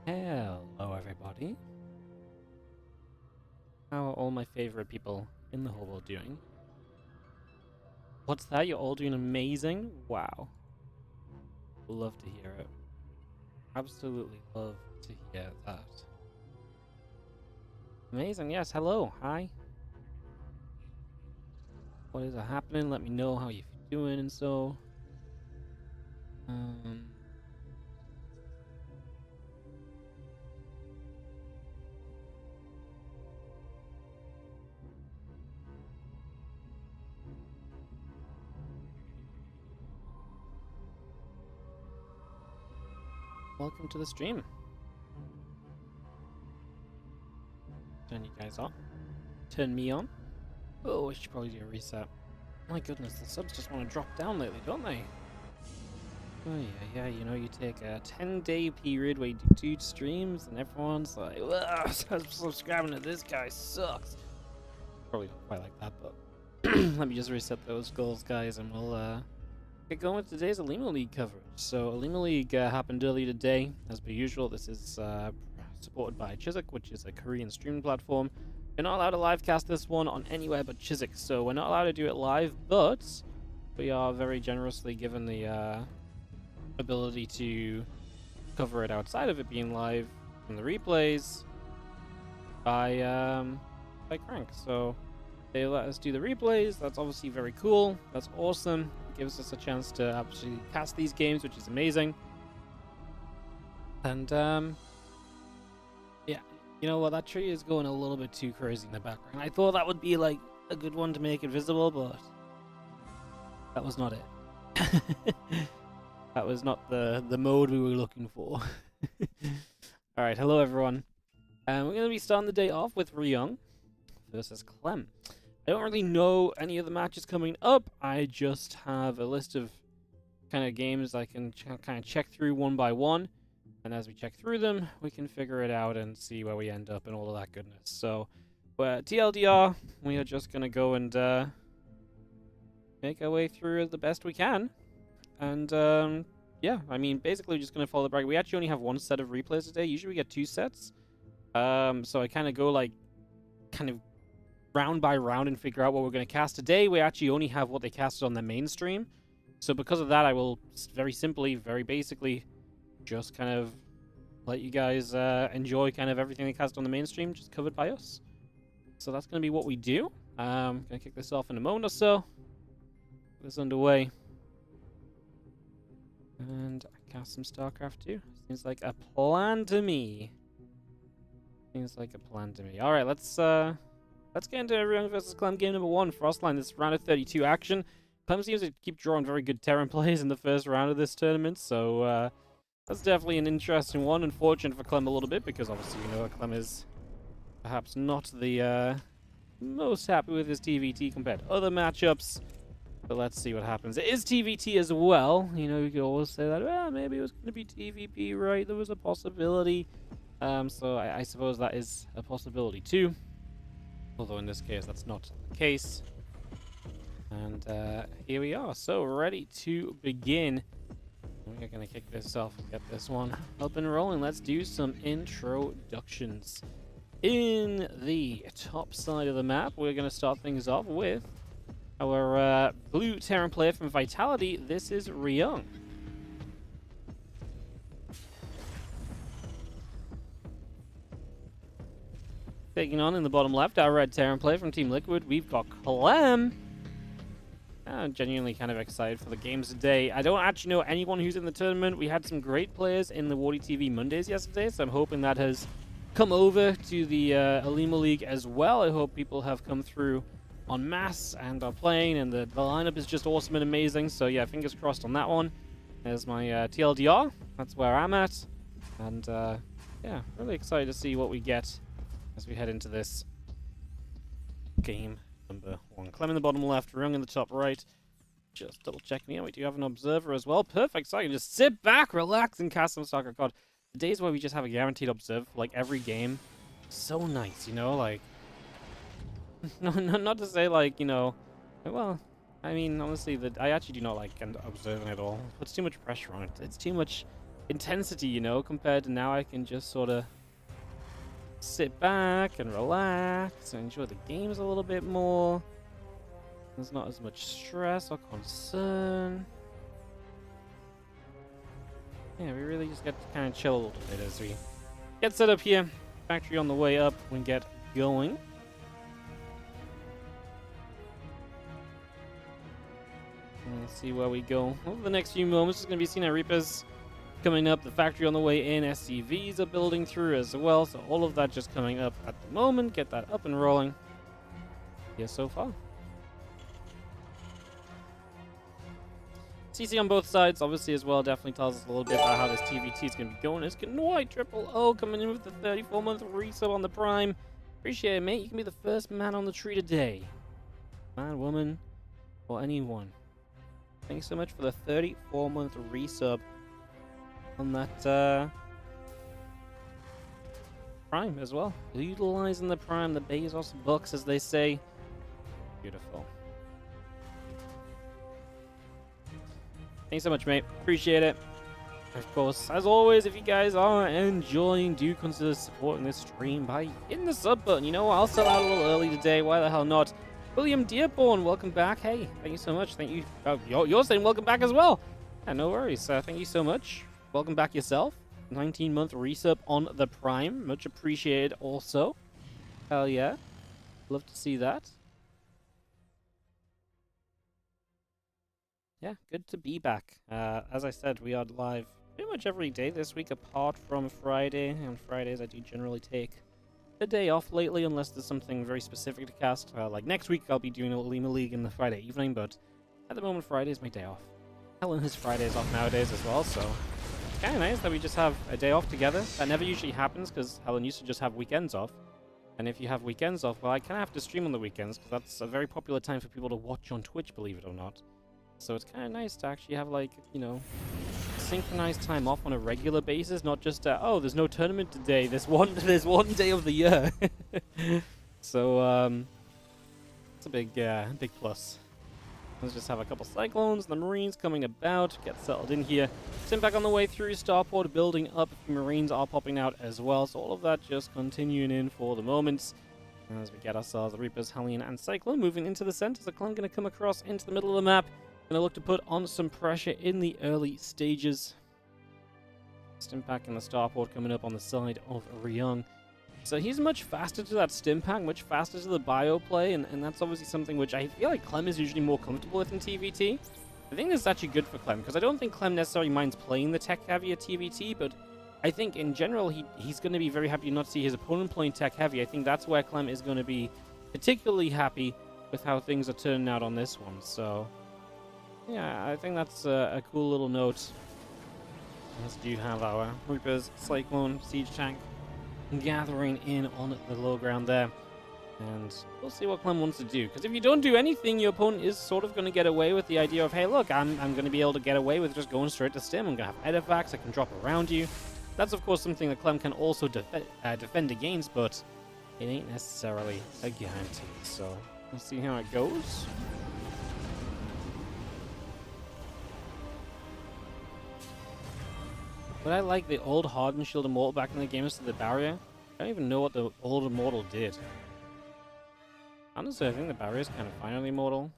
Hello, everybody. How are all my favorite people in the whole world doing? What's that? You're all doing amazing? Wow. Love to hear it. Absolutely love to hear that. Amazing. Yes, hello. Hi. What is happening? Let me know how you're doing and so. Welcome to the stream. Turn you guys on. Turn me on. Oh, I should probably do a reset. My goodness, the subs just want to drop down lately, don't they? Oh yeah, you know, you take a 10-day period where you do 2 streams and everyone's like, "Ugh, subscribing to this guy sucks." Probably not quite like that, but let me just reset those goals, guys, and we'll get going with today's Olimoleague coverage. So Olimoleague happened earlier today, as per usual. This is supported by Chiswick, which is a Korean streaming platform. You're not allowed to live cast this one on anywhere but Chiswick, so we're not allowed to do it live, but we are very generously given the ability to cover it outside of it being live from the replays by Crank. So they let us do the replays. That's obviously very cool. That's awesome. It gives us a chance to actually cast these games, which is amazing. And yeah, you know what? That tree is going a little bit too crazy in the background. I thought that would be like a good one to make it visible, but that was not it. That was not the mode we were looking for. Alright, hello everyone. We're going to be starting the day off with Ryung versus Clem. I don't really know any of the matches coming up. I just have a list of kind of games I can kind of check through one by one. And as we check through them, we can figure it out and see where we end up and all of that goodness. So, TLDR, we are just going to go and make our way through the best we can. And, yeah, I mean, basically we're just going to follow the bracket. We actually only have 1 set of replays today. Usually we get 2 sets. So I kind of go, like, kind of round by round and figure out what we're going to cast. Today we actually only have what they casted on their main stream. So because of that, I will very simply, very basically, just kind of let you guys enjoy kind of everything they cast on the main stream, just covered by us. So that's going to be what we do. I'm going to kick this off in a moment or so. Get this underway. And I cast some StarCraft 2. Seems like a plan to me. Seems like a plan to me. Alright, let's get into Ryung vs. Clem game number 1. Frostline, this round of 32 action. Clem seems to keep drawing very good Terran plays in the first round of this tournament, so that's definitely an interesting one. Unfortunate for Clem a little bit, because obviously you know Clem is perhaps not the most happy with his TVT compared to other matchups. But let's see what happens. It is TVT as well. You know, you could always say that, well, maybe it was going to be TVP, right? There was a possibility. So I suppose that is a possibility too. Although in this case, that's not the case. And here we are. So ready to begin. We're going to kick this off and get this one up and rolling. Let's do some introductions. In the top side of the map, we're going to start things off with our blue Terran player from Vitality. This is Ryung. Taking on in the bottom left, our red Terran player from Team Liquid. We've got Clem. I'm genuinely kind of excited for the games today. I don't actually know anyone who's in the tournament. We had some great players in the WardiTV Mondays yesterday, so I'm hoping that has come over to the Olimoleague as well. I hope people have come through en masse and are playing, and the lineup is just awesome and amazing. So yeah, fingers crossed on that one. There's my TLDR. That's where I'm at. And yeah, really excited to see what we get as we head into this game number 1. Clem in the bottom left, Ryung in the top right. Just double checking here. We do have an observer as well. Perfect. So I can just sit back, relax, and cast some StarCraft. God, the days where we just have a guaranteed observer for like every game, so nice, you know, like. No, not to say like, you know, well, I mean, honestly, I actually do not like observing at all. It puts too much pressure on it. It's too much intensity, you know, compared to now I can just sort of sit back and relax and enjoy the games a little bit more. There's not as much stress or concern. Yeah, we really just get to kind of chill a little bit as we get set up here. Factory on the way up and get going. And let's see where we go. Over the next few moments, it's going to be Cena Reapers coming up. The factory on the way in. SCVs are building through as well. So all of that just coming up at the moment. Get that up and rolling. Yeah, so far. CC on both sides, obviously, as well, definitely tells us a little bit about how this TVT is going to be going. It's White Triple O coming in with the 34-month resub on the Prime. Appreciate it, mate. You can be the first man on the tree today. Man, woman, or anyone. Thanks so much for the 34-month resub on that Prime as well. Utilizing the Prime, the Bezos bucks, as they say. Beautiful. Thanks so much, mate. Appreciate it. Of course, as always, if you guys are enjoying, do consider supporting this stream by hitting the sub button. You know what? I'll sell out a little early today. Why the hell not? William Dearborn, welcome back. Hey, thank you so much. Thank you. You're saying welcome back as well. Yeah, no worries. Thank you so much. Welcome back yourself. 19-month resub on the Prime. Much appreciated also. Hell yeah. Love to see that. Yeah, good to be back. As I said, we are live pretty much every day this week apart from Friday. On Fridays, I do generally take a day off lately unless there's something very specific to cast. Like next week, I'll be doing Olimoleague in the Friday evening, but at the moment, Friday is my day off. Helen has Fridays off nowadays as well, so it's kind of nice that we just have a day off together. That never usually happens because Helen used to just have weekends off. And if you have weekends off, well, I kind of have to stream on the weekends because that's a very popular time for people to watch on Twitch, believe it or not. So it's kind of nice to actually have, like, you know, synchronized time off on a regular basis, not just, oh, there's no tournament today, there's one day of the year. So, it's a big plus. Let's just have a couple Cyclones, the Marines coming about, get settled in here. Stimpack on the way through, Starport building up, a few Marines are popping out as well, so all of that just continuing in for the moment. As we get ourselves the Reapers, Hellion, and Cyclone moving into the center, so Clem going to come across into the middle of the map. Going to look to put on some pressure in the early stages. Stimpack and the Starport coming up on the side of Ryung. So he's much faster to that Stimpack, much faster to the bio play, and that's obviously something which I feel like Clem is usually more comfortable with in TVT. I think this is actually good for Clem, because I don't think Clem necessarily minds playing the tech-heavier TVT, but I think in general he's going to be very happy to not see his opponent playing tech-heavy. I think that's where Clem is going to be particularly happy with how things are turning out on this one, so yeah, I think that's a cool little note. As do have our Reapers, Cyclone, Siege Tank gathering in on the low ground there. And we'll see what Clem wants to do. Because if you don't do anything, your opponent is sort of going to get away with the idea of, hey, look, I'm going to be able to get away with just going straight to Stim. I'm going to have edifacts I can drop around you. That's, of course, something that Clem can also defend against, but it ain't necessarily a guarantee. So we'll see how it goes. But I like the old Hardened Shield Immortal back in the game instead of the barrier. I don't even know what the old Immortal did. Honestly, I think the barrier is kind of fine on the Immortal.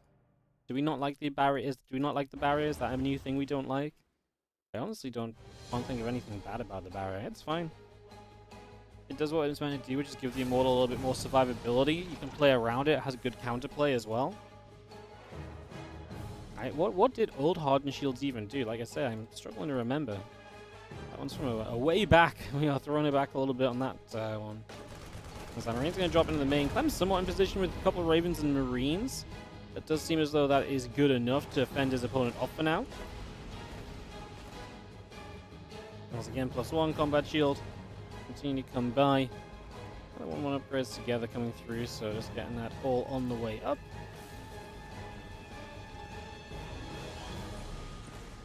Do we not like the barriers? Do we not like the barrier? Is that a new thing we don't like? I honestly can't think of anything bad about the barrier. It's fine. It does what it's meant to do, which is give the Immortal a little bit more survivability. You can play around it. It has good counterplay as well. What did old Hardened Shields even do? Like I said, I'm struggling to remember. That one's from a way back. We are throwing it back a little bit on that one. As the Marine's going to drop into the main. Clem's somewhat in position with a couple of Ravens and Marines. It does seem as though that is good enough to fend his opponent off for now. Once again, +1 combat shield. Continue to come by. I don't want upgrades together coming through, so just getting that all on the way up.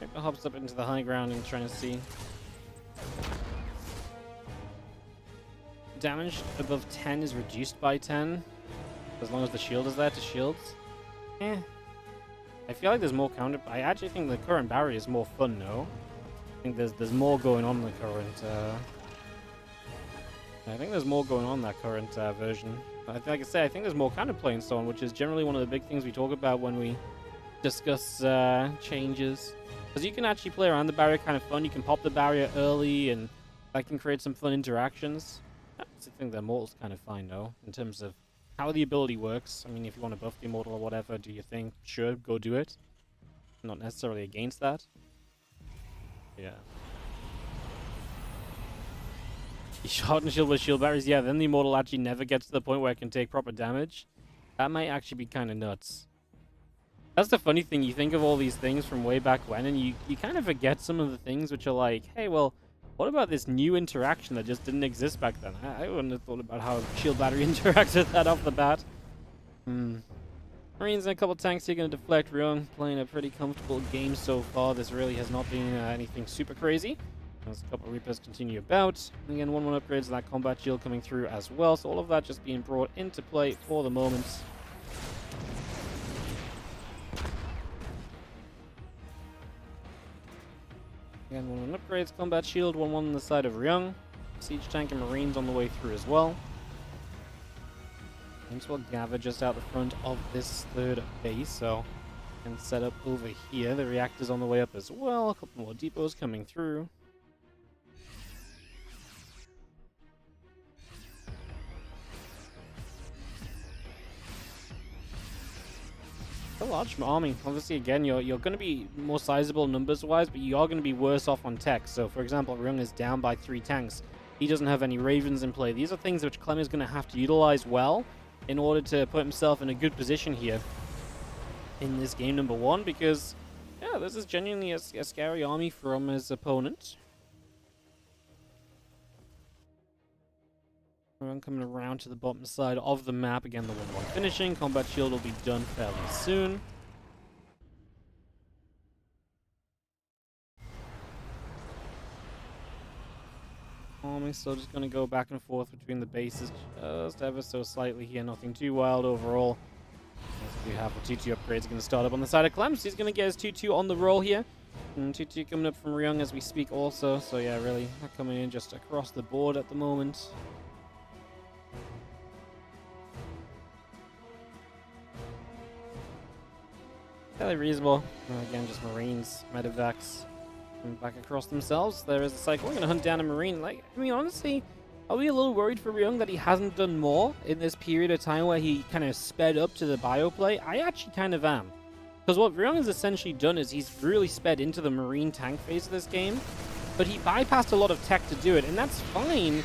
Maybe hops up into the high ground and trying to see. Damage above 10 is reduced by 10, as long as the shield is there to shields. I feel like there's more counter. I actually think the current barrier is more fun, though. I think there's more going on in the current. I think there's more going on in that current version. Like I say, I think there's more counterplay and so on, which is generally one of the big things we talk about when we discuss changes. Because you can actually play around the barrier kind of fun. You can pop the barrier early, and that can create some fun interactions. I think the Immortal's kind of fine, though, in terms of how the ability works. I mean, if you want to buff the Immortal or whatever, do you think? Sure, go do it. I'm not necessarily against that. Yeah. You shot and shield with shield barriers, yeah, then the Immortal actually never gets to the point where it can take proper damage. That might actually be kind of nuts. That's the funny thing, you think of all these things from way back when, and you kind of forget some of the things which are like, hey, well, what about this new interaction that just didn't exist back then? I wouldn't have thought about how shield battery interacts with that off the bat. Marines and a couple tanks here going to deflect. Ryung playing a pretty comfortable game so far. This really has not been anything super crazy. As a couple of Reapers continue about. And again, 1-1 upgrades and that combat shield coming through as well. So all of that just being brought into play for the moment. Again, 1-1 upgrades, combat shield, 1-1 on the side of Ryung. Siege tank and Marines on the way through as well. Things will gather just out the front of this third base, so and set up over here. The reactor's on the way up as well. A couple more depots coming through. A large army. Obviously, again, you're going to be more sizable numbers-wise, but you are going to be worse off on tech. So, for example, Ryung is down by 3 tanks. He doesn't have any Ravens in play. These are things which Clem is going to have to utilize well in order to put himself in a good position here in this game number 1, because, yeah, this is genuinely a scary army from his opponent. Ryung coming around to the bottom side of the map. Again, the 1-1 finishing. Combat shield will be done fairly soon. Army still just going to go back and forth between the bases just ever so slightly here. Nothing too wild overall. As we have the 2-2 upgrades going to start up on the side of Clem. So he's going to get his 2-2 on the roll here. And 2-2 coming up from Ryung as we speak also. So yeah, really coming in just across the board at the moment. Fairly reasonable. Again, just Marines, Medivacs, and back across themselves. There is a cycle. We're going to hunt down a Marine. Like, I mean, honestly, are we a little worried for Ryung that he hasn't done more in this period of time where he kind of sped up to the bio play? I actually kind of am. Because what Ryung has essentially done is he's really sped into the Marine tank phase of this game, but he bypassed a lot of tech to do it, and that's fine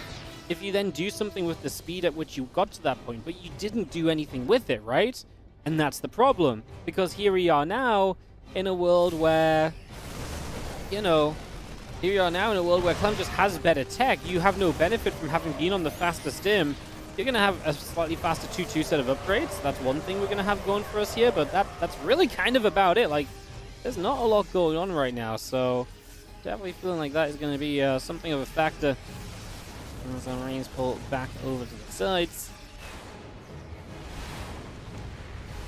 if you then do something with the speed at which you got to that point, but you didn't do anything with it, right? And that's the problem, because here we are now in a world where, you know, here we are now in a world where Clem just has better tech. You have no benefit from having been on the faster stim. You're going to have a slightly faster 2-2 set of upgrades. That's one thing we're going to have going for us here, but that's really kind of about it. Like, there's not a lot going on right now, so definitely feeling like that is going to be something of a factor. As the Marines pull back over to the sides.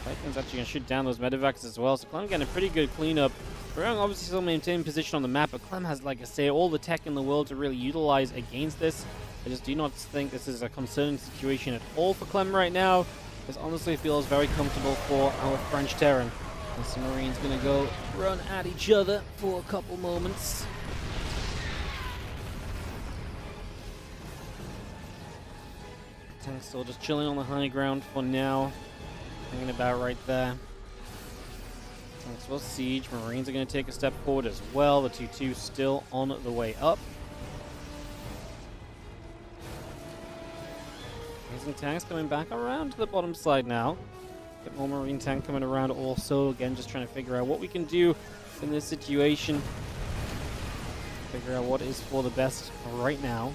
Vikings actually going to shoot down those Medivacs as well, so Clem getting a pretty good cleanup. Ryung obviously still maintaining position on the map, but Clem has, like I say, all the tech in the world to really utilize against this. I just do not think this is a concerning situation at all for Clem right now. This honestly feels very comfortable for our French Terran. And some Marines going to go run at each other for a couple moments. Tank's still just chilling on the high ground for now. Hanging about right there. Tanks will siege. Marines are going to take a step forward as well. The 2-2 still on the way up. Amazing tanks coming back around to the bottom side now. Get more Marine tank coming around also. Again, just trying to figure out what we can do in this situation. Figure out what is for the best right now.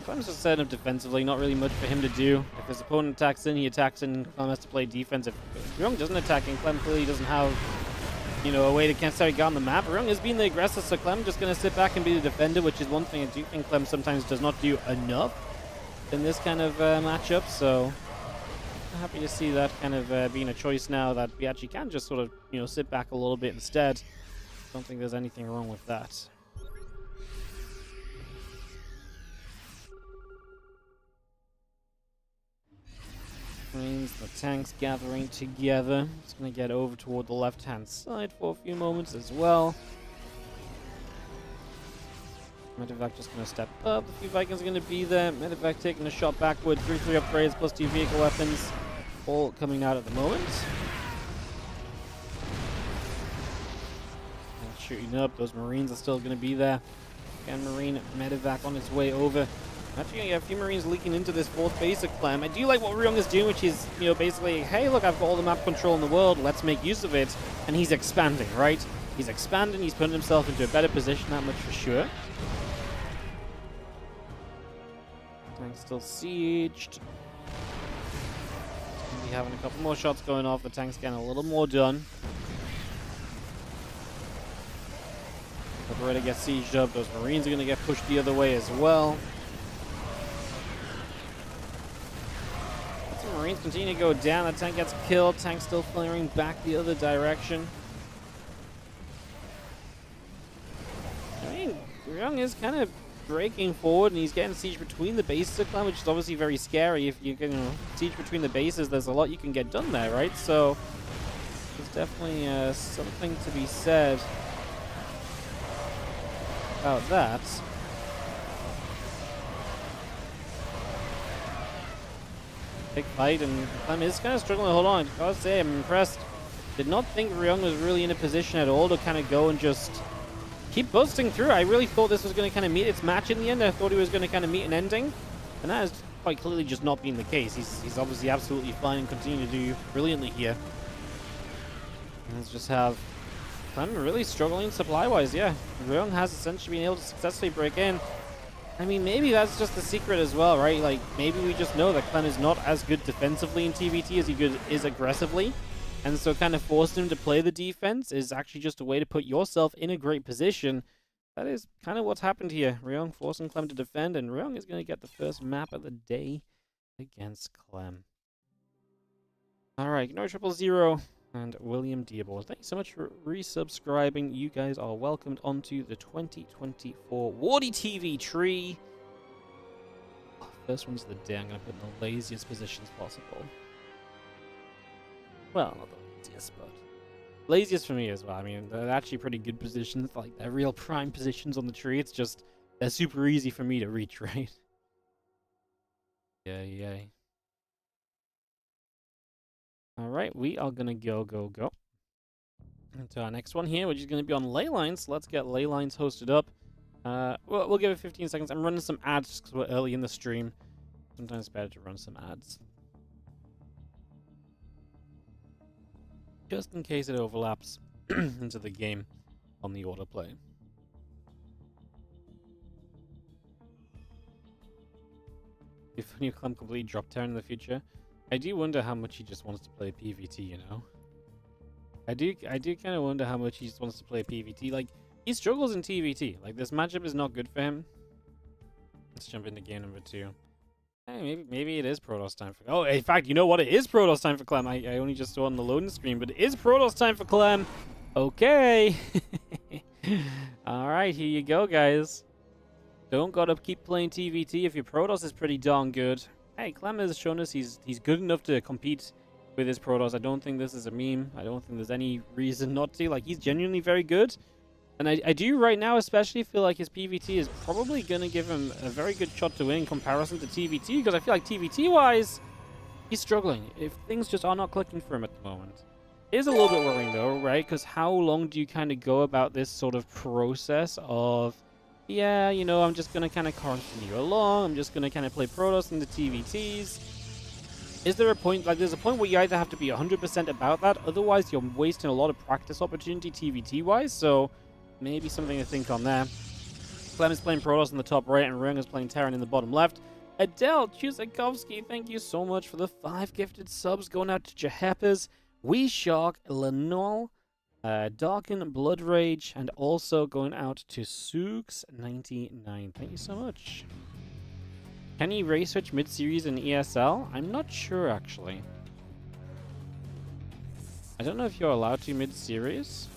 Clem's just set up defensively, not really much for him to do. If his opponent attacks in, he attacks in. Clem has to play defense. If Ryung doesn't attack in, Clem clearly doesn't have you know, a way to necessarily get on the map. Ryung is being the aggressor, so Clem just going to sit back and be the defender, which is one thing I do think Clem sometimes does not do enough in this kind of matchup. So I'm happy to see that kind of being a choice now, that we actually can just sort of, you know, sit back a little bit instead. Don't think there's anything wrong with that. Means the tanks gathering together. It's going to get over toward the left-hand side for a few moments as well. Medevac just going to step up. A few Vikings are going to be there. Medevac taking a shot backward. 3-3 upgrades plus 2 vehicle weapons. All coming out at the moment. And shooting up. Those Marines are still going to be there. Again, Marine Medevac on its way over. Actually, a few Marines leaking into this fourth base of Clem. I do like what Ryung is doing, which is, you know, basically, hey, look, I've got all the map control in the world. Let's make use of it. And he's expanding, right? He's expanding. He's putting himself into a better position, that much for sure. Tank's still sieged. Gonna be having a couple more shots going off. The tank's getting a little more done. Ready to get sieged up. Those Marines are going to get pushed the other way as well. Marines continue to go down. The tank gets killed. Tank still flaring back the other direction. I mean, Ryung is kind of breaking forward, and he's getting siege between the bases of Clem, which is obviously very scary. If you can, you know, siege between the bases, there's a lot you can get done there, right? So there's definitely something to be said about that. Big fight, and Clem is kind of struggling to hold on. I gotta say, I'm impressed. Did not think Ryung was really in a position at all to kind of go and just keep busting through. I really thought this was going to kind of meet its match in the end. I thought he was going to kind of meet an ending, and that has quite clearly just not been the case. He's obviously absolutely fine and continuing to do brilliantly here. Let's just have Clem really struggling supply-wise, yeah. Ryung has essentially been able to successfully break in. I mean, maybe that's just the secret as well, right? Like, maybe we just know that Clem is not as good defensively in TVT as he is aggressively. And so kind of forcing him to play the defense is actually just a way to put yourself in a great position. That is kind of what's happened here. Ryung forcing Clem to defend, and Ryung is going to get the first map of the day against Clem. Alright, Ignore 000 and William Dearborn. Thank you so much for resubscribing. You guys are welcomed onto the 2024 WardiTV tree. First one's of the day. I'm going to put in the laziest positions possible. Well, not the laziest, but laziest for me as well. I mean, they're actually pretty good positions. Like, they're real prime positions on the tree. It's just, they're super easy for me to reach, right? Yay. Alright, we are going to go into our next one here, which is going to be on ley lines. Let's get ley lines hosted up. We'll give it 15 seconds. I'm running some ads because we're early in the stream. Sometimes it's better to run some ads, just in case it overlaps into the game on the autoplay. If you Clem completely drop Terran in the future, I do wonder how much he just wants to play PvT, you know? I do kind of wonder how much he just wants to play PvT. Like, he struggles in TvT. Like, this matchup is not good for him. Let's jump into game number 2. Hey, maybe it is Protoss time for... Oh, in fact, you know what? It is Protoss time for Clem. I only just saw it on the loading screen, but it is Protoss time for Clem. Okay. Alright, here you go, guys. Don't gotta keep playing TvT if your Protoss is pretty darn good. Hey, Clem has shown us he's good enough to compete with his Protoss. I don't think this is a meme. I don't think there's any reason not to. Like, he's genuinely very good. And I do right now especially feel like his PvT is probably going to give him a very good shot to win in comparison to TvT, because I feel like TvT-wise, he's struggling. If things just are not clicking for him at the moment. It is a little bit worrying though, right? Because how long do you kind of go about this sort of process of, yeah, you know, I'm just going to kind of continue along. I'm just going to kind of play Protoss into TvTs. Is there a point, like there's a point where you either have to be 100% about that, otherwise you're wasting a lot of practice opportunity TvT-wise, so maybe something to think on there. Clem is playing Protoss in the top right, and Ryung is playing Terran in the bottom left. Adele Chusakovsky, thank you so much for the 5 gifted subs going out to Jahepas, We Shark, Lenol, Darken, Blood Rage, and also going out to Sooks99. Thank you so much. Can you race switch mid-series in ESL? I'm not sure, actually. I don't know if you're allowed to mid-series.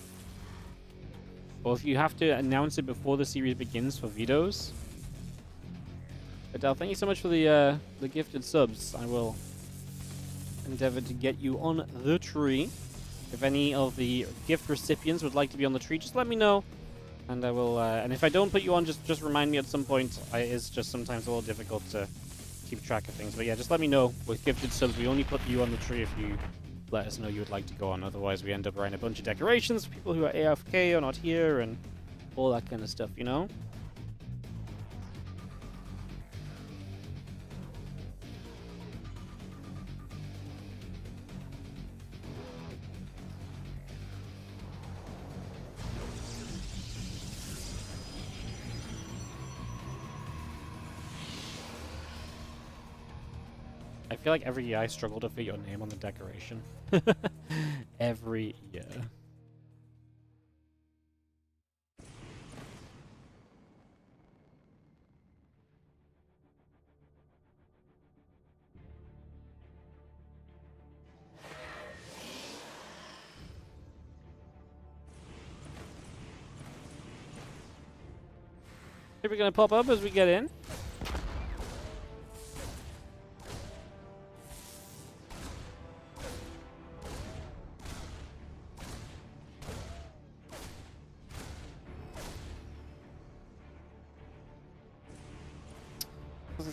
Or if you have to announce it before the series begins for vetoes. Adele, thank you so much for the gifted subs. I will endeavor to get you on the tree. If any of the gift recipients would like to be on the tree, just let me know. And I will, and if I don't put you on, just remind me at some point. It's just sometimes a little difficult to keep track of things. But yeah, just let me know. With gifted subs, we only put you on the tree if you let us know you would like to go on. Otherwise, we end up writing a bunch of decorations for people who are AFK or not here and all that kind of stuff, you know? I feel like every year I struggle to fit your name on the decoration. Every year. Here we're gonna pop up as we get in.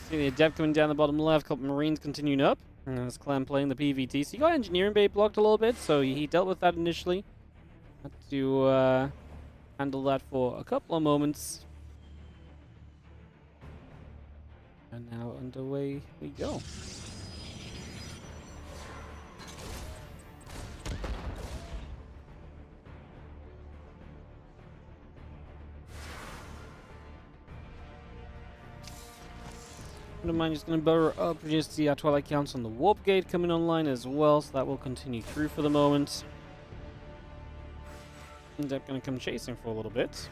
See the Adept coming down the bottom left, couple Marines continuing up. And there's Clem playing the PVT. So you got Engineering Bay blocked a little bit, so he dealt with that initially. Had to handle that for a couple of moments. And now underway we go. Don't mind, just going to burrow up. We just see our Twilight Counts on the Warp Gate coming online as well, so that will continue through for the moment. End up going to come chasing for a little bit.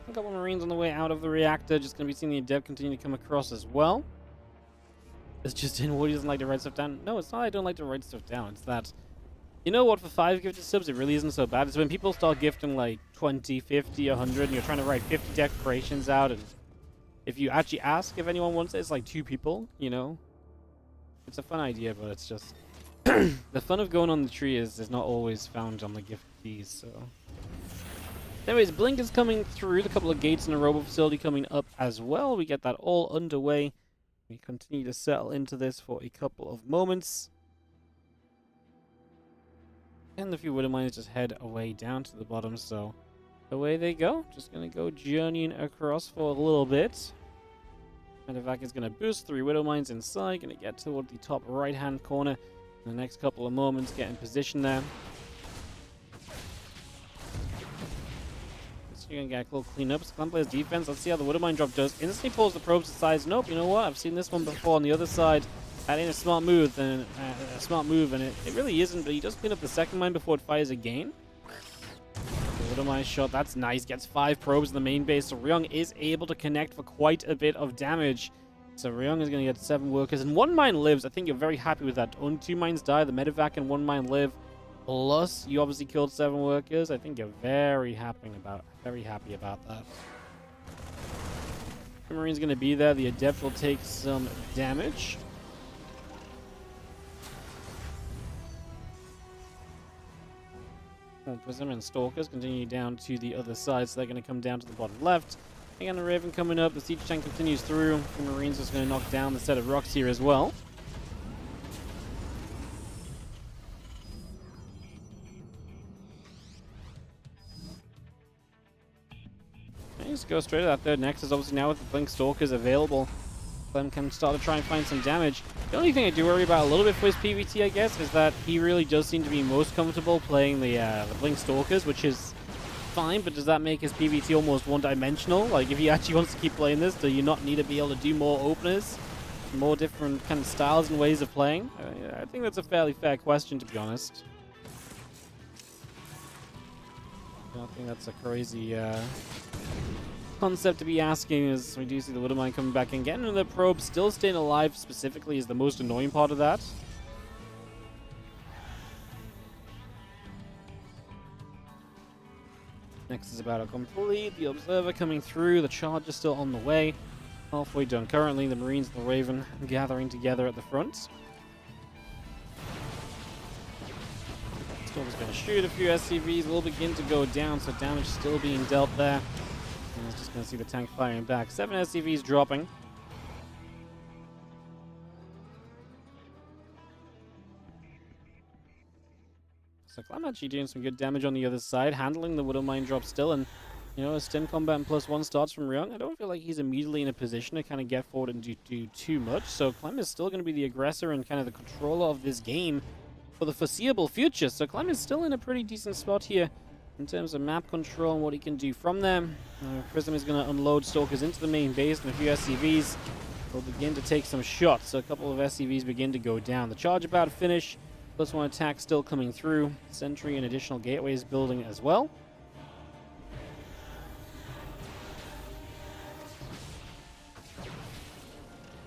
A couple Marines on the way out of the reactor. Just going to be seeing the Adept continue to come across as well. It's just in what he doesn't like to write stuff down. No, it's not I don't like to write stuff down. It's that... You know what, for 5 gifted subs, it really isn't so bad. It's when people start gifting like 20, 50, 100, and you're trying to write 50 decorations out, and if you actually ask if anyone wants it, it's like 2 people, you know? It's a fun idea, but it's just... the fun of going on the tree is not always found on the giftees, so... Anyways, Blink is coming through, the couple of gates in the robo facility coming up as well. We get that all underway. We continue to settle into this for a couple of moments. And the few Widowmines just head away down to the bottom, so away they go. Just going to go journeying across for a little bit. Medevac is going to boost 3 Widowmines inside, going to get toward the top right-hand corner in the next couple of moments, get in position there. So you're going to get a little cleanup. Clem plays defense. Let's see how the Widowmine drop does. Instantly pulls the probes aside. Nope, you know what? I've seen this one before on the other side. That ain't a smart move, and it really isn't, but he does clean up the second mine before it fires again. The Widowmine shot, that's nice. Gets 5 probes in the main base, so Ryung is able to connect for quite a bit of damage. So Ryung is going to get 7 workers, and 1 mine lives. I think you're very happy with that. Only 2 mines die, the Medevac and 1 mine live. Plus, you obviously killed 7 workers. I think you're very happy about that. The Marine's going to be there. The Adept will take some damage. Prism and Stalkers continue down to the other side, so they're going to come down to the bottom left. Again, the Raven coming up. The Siege Tank continues through. The Marines is going to knock down the set of rocks here as well. Okay, just go straight to that third Nexus. Obviously, now with the Blink Stalkers available, Clem can start to try and find some damage. The only thing I do worry about a little bit for his PvT, I guess, is that he really does seem to be most comfortable playing the Blink Stalkers, which is fine, but does that make his PvT almost one-dimensional? Like, if he actually wants to keep playing this, do you not need to be able to do more openers? more different kind of styles and ways of playing? I think that's a fairly fair question, to be honest. I don't think that's a crazy concept to be asking, as we do see the Widowmine coming back in. Getting the probe, still staying alive specifically, is the most annoying part of that. Next is about to complete. The Observer coming through. The Charge is still on the way. Halfway done currently. The Marines and the Raven gathering together at the front. Storm's going to shoot a few SCVs. Will begin to go down, so damage still being dealt there. And we're just going to see the tank firing back. 7 SCVs dropping. So Clem actually doing some good damage on the other side, handling the Widowmine drop still, and you know, as Stim Combat and +1 starts from Ryung, I don't feel like he's immediately in a position to kind of get forward and do too much. So Clem is still going to be the aggressor and kind of the controller of this game for the foreseeable future. So Clem is still in a pretty decent spot here in terms of map control and what he can do from them. Prism is going to unload Stalkers into the main base, and a few SCVs will begin to take some shots. So a couple of SCVs begin to go down. The charge about to finish. +1 attack still coming through. Sentry and additional gateways building as well.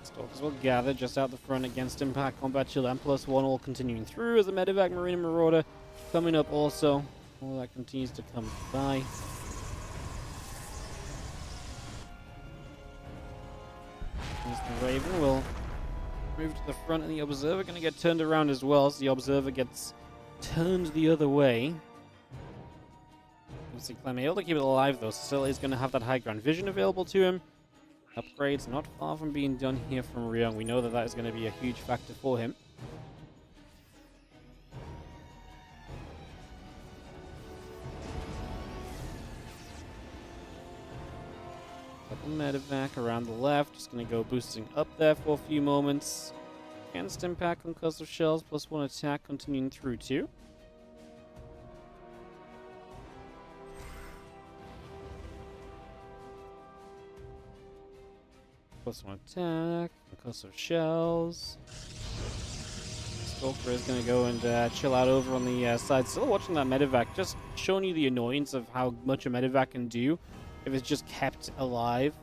Stalkers will gather just out the front against Impact, Combat Shield, and +1 all continuing through as the Medevac, Marine, and Marauder coming up also. All that continues to come by. As the Raven will move to the front, and the Observer going to get turned around as well, so the Observer gets turned the other way. You see Clem able to keep it alive though, still is going to have that high ground vision available to him. Upgrades not far from being done here from Ryung. We know that that is going to be a huge factor for him. Couple Medevac around the left, just going to go boosting up there for a few moments. Against Impact, Concussive Shells, +1 attack continuing through too. +1 attack, Concussive Shells. Stalker is going to go and chill out over on the side. Still watching that Medevac, just showing you the annoyance of how much a Medevac can do if it's just kept alive.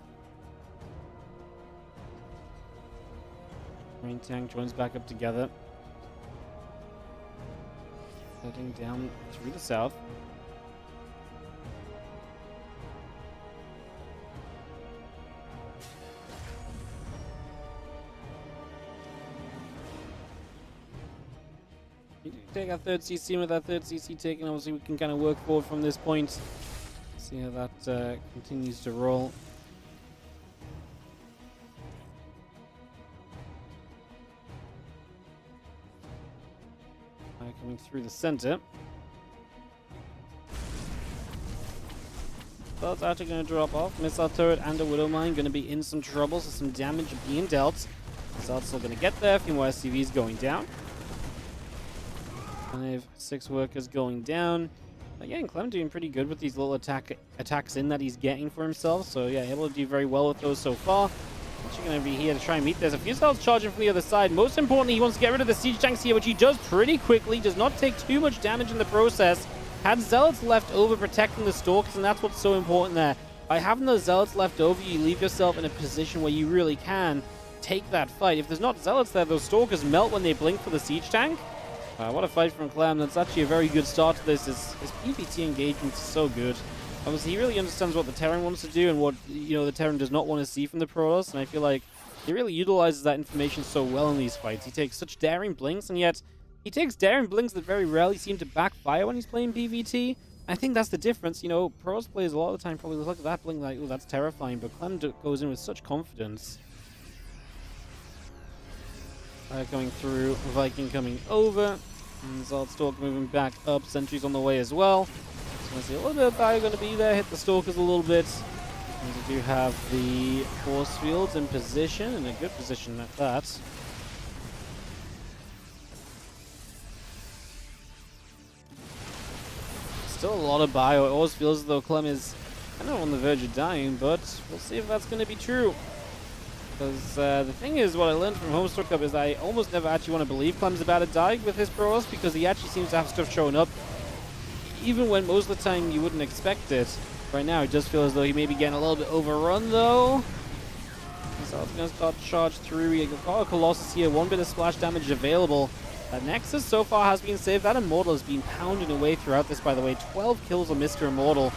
Marine tank joins back up together. Heading down through the south. We do take our 3rd CC, with our 3rd CC taken, obviously we can kind of work forward from this point. See how that continues to roll. Coming through the center. That's actually going to drop off. Missile turret and a Widowmine going to be in some trouble, so some damage being dealt. Missile's still going to get there. A few more SCVs going down. 5, 6 workers going down. Again, Clem doing pretty good with these little attacks in that he's getting for himself. So yeah, able to do very well with those so far. Actually going to be here to try and meet. There's a few cells charging from the other side. Most importantly, he wants to get rid of the siege tanks here, which he does pretty quickly. Does not take too much damage in the process. Had Zealots left over protecting the Stalkers, and that's what's so important there. By having those Zealots left over, you leave yourself in a position where you really can take that fight. If there's not Zealots there, those Stalkers melt when they blink for the siege tank. What a fight from Clem. That's actually a very good start to this. His PvT engagement is so good. Obviously, he really understands what the Terran wants to do and what, you know, the Terran does not want to see from the Protoss, and I feel like he really utilizes that information so well in these fights. He takes such daring blinks, and yet he takes daring blinks that very rarely seem to backfire when he's playing PvT. I think that's the difference. You know, Protoss players a lot of the time probably look at that blink like, oh, that's terrifying, but Clem goes in with such confidence. Coming through, Viking coming over, and Zardstalk moving back up, sentries on the way as well. So I see a little bit of fire going to be there, hit the Stalkers a little bit. And we do have the force fields in position, in a good position at that. Still a lot of bio. It always feels as though Clem is kind of on the verge of dying, but we'll see if that's going to be true. Because the thing is, what I learned from Homestar Cup is I almost never actually want to believe Clem's about to die with his pros, because he actually seems to have stuff showing up, even when most of the time you wouldn't expect it. Right now, it does feel as though he may be getting a little bit overrun, though. So it's going to start to charge through. We've got a Colossus here, one bit of splash damage available. Nexus so far has been saved. That Immortal has been pounding away throughout this, by the way. 12 kills on Mr. Immortal.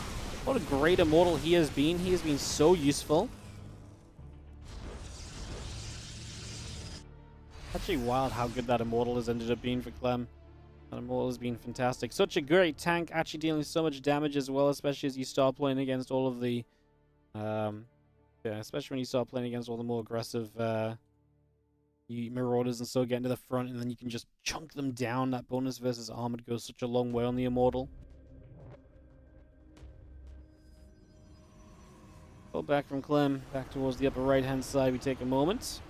What a great Immortal he has been. He has been so useful. Actually wild how good that Immortal has ended up being for Clem. That Immortal has been fantastic. Such a great tank, actually dealing so much damage as well, especially as you start playing against all of the... yeah, especially when you start playing against all the more aggressive Marauders and so getting to the front, and then you can just chunk them down. That bonus versus armored goes such a long way on the Immortal. Pull back from Clem, back towards the upper right-hand side. We take a moment.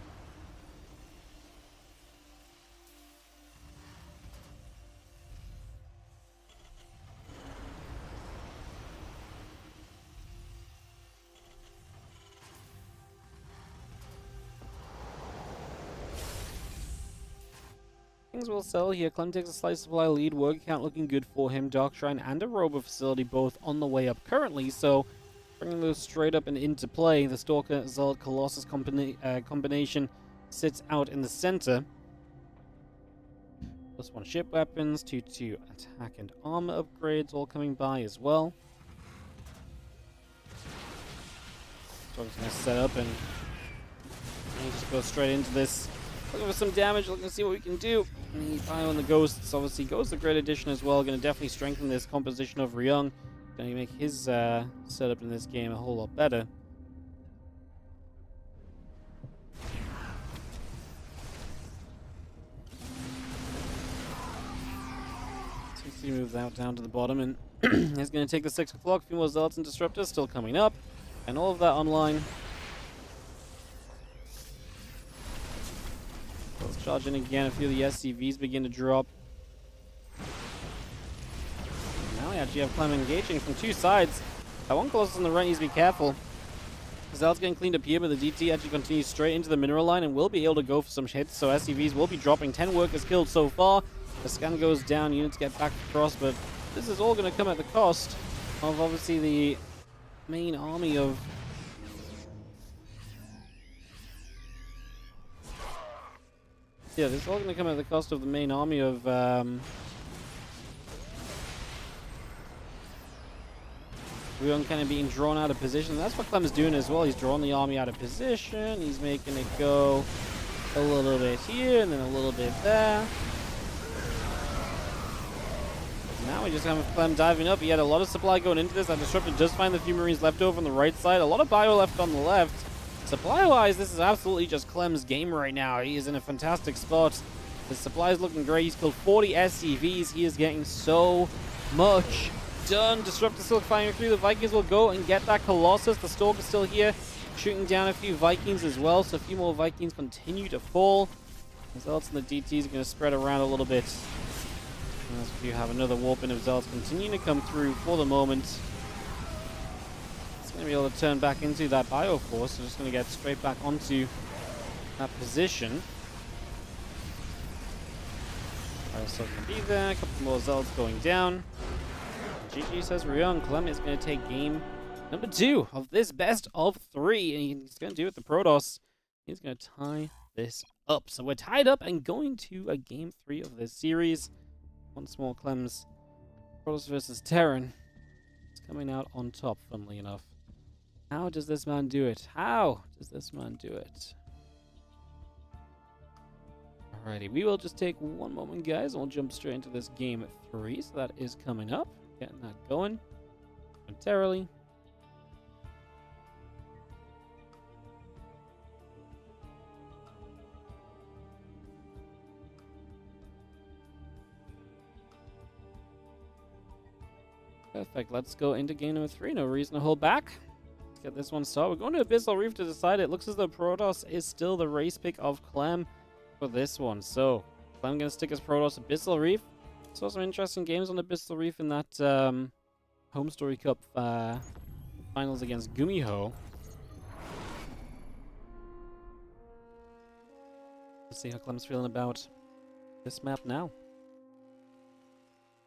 Things will sell here. Clem takes a slight supply lead. Work account looking good for him. Dark Shrine and a Robo Facility both on the way up currently, so bringing those straight up and into play. The Stalker Zealot Colossus combination sits out in the center. +1 ship weapons, 2 attack and armor upgrades all coming by as well. So I'm just going to set up and just go straight into this. Looking for some damage, looking to see what we can do. And the Bio and the Ghosts, obviously, Ghosts a great addition as well. Going to definitely strengthen this composition of Ryung. Going to make his setup in this game a whole lot better. CC moves out down to the bottom, and he's going to take the 6 o'clock. A few more Zealots and Disruptors still coming up. And all of that online. Let's charge in again. A few of the SCVs begin to drop. Now we actually have Clem engaging from two sides. That one Colossus on the right needs to be careful. Zealot's getting cleaned up here, but the DT actually continues straight into the mineral line and will be able to go for some hits, so SCVs will be dropping. 10 workers killed so far. The scan goes down, units get back across, but this is all going to come at the cost of obviously the main army of... Yeah, this is all going to come at the cost of the main army of Ryung kind of being drawn out of position. That's what Clem's doing as well. He's drawing the army out of position. He's making it go a little bit here and then a little bit there. Now we just have Clem diving up. He had a lot of supply going into this. That Disruptor does find the few Marines left over on the right side. A lot of bio left on the left. Supply-wise, this is absolutely just Clem's game right now. He is in a fantastic spot. The supply is looking great. He's killed 40 SCVs. He is getting so much done. Disruptor still firing through. The Vikings will go and get that Colossus. The Stalker still here, shooting down a few Vikings as well. So a few more Vikings continue to fall. The Zealots and the DTs are going to spread around a little bit. As you have another warping of Zealots continuing to come through for the moment. It's going to be able to turn back into that Bio Force. So just going to get straight back onto that position. Bio's still going to be there. A couple more Zealots going down. GG says Ryung. Clem is going to take game number 2 of this best of 3. And he's going to do it with the Protoss. He's going to tie this up. So we're tied up and going to a game 3 of this series. Once more, Clem's Protoss versus Terran. It's coming out on top, funnily enough. How does this man do it? How does this man do it? Alrighty, we will just take one moment, guys, and we'll jump straight into this game 3. So that is coming up. Getting that going momentarily. Perfect. Let's go into game number 3. No reason to hold back. Let's get this one started. We're going to Abyssal Reef to decide. It looks as though Protoss is still the race pick of Clem for this one. So, Clem going to stick his Protoss Abyssal Reef. Saw some interesting games on Abyssal Reef in that Home Story Cup finals against Gumiho. Let's see how Clem's feeling about this map now.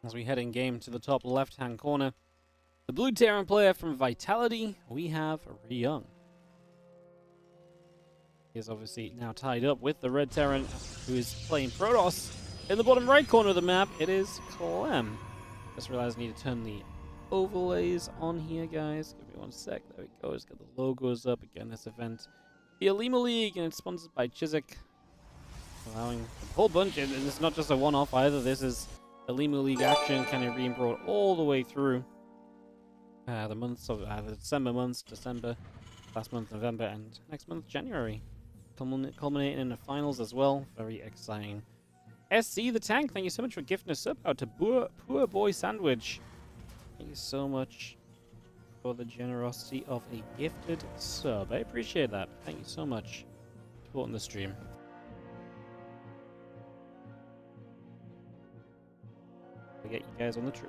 As we head in game to the top left-hand corner, the blue Terran player from Vitality, we have Ryung. He is obviously now tied up with the red Terran, who is playing Protoss. In the bottom right corner of the map, it is Clem. Just realized I need to turn the overlays on here, guys. Give me 1 sec. There we go. Just got the logos up. Again, this event, the Olimoleague, and it's sponsored by Chiswick, allowing a whole bunch. And it's not just a one-off either. This is Olimoleague action kind of being brought all the way through the months of the December months, December, last month November, and next month January, culminating in the finals as well. Very exciting. SC the Tank, thank you so much for gifting a sub out to Poor Boy Sandwich. Thank you so much for the generosity of a gifted sub. I appreciate that. Thank you so much for supporting the stream. I'll get you guys on the tree.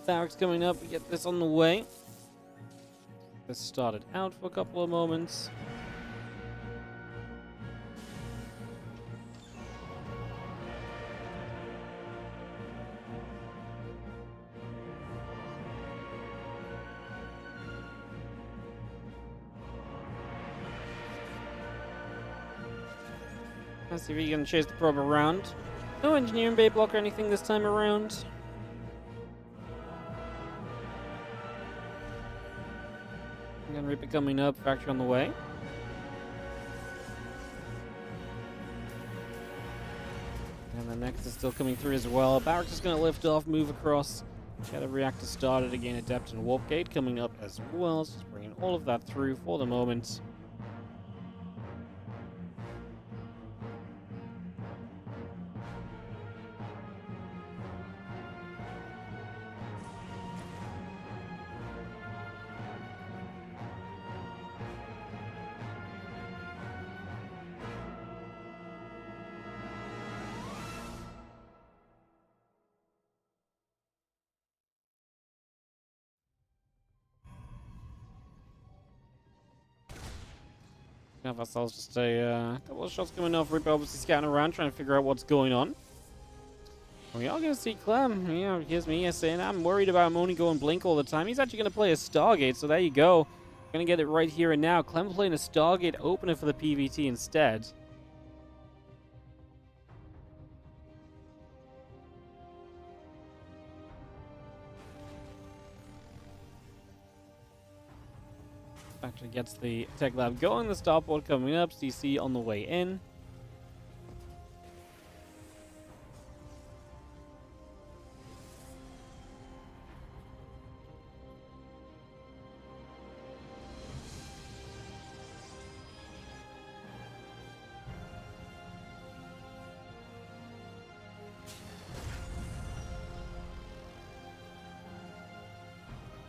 Barracks coming up, we get this on the way. This started out for a couple of moments. Let's see if he can chase the probe around. No engineering bay block or anything this time around. Again, Reaper coming up, factory on the way. And the next is still coming through as well. Barracks is going to lift off, move across. Get a reactor started again, Adept and Warp Gate coming up as well. So just bringing all of that through for the moment. We have ourselves just a couple of shots coming off. Reaper obviously scouting around, trying to figure out what's going on. We are going to see Clem. You know, here's me saying I'm worried about him only going Blink all the time. He's actually going to play a Stargate, so there you go. Going to get it right here and now. Clem playing a Stargate opener for the PVT instead. Actually gets the tech lab going. The starport coming up. CC on the way in.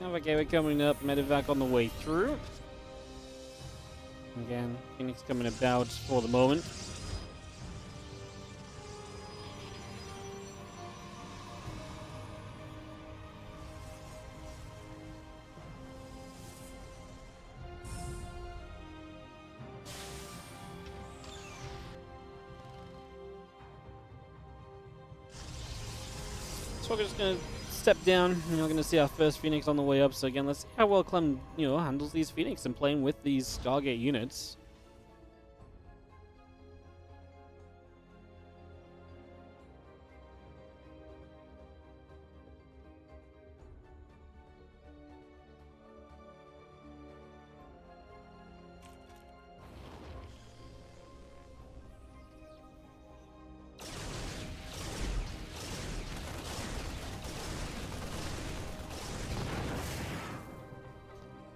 Navigator coming up. Medevac on the way through. Again, Phoenix coming about for the moment. So we're just going to step down, and we're going to see our first Phoenix on the way up. So again, let's see how well Clem, handles these Phoenix and playing with these Stargate units.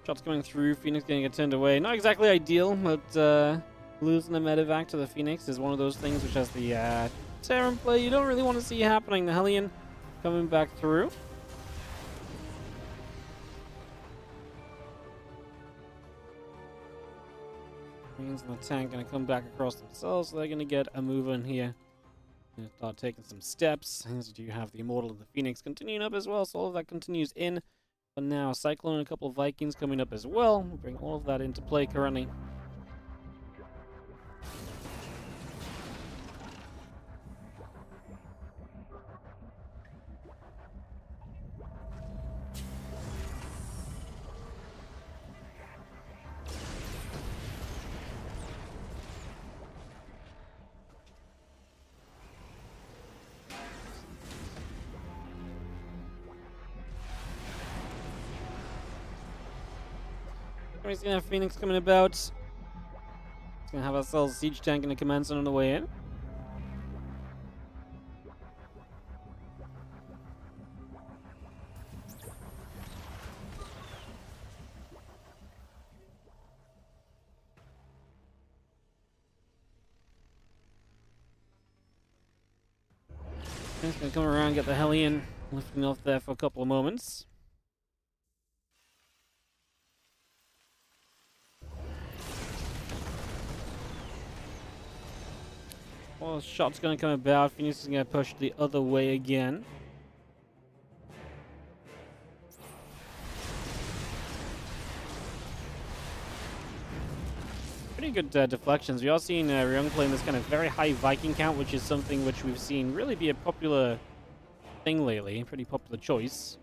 Shots coming through, Phoenix getting it turned away. Not exactly ideal, but losing the medevac to the Phoenix is one of those things which has the Terran play you don't really want to see happening. The Hellion coming back through. Marines and the tank going to come back across themselves, so they're going to get a move in here. Gonna start taking some steps. As you do have the Immortal of the Phoenix continuing up as well, so all of that continues in. But now Cyclone and a couple of Vikings coming up as well. We'll bring all of that into play currently. We're gonna have Phoenix coming about. It's gonna have ourselves Siege Tank and a Command Zone on the way in. It's gonna come around, get the Hellion lifting off there for a couple of moments. Well, shot's gonna come about. Phoenix is gonna push the other way again. Pretty good deflections. We are seeing Ryung playing this kind of very high Viking count, which is something which we've seen really be a popular thing lately. Pretty popular choice.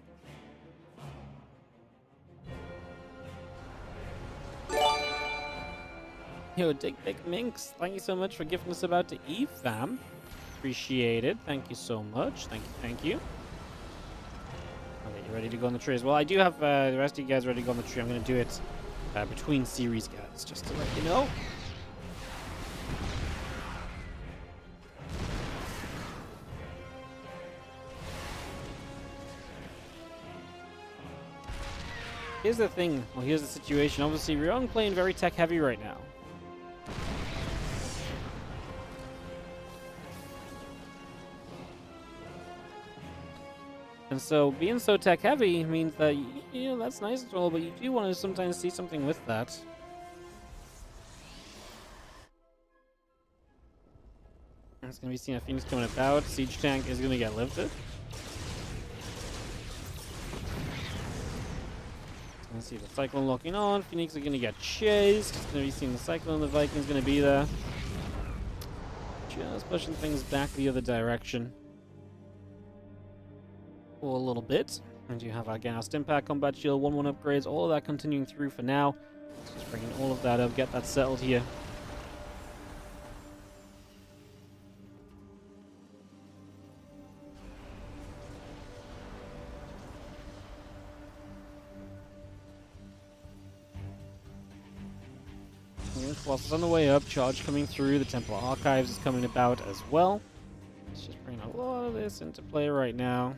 Yo, Dick Minx, thank you so much for gifting us about to E, fam. Appreciate it. Thank you so much. Thank you. Okay, you ready to go on the tree as well? I do have the rest of you guys ready to go on the tree. I'm going to do it between series, guys, just to let you know. Here's the thing. Well, here's the situation. Obviously, Ryung playing very tech heavy right now. And so being so tech heavy means that, you know, that's nice and all, but you do want to sometimes see something with that. It's going to be seeing a Phoenix coming about. Siege Tank is going to get lifted. Let's see the Cyclone locking on. Phoenix are going to get chased. It's going to be seeing the Cyclone. The Viking's going to be there. Just pushing things back the other direction. For a little bit. And you have our Gas Impact Combat Shield, 1-1 upgrades, all of that continuing through for now. Just bringing all of that up, get that settled here. Colossus on the way up, charge coming through, the Templar Archives is coming about as well. Let's just bring a lot of this into play right now.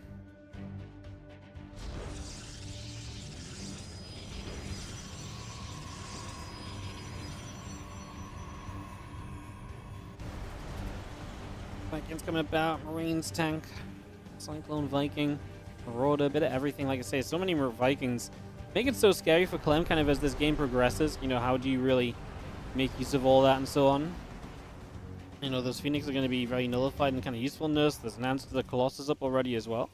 Vikings coming about, Marines tank, Cyclone Viking, Marauder, a bit of everything. Like I say, so many more Vikings. Make it so scary for Clem kind of as this game progresses. You know, how do you really make use of all that and so on? You know, those Phoenix are going to be very nullified in kind of usefulness. There's an answer to the Colossus up already as well.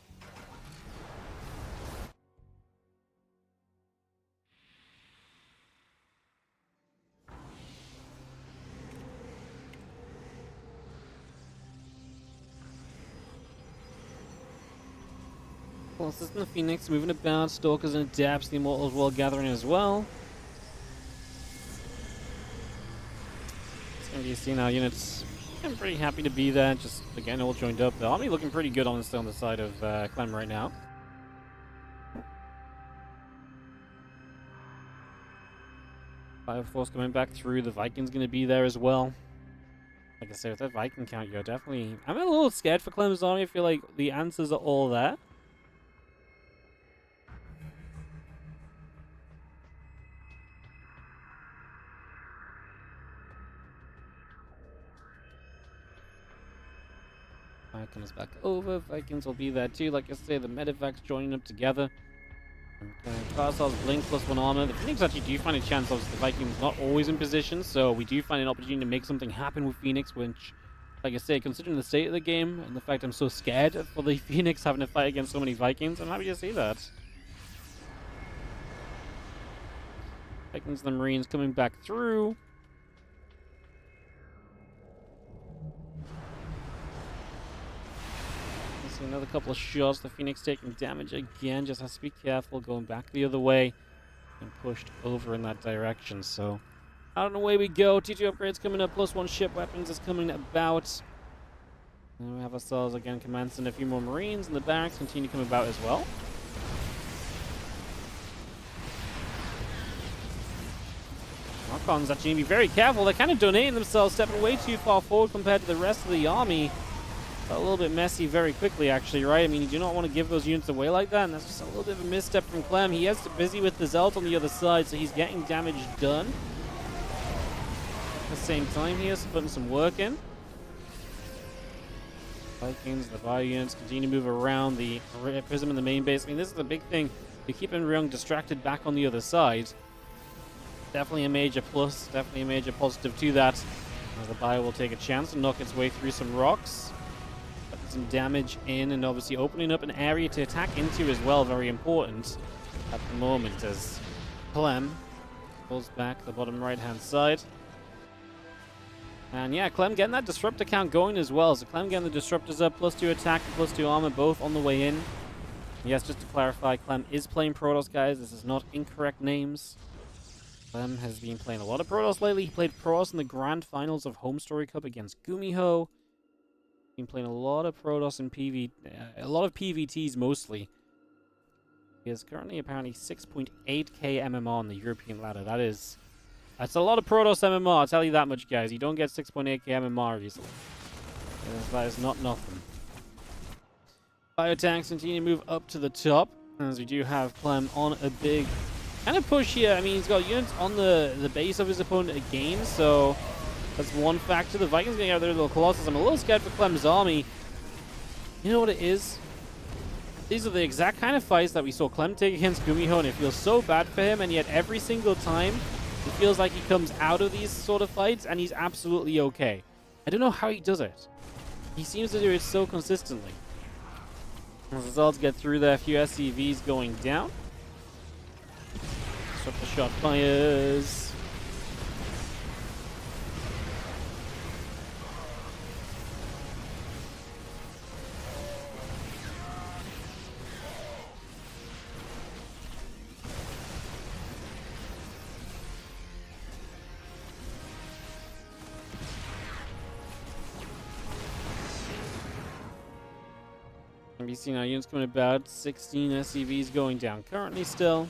Colossus and the Phoenix moving about, Stalkers and Adepts, the Immortals World gathering as well. It's going to be seen our units. I'm pretty happy to be there, just again all joined up. The army looking pretty good honestly on the side of Clem right now. Fire Force coming back through, the Viking's going to be there as well. Like I said, with that Viking count, you're definitely... I'm a little scared for Clem's army. I feel like the answers are all there. Comes back over. Vikings will be there too. Like I say, the Medivacs joining up together. Carcel's Blink plus 1 armor. The Phoenix actually do find a chance. Obviously, the Vikings not always in position, so we do find an opportunity to make something happen with Phoenix, which Like I say, considering the state of the game and the fact I'm so scared for the Phoenix having to fight against so many Vikings, I'm happy to see that. Vikings and the Marines coming back through. See another couple of shots. The Phoenix taking damage again. Just has to be careful going back the other way and pushed over in that direction. So out and away we go. T2 upgrades coming up. +1 ship weapons is coming about. And we have ourselves again commencing a few more Marines, and the barracks continue to come about as well. Archons actually need to be very careful. They're kind of donating themselves, stepping way too far forward compared to the rest of the army. A little bit messy very quickly, actually, right? I mean, you do not want to give those units away like that, and that's just a little bit of a misstep from Clem. He is busy with the Zelt on the other side, so he's getting damage done. At the same time, he is putting some work in. Vikings, the bio units continue to move around the Prism in the main base. I mean, this is the big thing. You keep everyone distracted back on the other side. Definitely a major plus, definitely a major positive to that. As the bio will take a chance and knock its way through some rocks. Putting some damage in and obviously opening up an area to attack into as well. Very important at the moment as Clem pulls back the bottom right hand side. And yeah, Clem getting that disruptor count going as well. So Clem getting the disruptors up, +2 attack and +2 armor, both on the way in. Yes, just to clarify, Clem is playing Protoss, guys. This is not incorrect names. Clem has been playing a lot of Protoss lately. He played Protoss in the grand finals of Home Story Cup against Gumiho. Been playing a lot of Protoss in a lot of PVTs mostly. He is currently apparently 6.8k MMR on the European ladder. That's a lot of Protoss MMR, I'll tell you that much, guys. You don't get 6.8k MMR easily. That is not nothing. Biotanks continue to move up to the top, as we do have Clem on a big kind of push here. I mean, he's got units on the base of his opponent again, so that's one factor. The Vikings going to get their little Colossus. I'm a little scared for Clem's army. You know what it is? These are the exact kind of fights that we saw Clem take against Gumiho, and it feels so bad for him, and yet every single time, it feels like he comes out of these sort of fights, and he's absolutely okay. I don't know how he does it. He seems to do it so consistently. As the results get through there, a few SCVs going down. Disruptor shot fires. We've seen our units coming about. 16 SCVs going down currently still.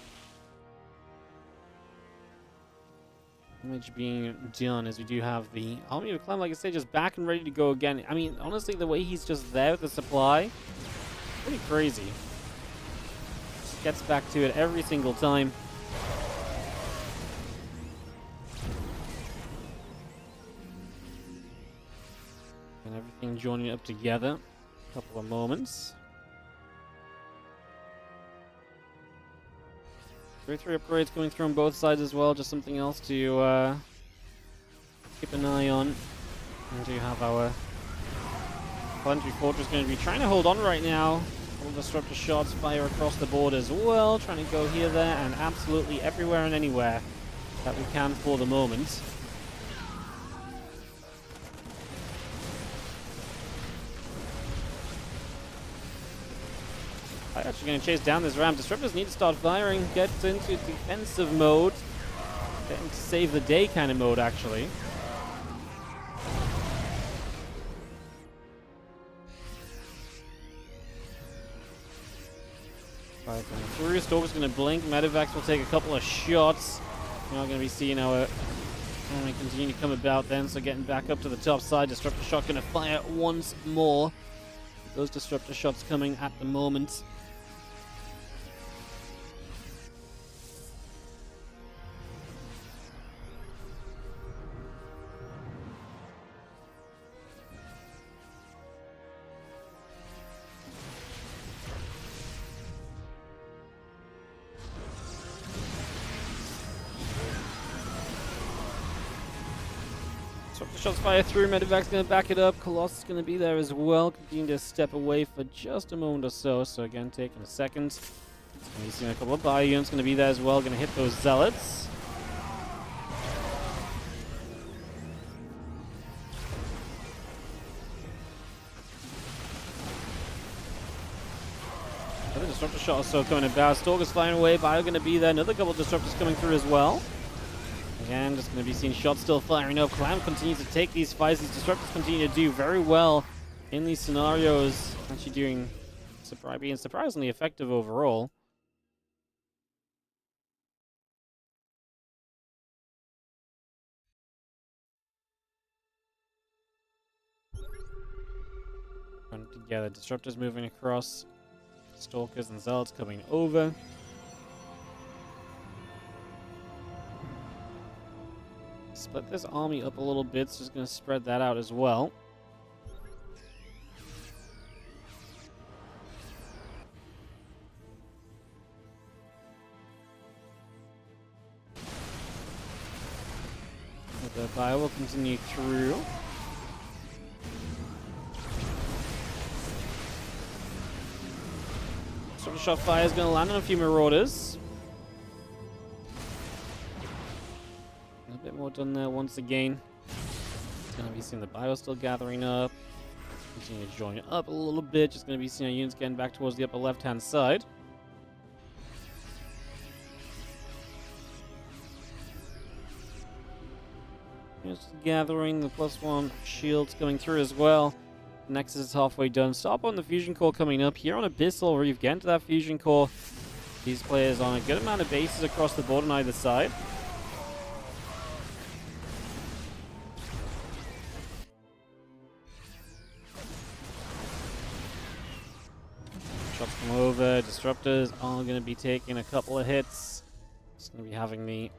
Damage being done as we do have the army of Clem, like I said, just back and ready to go again. I mean, honestly, the way he's just there with the supply, pretty crazy. Just gets back to it every single time. And everything joining up together. A couple of moments. 3 upgrades going through on both sides as well, just something else to keep an eye on. And do have our Planetary Fortress going to be trying to hold on right now. All the disruptor shots fire across the board as well, trying to go here, there, and absolutely everywhere and anywhere that we can for the moment. I'm actually going to chase down this ram. Disruptors need to start firing, get into defensive mode, getting to save the day kind of mode, actually. Right, through. Stalker's going to blink. Medivacs will take a couple of shots. We're not going to be seeing our enemy continue to come about then, so getting back up to the top side. Disruptor shot going to fire once more. Those disruptor shots coming at the moment. Disruptor shots fire through. Medevac's going to back it up. Colossus is going to be there as well. Continuing to step away for just a moment or so. So again, taking a second. He's seeing a couple of bio units going to be there as well. Going to hit those zealots. Another disruptor shot or so coming about. Stalker's flying away. Bio going to be there. Another couple of disruptors coming through as well. Again, just going to be seeing shots still firing up. Clem continues to take these fights. These disruptors continue to do very well in these scenarios. Actually being surprisingly effective overall. Running together. Disruptors moving across. Stalkers and Zealots coming over. Split this army up a little bit, so just going to spread that out as well. The bio will continue through. Sort of shot fire is going to land on a few Marauders. A bit more done there once again. It's going to be seeing the bio still gathering up. Continue to join up a little bit. Just going to be seeing our units getting back towards the upper left-hand side. Just gathering the +1 shields coming through as well. Nexus is halfway done. Stop on the fusion core coming up here on Abyssal. Where you've getting to that fusion core. These players on a good amount of bases across the board on either side. Shots come over. Disruptors are going to be taking a couple of hits. Just going to be having the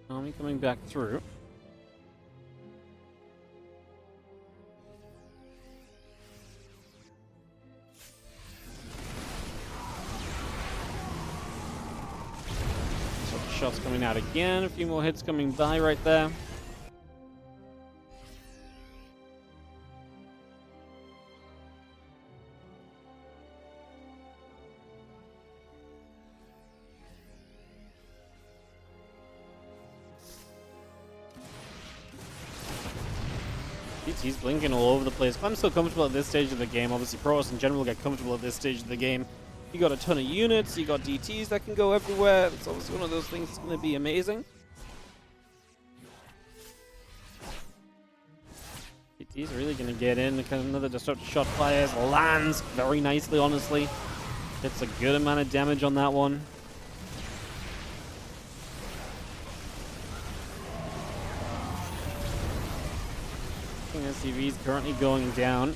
army coming back through. So shots coming out again. A few more hits coming by right there. He's blinking all over the place. Clem's so comfortable at this stage of the game. Obviously, Protoss in general get comfortable at this stage of the game. You got a ton of units. You got DTs that can go everywhere. It's obviously one of those things that's going to be amazing. DT's really going to get in. Another disruptor shot fires. Lands very nicely, honestly. Hits a good amount of damage on that one. SCV is currently going down.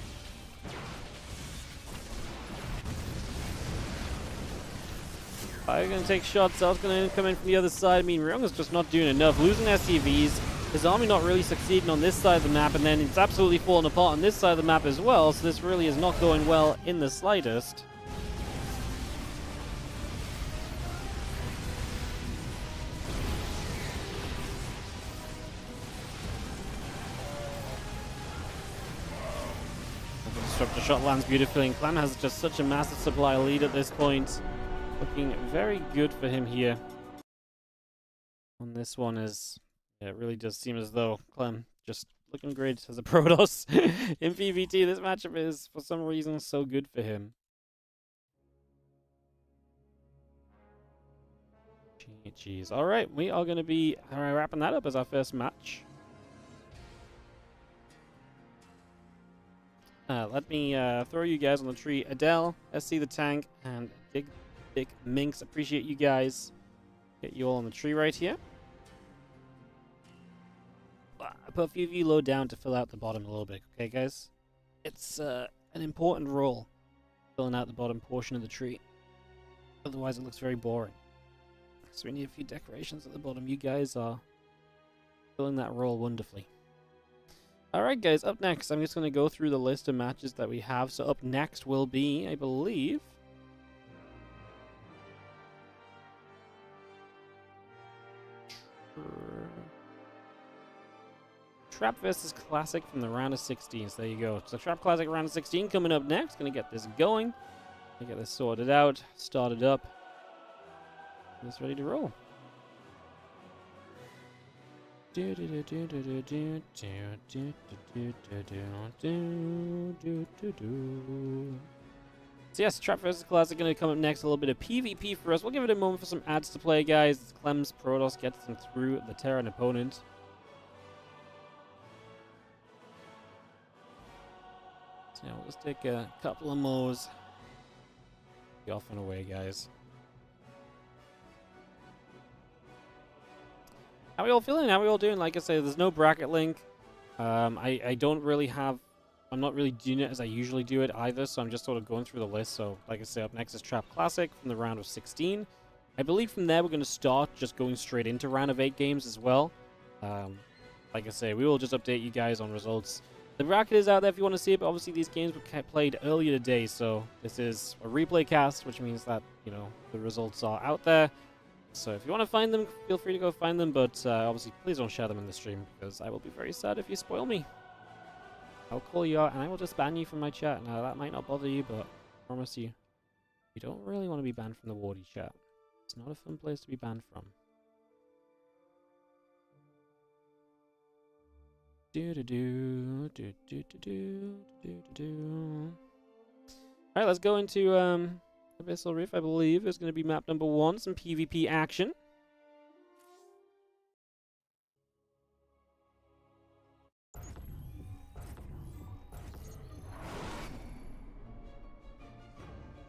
I'm going to take shots. I was going to come in from the other side. I mean, Ryong's just not doing enough. Losing SCVs. His army not really succeeding on this side of the map, and then it's absolutely falling apart on this side of the map as well. So this really is not going well in the slightest. Disruptor shot lands beautifully, and Clem has just such a massive supply lead at this point. Looking very good for him here. On this one is, yeah, it really does seem as though Clem just looking great as a Protoss in PvT. This matchup is, for some reason, so good for him. Jeez. All right, we are going to be wrapping that up as our first match. Let me throw you guys on the tree. Adele, SC the Tank, and Big Minx. Appreciate you guys. Get you all on the tree right here. I put a few of you low down to fill out the bottom a little bit, okay, guys? It's an important role, filling out the bottom portion of the tree. Otherwise, it looks very boring. So we need a few decorations at the bottom. You guys are filling that role wonderfully. Alright guys, up next, I'm just going to go through the list of matches that we have. So up next will be, I believe... Trap versus Classic from the round of 16. So there you go. So Trap Classic round of 16 coming up next. Gonna get this going. Gonna get this sorted out, started up. And it's ready to roll. So yes, Trap vs Classic going to come up next. A little bit of PvP for us. We'll give it a moment for some ads to play, guys. Clem's Protoss gets them through the Terran opponent. So yeah, we'll just take a couple of mows. Be off and away, guys. How are we all feeling? How are we all doing? Like I say, there's no bracket link. I don't really have... I'm not really doing it as I usually do it either, so I'm just sort of going through the list. So, like I say, up next is Trap Classic from the round of 16. I believe from there we're going to start just going straight into round of 8 games as well. Like I say, we will just update you guys on results. The bracket is out there if you want to see it, but obviously these games were played earlier today, so this is a replay cast, which means that, you know, the results are out there. So if you want to find them, feel free to go find them, but obviously please don't share them in the stream, because I will be very sad if you spoil me. I'll call you out and I will just ban you from my chat. Now that might not bother you, but I promise you, you don't really want to be banned from the Wardy chat. It's not a fun place to be banned from. Alright, let's go into Abyssal Reef, I believe, is going to be map number 1, some PvP action.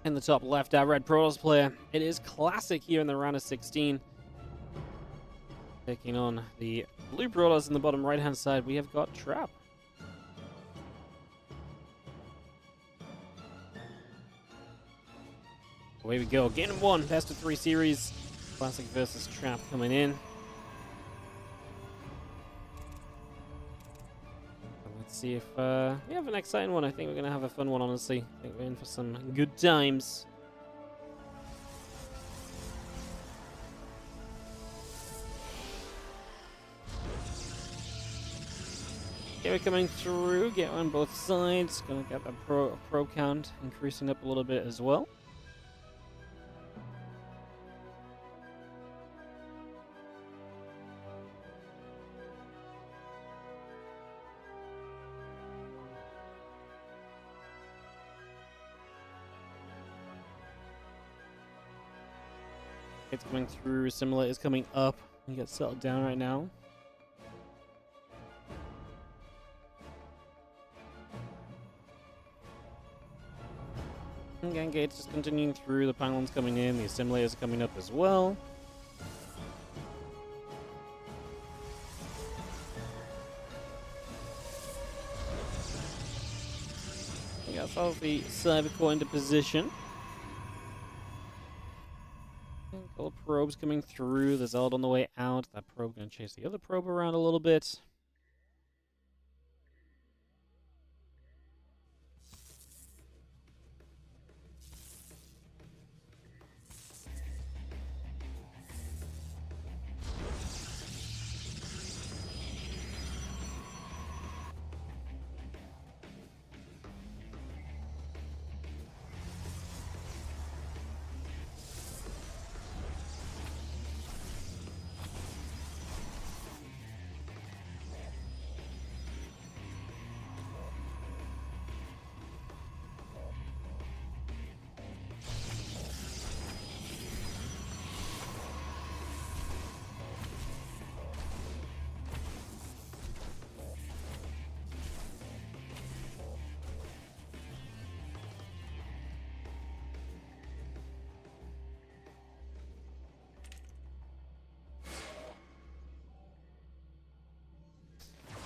In the top left, our red Protoss player. It is Classic here in the round of 16. Taking on the blue Protoss in the bottom right-hand side. We have got Trap. Away we go. Game 1, best of 3 series. Classic versus Trap coming in. Let's see if we have an exciting one. I think we're going to have a fun one, honestly. I think we're in for some good times. Okay, we're coming through. Get on both sides. Going to get the pro count increasing up a little bit as well. It's coming through. Similar is coming up. You get settled down right now. Again, Gates just continuing through. The pylons coming in. The assimilators are coming up as well. We got all the Cybercore into position. Couple of probes coming through. The Zeld on the way out. That probe going to chase the other probe around a little bit.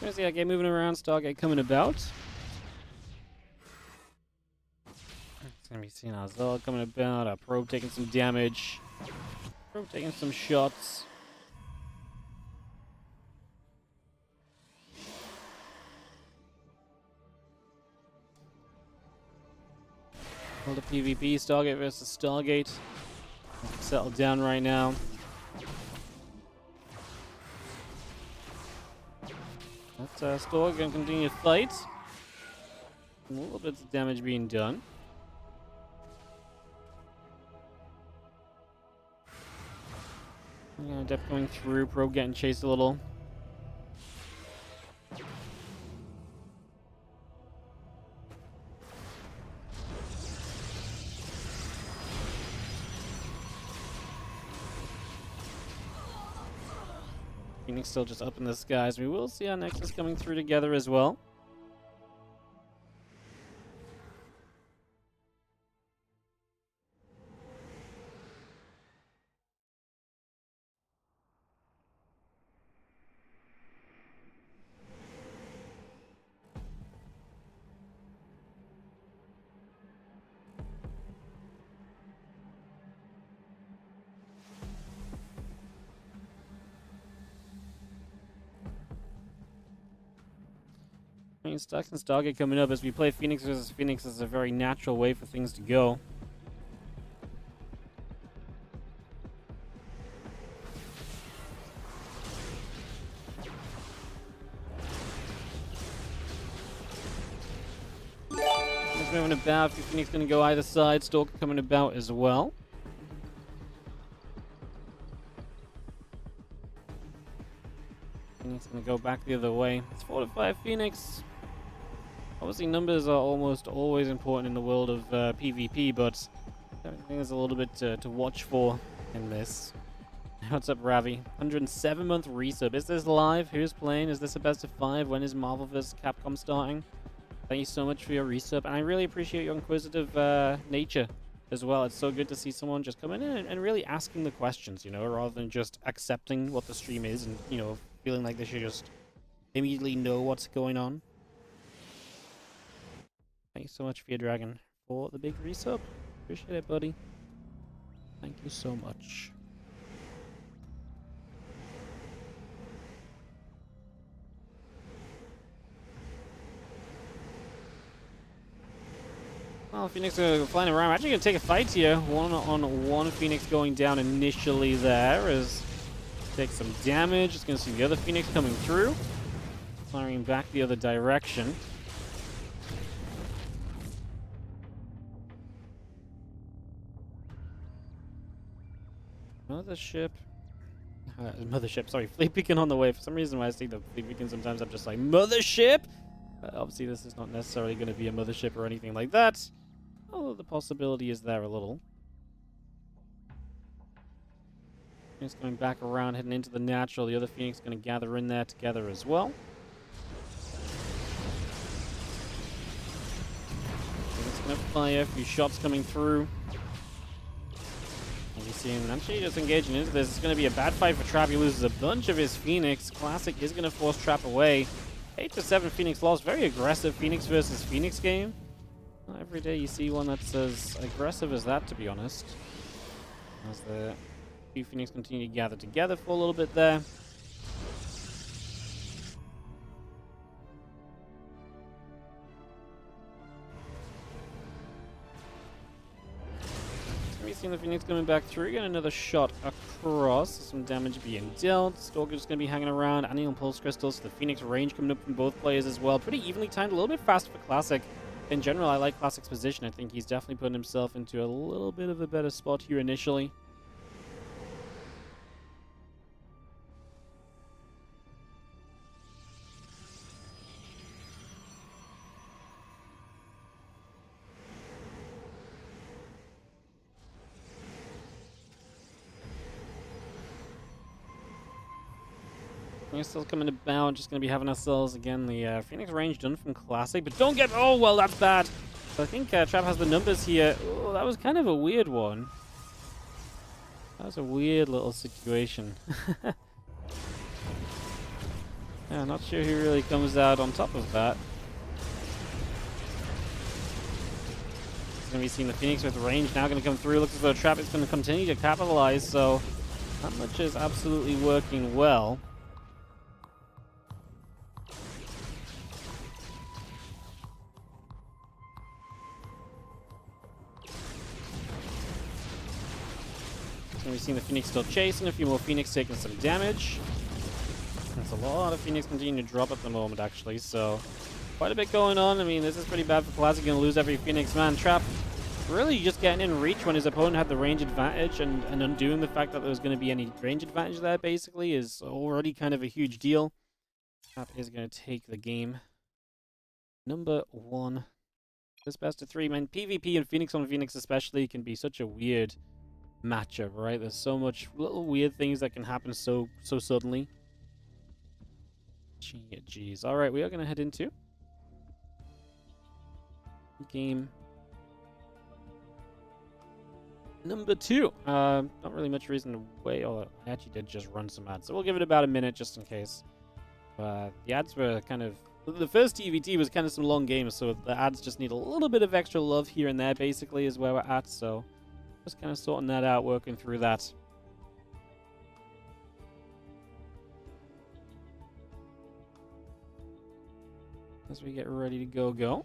There's the game moving around, Stargate coming about. It's going to be seeing our Zeld coming about, our probe taking some damage, probe taking some shots. All the PvP, Stargate versus Stargate. Settled down right now. Stork gonna continue to fight. A little bit of damage being done. Depth going through, Probe getting chased a little. Phoenix still just up in the skies. We will see our Nexus coming through together as well. I mean, Stux and Stargate coming up as we play Phoenix versus Phoenix is a very natural way for things to go. Phoenix moving about. Phoenix going to go either side. Stalker coming about as well. Phoenix going to go back the other way. It's 4-5 Phoenix. Obviously, numbers are almost always important in the world of PvP, but I think there's a little bit to watch for in this. What's up, Ravi? 107-month resub. Is this live? Who's playing? Is this a best of 5? When is Marvel vs. Capcom starting? Thank you so much for your resub, and I really appreciate your inquisitive nature as well. It's so good to see someone just coming in and really asking the questions, you know, rather than just accepting what the stream is and, you know, feeling like they should just immediately know what's going on. Thank you so much, Fear Dragon, for the big resub. Appreciate it, buddy. Thank you so much. Well, Phoenix are flying around. We're actually going to take a fight here. 1-on-1 Phoenix going down initially there as take some damage. It's going to see the other Phoenix coming through. Firing back the other direction. Mothership. Mothership, sorry. Fleet beacon on the way. For some reason, when I see the fleet beacon, sometimes I'm just like, Mothership! Obviously, this is not necessarily going to be a mothership or anything like that. Although the possibility is there a little. Phoenix going back around, heading into the natural. The other Phoenix going to gather in there together as well. Phoenix going to fire. A few shots coming through. And you see him actually just engaging into this. It's going to be a bad fight for Trap. He loses a bunch of his Phoenix. Classic is going to force Trap away. 8-7 Phoenix lost. Very aggressive Phoenix versus Phoenix game. Not every day you see one that's as aggressive as that, to be honest. As the two Phoenix continue to gather together for a little bit there. We've seen the Phoenix coming back through. Get another shot across. Some damage being dealt. Stalker just going to be hanging around. Anneal Pulse Crystals. The Phoenix range coming up from both players as well. Pretty evenly timed. A little bit faster for Classic. In general, I like Classic's position. I think he's definitely putting himself into a little bit of a better spot here initially. We're still coming about, just going to be having ourselves, again, the Phoenix range done from Classic, but don't get... Oh, well, that's bad. So I think Trap has the numbers here. Oh, that was kind of a weird one. That was a weird little situation. Yeah, not sure who really comes out on top of that. It's going to be seeing the Phoenix with range now going to come through. Looks as though Trap is going to continue to capitalize, so that much is absolutely working well. We've seen the Phoenix still chasing, a few more Phoenix taking some damage. A lot of Phoenix continue to drop at the moment, actually, so quite a bit going on. I mean, this is pretty bad for Classic. Going to lose every Phoenix man. Trap really just getting in reach when his opponent had the range advantage, and undoing the fact that there was going to be any range advantage there, basically, is already kind of a huge deal. Trap is going to take the game. Number 1. This best of 3, man. PvP and Phoenix on Phoenix especially can be such a weird matchup, right? There's so much little weird things that can happen so suddenly. Jeez. All right, we are going to head into game number 2. Not really much reason to wait. Oh, I actually did just run some ads, so we'll give it about a minute just in case. The ads were kind of... The first TVT was kind of some long games, so the ads just need a little bit of extra love here and there, basically, is where we're at. So just kind of sorting that out, working through that. As we get ready to go.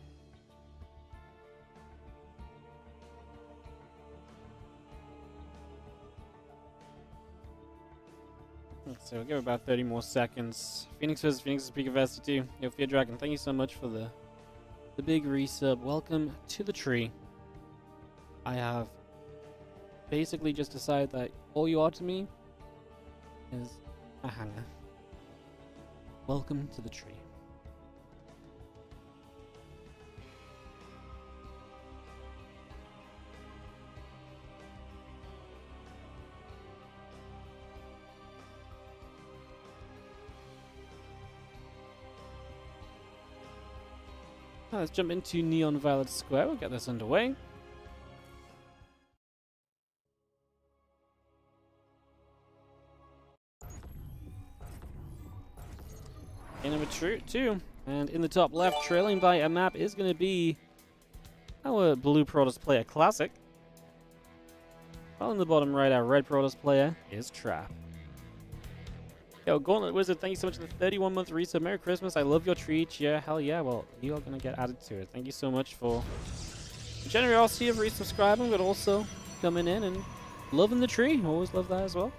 So we'll give it about 30 more seconds. Phoenix versus Phoenix is Peak of 2. Yo, Fear Dragon, thank you so much for the big resub. Welcome to the tree. I have basically just decided that all you are to me is a hanger. Welcome to the tree. Let's jump into Neon Violet Square. We'll get this underway. Game number 2. And in the top left, trailing by a map, is going to be our blue Protoss player, Classic. While in the bottom right, our red Protoss player is Trap. Yo, Gauntlet Wizard, thank you so much for the 31-month resub. Merry Christmas. I love your tree each year. Hell yeah. Well, you are going to get added to it. Thank you so much for the generosity of resubscribing, but also coming in and loving the tree. Always love that as well.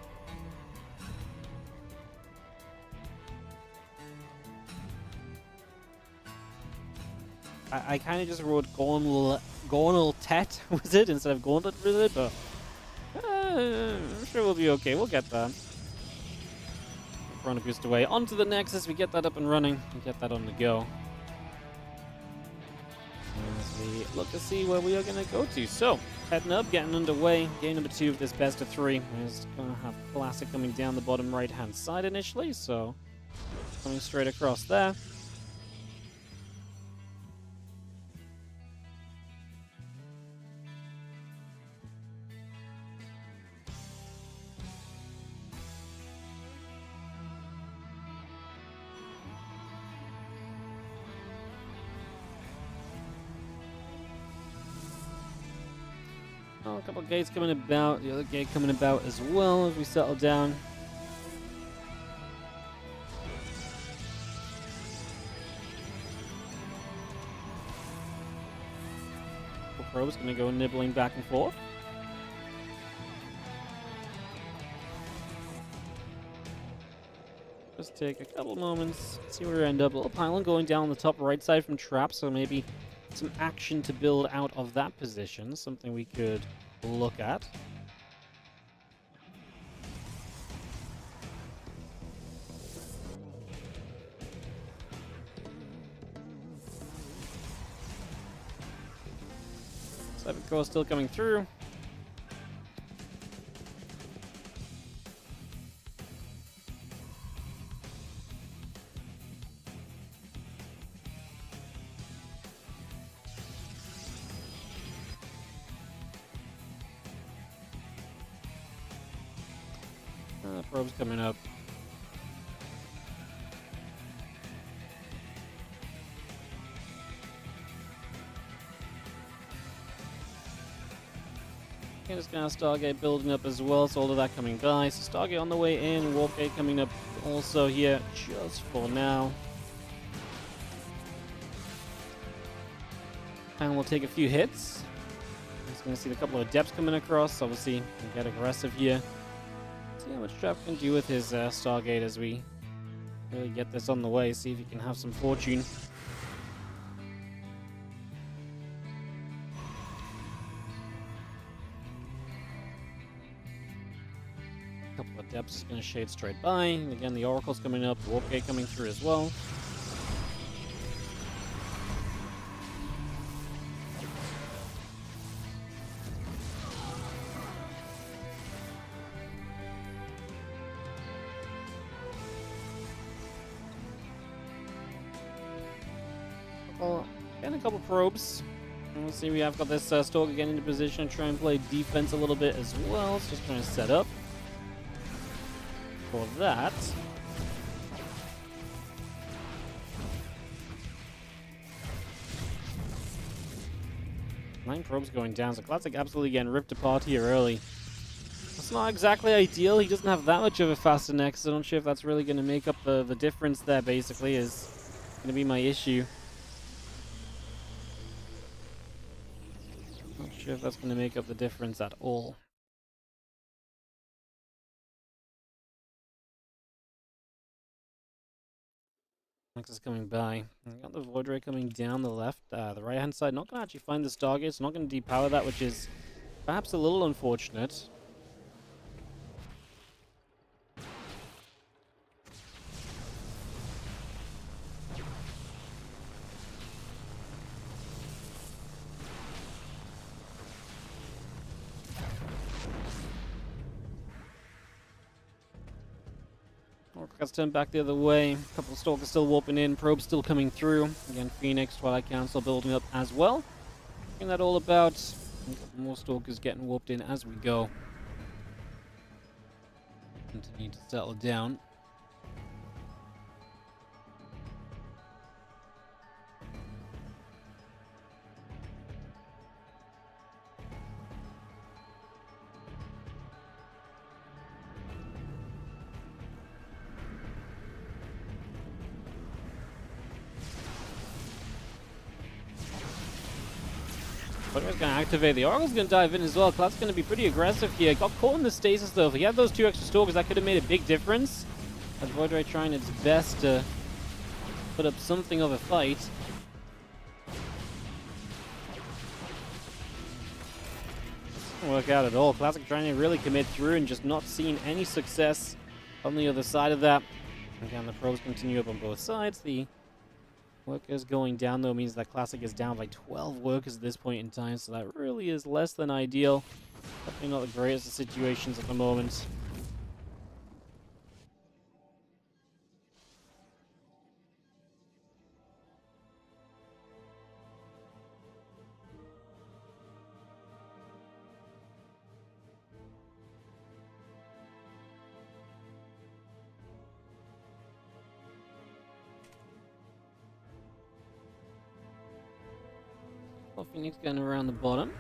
I kind of just wrote Gauntlet Wizard instead of Gauntlet Wizard, but I'm sure we'll be okay. We'll get that. Chrono Boost away. Onto the Nexus. We get that up and running. We get that on the go. As we look to see where we are going to go to. So, heading up, getting underway. Game number 2 of this best of 3. We're just going to have Classic coming down the bottom right-hand side initially. So, coming straight across there. A couple of gates coming about, the other gate coming about as well as we settle down. Pro's going to go nibbling back and forth. Just take a couple moments, see where we end up. A little pylon going down the top right side from Trap, so maybe some action to build out of that position. Something we could look at. Seven Crow still coming through. Probe's coming up. Okay, just gonna Stargate building up as well, so all of that coming by. So Stargate on the way in, Warp Gate coming up also here just for now. And we'll take a few hits. Just gonna see a couple of depths coming across. Obviously, we can get aggressive here. See how much Trap can do with his Stargate as we Really get this on the way, see if he can have some fortune. Couple of depths is going to shade straight by. And again, the Oracle's coming up, the Warp Gate coming through as well. And a couple probes. And we'll see, we have got this Stalker getting into position, try and play defense a little bit as well. It's just trying to set up for that. Nine probes going down, so Classic absolutely getting ripped apart here early. That's not exactly ideal. He doesn't have that much of a faster next, so I'm not sure if that's really going to make up the difference there, basically, is going to be my issue. Not sure if that's going to make up the difference at all. Next is coming by. We got the Void Ray coming down the left, the right hand side. Not going to actually find the Stargate. It's not going to depower that, which is perhaps a little unfortunate. Gets turned back the other way. A couple of Stalkers still warping in. Probes still coming through. Again, Phoenix, Twilight Council building up as well. Getting that all about. A couple more Stalkers getting warped in as we go. Continue to settle down. But he's going to activate. The Oracle's going to dive in as well. Cloud's going to be pretty aggressive here. Got caught in the stasis though. If he had those two extra Stalkers, that could have made a big difference. As Void Ray trying its best to put up something of a fight. Doesn't work out at all. Classic trying to really commit through and just not seeing any success on the other side of that. Again, the probes continue up on both sides. The workers going down, though, means that Classic is down by 12 workers at this point in time, so that really is less than ideal. Definitely not the greatest of situations at the moment. Phoenix going around the bottom.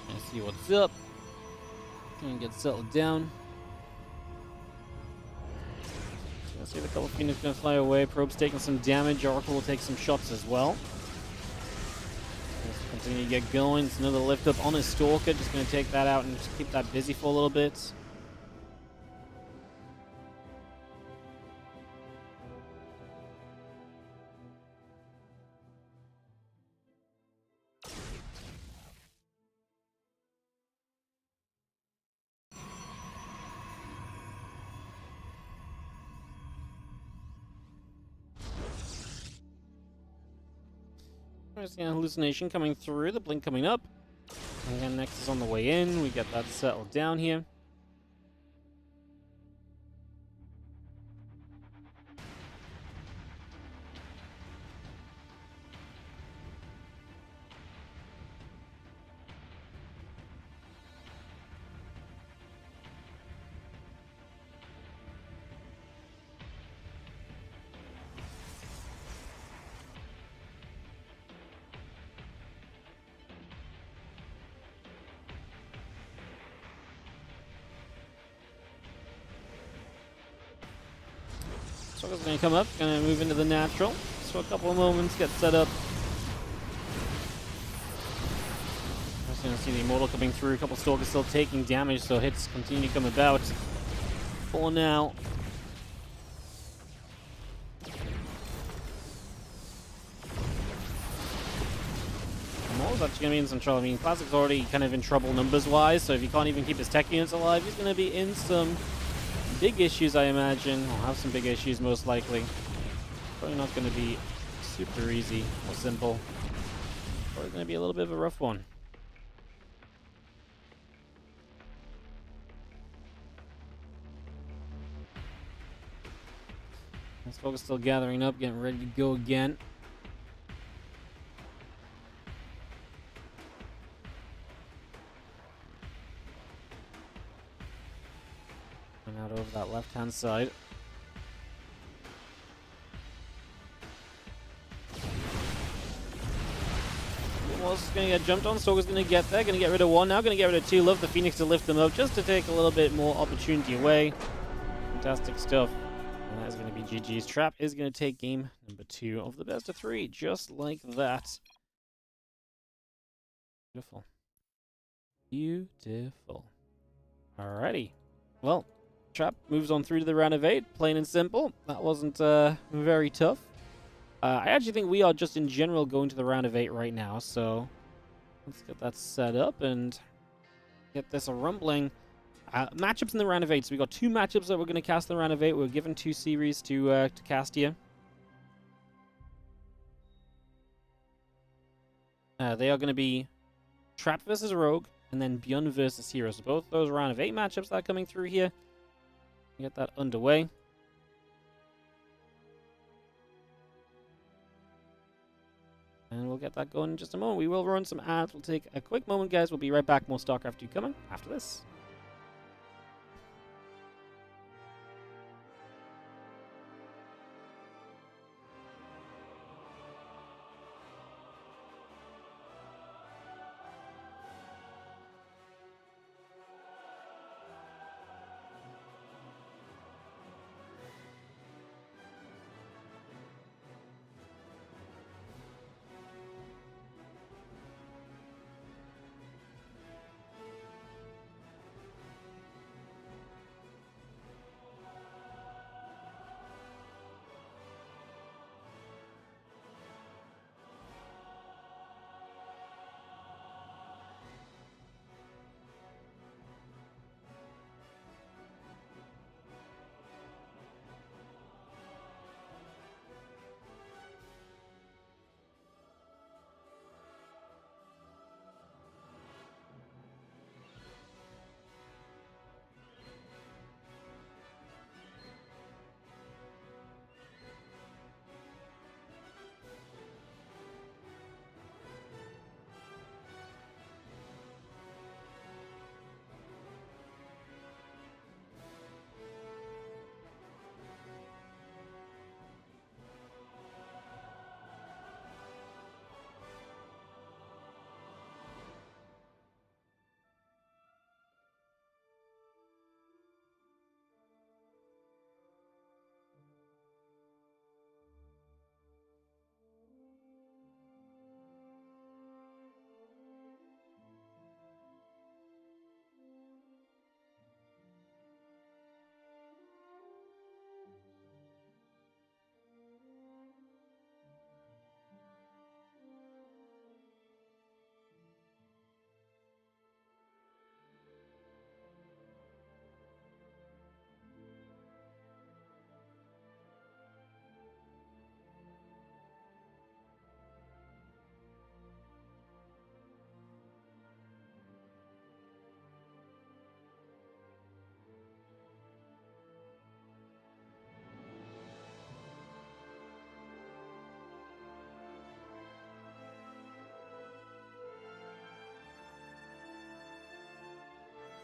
And see what's up. And get settled down. So I see the couple Phoenix going to fly away. Probe's taking some damage. Oracle will take some shots as well. Let's continue to get going. It's another lift up on his Stalker. Just going to take that out and just keep that busy for a little bit. There's an hallucination coming through, the blink coming up. And then next is on the way in. We get that settled down here. Stalker's going to come up, going to move into the natural. So a couple of moments, get set up. Just going to see the Immortal coming through. A couple Stalkers still taking damage, so hits continue to come about. for now. Maul's actually going to be in some trouble. I mean, Classic's already kind of in trouble numbers-wise, so if he can't even keep his tech units alive, he's going to be in some big issues, I imagine. Or have some big issues, most likely. Probably not going to be super easy or simple. Probably going to be a little bit of a rough one. This focus still gathering up, getting ready to go again. And out over that left-hand side. Was going to get jumped on. Stalker's going to get there. Going to get rid of one now. Going to get rid of two. Love the Phoenix to lift them up just to take a little bit more opportunity away. Fantastic stuff. And that is going to be GG's. Trap is going to take game number 2 of the best of 3. Just like that. Beautiful. Beautiful. Alrighty. Well, Trap moves on through to the round of 8. Plain and simple. That wasn't very tough. I actually think we are just in general going to the round of 8 right now, so let's get that set up and get this a rumbling. Matchups in the round of 8. So we got 2 matchups that we're going to cast in the round of 8. We're given 2 series to cast here. They are going to be Trap versus Rogue, and then Beyond versus Hero. So both those round of 8 matchups that are coming through here. Get that underway. And we'll get that going in just a moment. We will run some ads. We'll take a quick moment, guys. We'll be right back. More StarCraft 2 coming after this.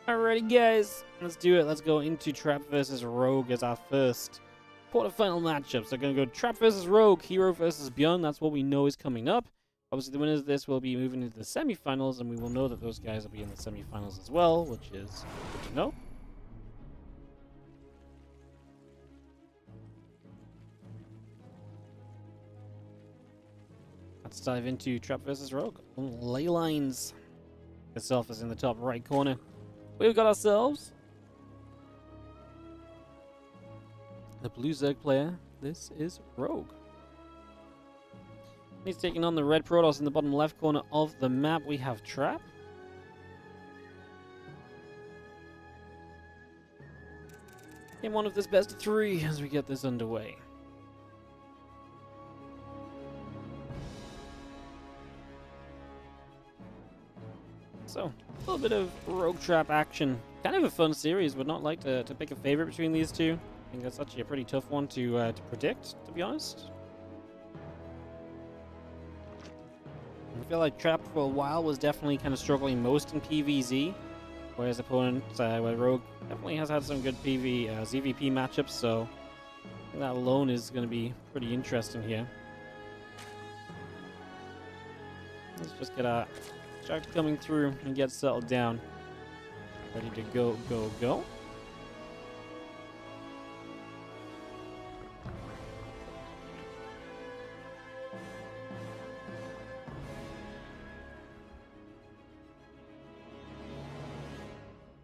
Alrighty, guys, let's do it. Let's go into Trap versus Rogue as our first quarterfinal matchup. So we're going to go Trap versus Rogue, Hero versus Beyond. That's what we know is coming up. Obviously, the winners of this will be moving into the semifinals, and we will know that those guys will be in the semifinals as well, which is good to know. Let's dive into Trap versus Rogue. Ley lines. Itself is in the top right corner. We've got ourselves the blue Zerg player. This is Rogue. He's taking on the red Protoss in the bottom left corner of the map. We have Trap. Game one of this best of 3 as we get this underway. So, a little bit of Rogue Trap action. Kind of a fun series. Would not like to pick a favorite between these two. I think that's actually a pretty tough one to predict, to be honest. I feel like Trap for a while was definitely kind of struggling most in PvZ, whereas where Rogue definitely has had some good ZVP matchups, so I think that alone is going to be pretty interesting here. Let's just get a Jack coming through and get settled down. Ready to go, go, go.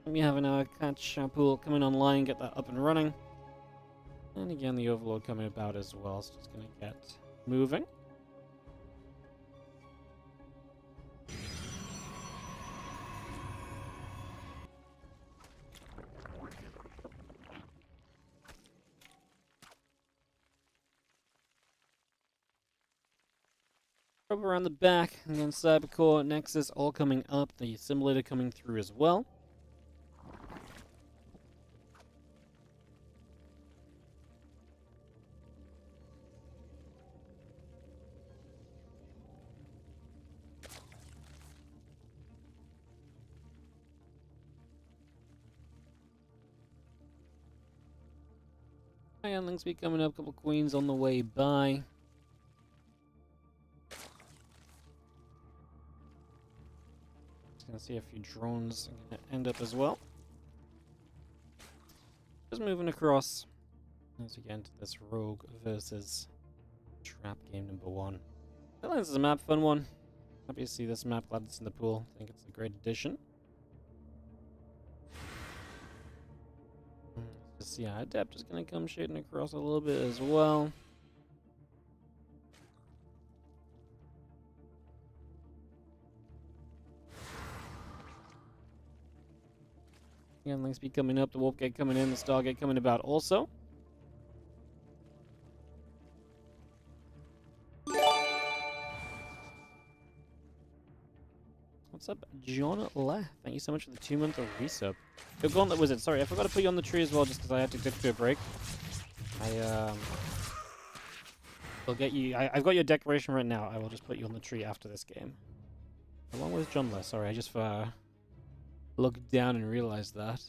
We have an catch pool coming online, get that up and running. And again, the overload coming about as well, so it's going to get moving. Probe around the back, and then Cybercore, Nexus all coming up, the simulator coming through as well. Links be coming up, a couple queens on the way by. Just gonna see a few drones are gonna end up as well. Just moving across as we get into this Rogue versus Trap game number 1. I think this is a map, fun one. Happy to see this map, glad it's in the pool. I think it's a great addition. Yeah, Adept is going to come shading across a little bit as well. Again, Links be coming up, the Wolf Gate coming in, the Stargate coming about also. What's up, John Le? Thank you so much for the 2-month of resub. Yo, Gauntlet Wizard, sorry, I forgot to put you on the tree as well just because I had to dip to a break. I'll get you. I've got your decoration right now. I will just put you on the tree after this game. Along with John Le, sorry, I just looked down and realized that.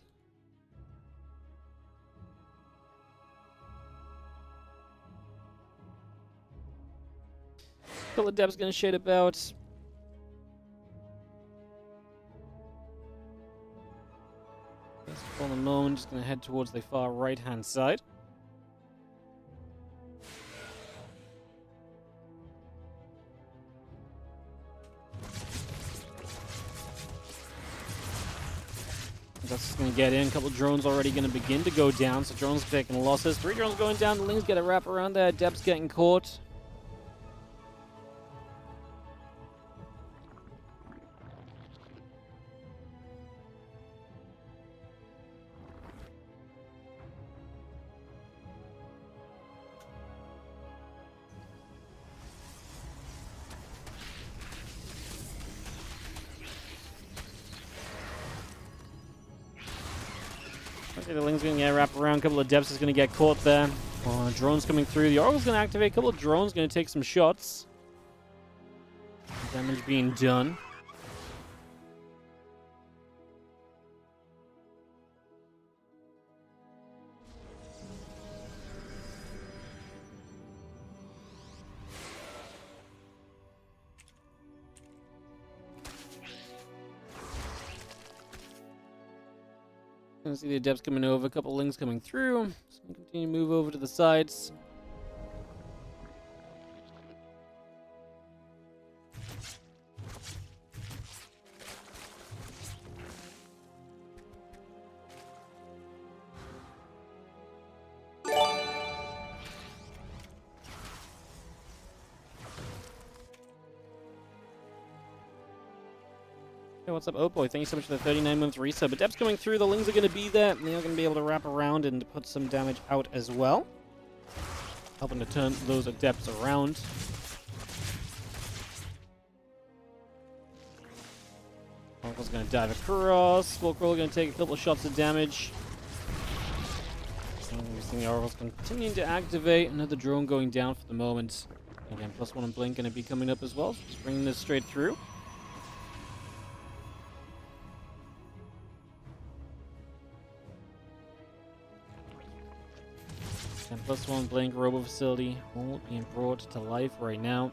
Couple of Deb's gonna shade about. For the moment, just going to head towards the far right-hand side. That's just going to get in. A couple drones already going to begin to go down, so drones taking losses. 3 drones going down. The Lings get a wrap around there. Deb's getting caught. The Ling's going to get wrapped around. A couple of Depths is going to get caught there. Drones coming through. The Oracle's going to activate. A couple of drones going to take some shots. Damage being done. Gonna see the Adepts coming over, a couple Lings coming through. Just gonna continue to move over to the sides. Hey, what's up, Boy? Thank you so much for the 39-month resub. Adepts coming through. The Lings are going to be there. They are going to be able to wrap around and put some damage out as well. Helping to turn those Adepts around. Oracle's going to dive across. Squawkroll going to take a couple of shots of damage. And we're seeing the Oracle's continuing to activate. Another drone going down for the moment. Again, +1 and Blink going to be coming up as well. So just bringing this straight through. And +1 Blink Robo Facility all being brought to life right now.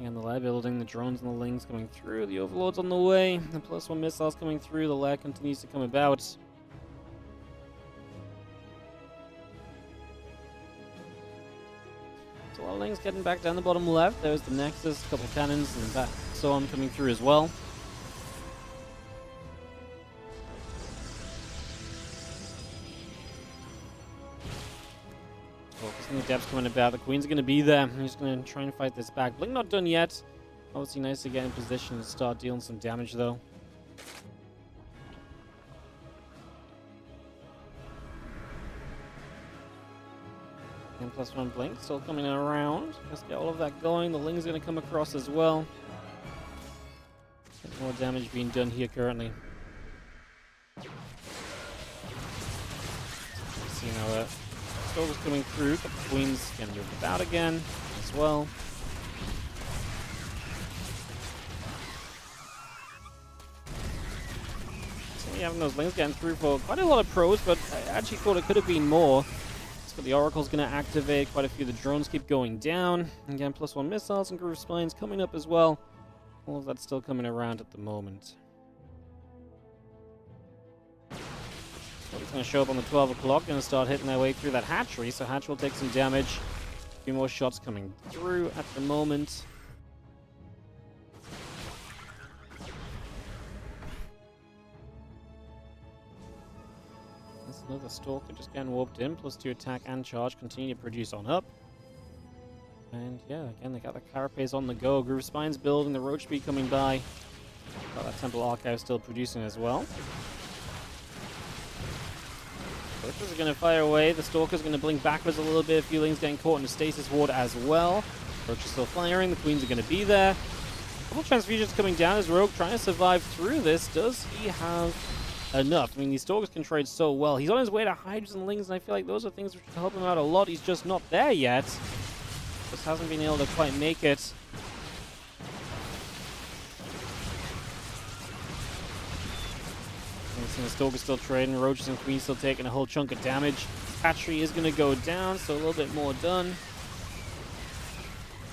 And the lab building, the drones and the Lings coming through, the Overlord's on the way, the +1 missiles coming through, the lag continues to come about. So a lot of Lings getting back down the bottom left. There's the Nexus, a couple of cannons, and that so on coming through as well. Focusing the Depths coming about. The Queen's going to be there. He's going to try and fight this back. Blink not done yet. Obviously nice to get in position and start dealing some damage though. And +1 Blink still coming around. Let's get all of that going. The Ling's going to come across as well. There's more damage being done here currently. See now that Stroke's coming through, but the Queen's getting moved about again as well. So yeah, having those Lings getting through for quite a lot of pros, but I actually thought it could have been more. So the Oracle's going to activate. Quite a few of the drones keep going down. Again, +1 missiles and groove spines coming up as well. All of that's still coming around at the moment. So it's going to show up on the 12 o'clock. Going to start hitting their way through that hatchery. So Hatch will take some damage. A few more shots coming through at the moment. There's another Stalker just getting warped in. +2 attack and charge. Continue to produce on up. And yeah, again, they got the Carapace on the go. Groove Spine's building. The Roach Speed coming by. Got that Temple Archive still producing as well. Roaches are going to fire away. The Stalker's going to blink backwards a little bit. A few Lings getting caught in a stasis ward as well. Roach is still firing. The Queens are going to be there. A couple transfusions coming down as Rogue trying to survive through this. Does he have enough? I mean, these Stalkers can trade so well. He's on his way to Hydras and Lings, and I feel like those are things which can help him out a lot. He's just not there yet. Just hasn't been able to quite make it. The Stalker's still trading. Roaches and Queens still taking a whole chunk of damage. Hatchery is going to go down, so a little bit more done.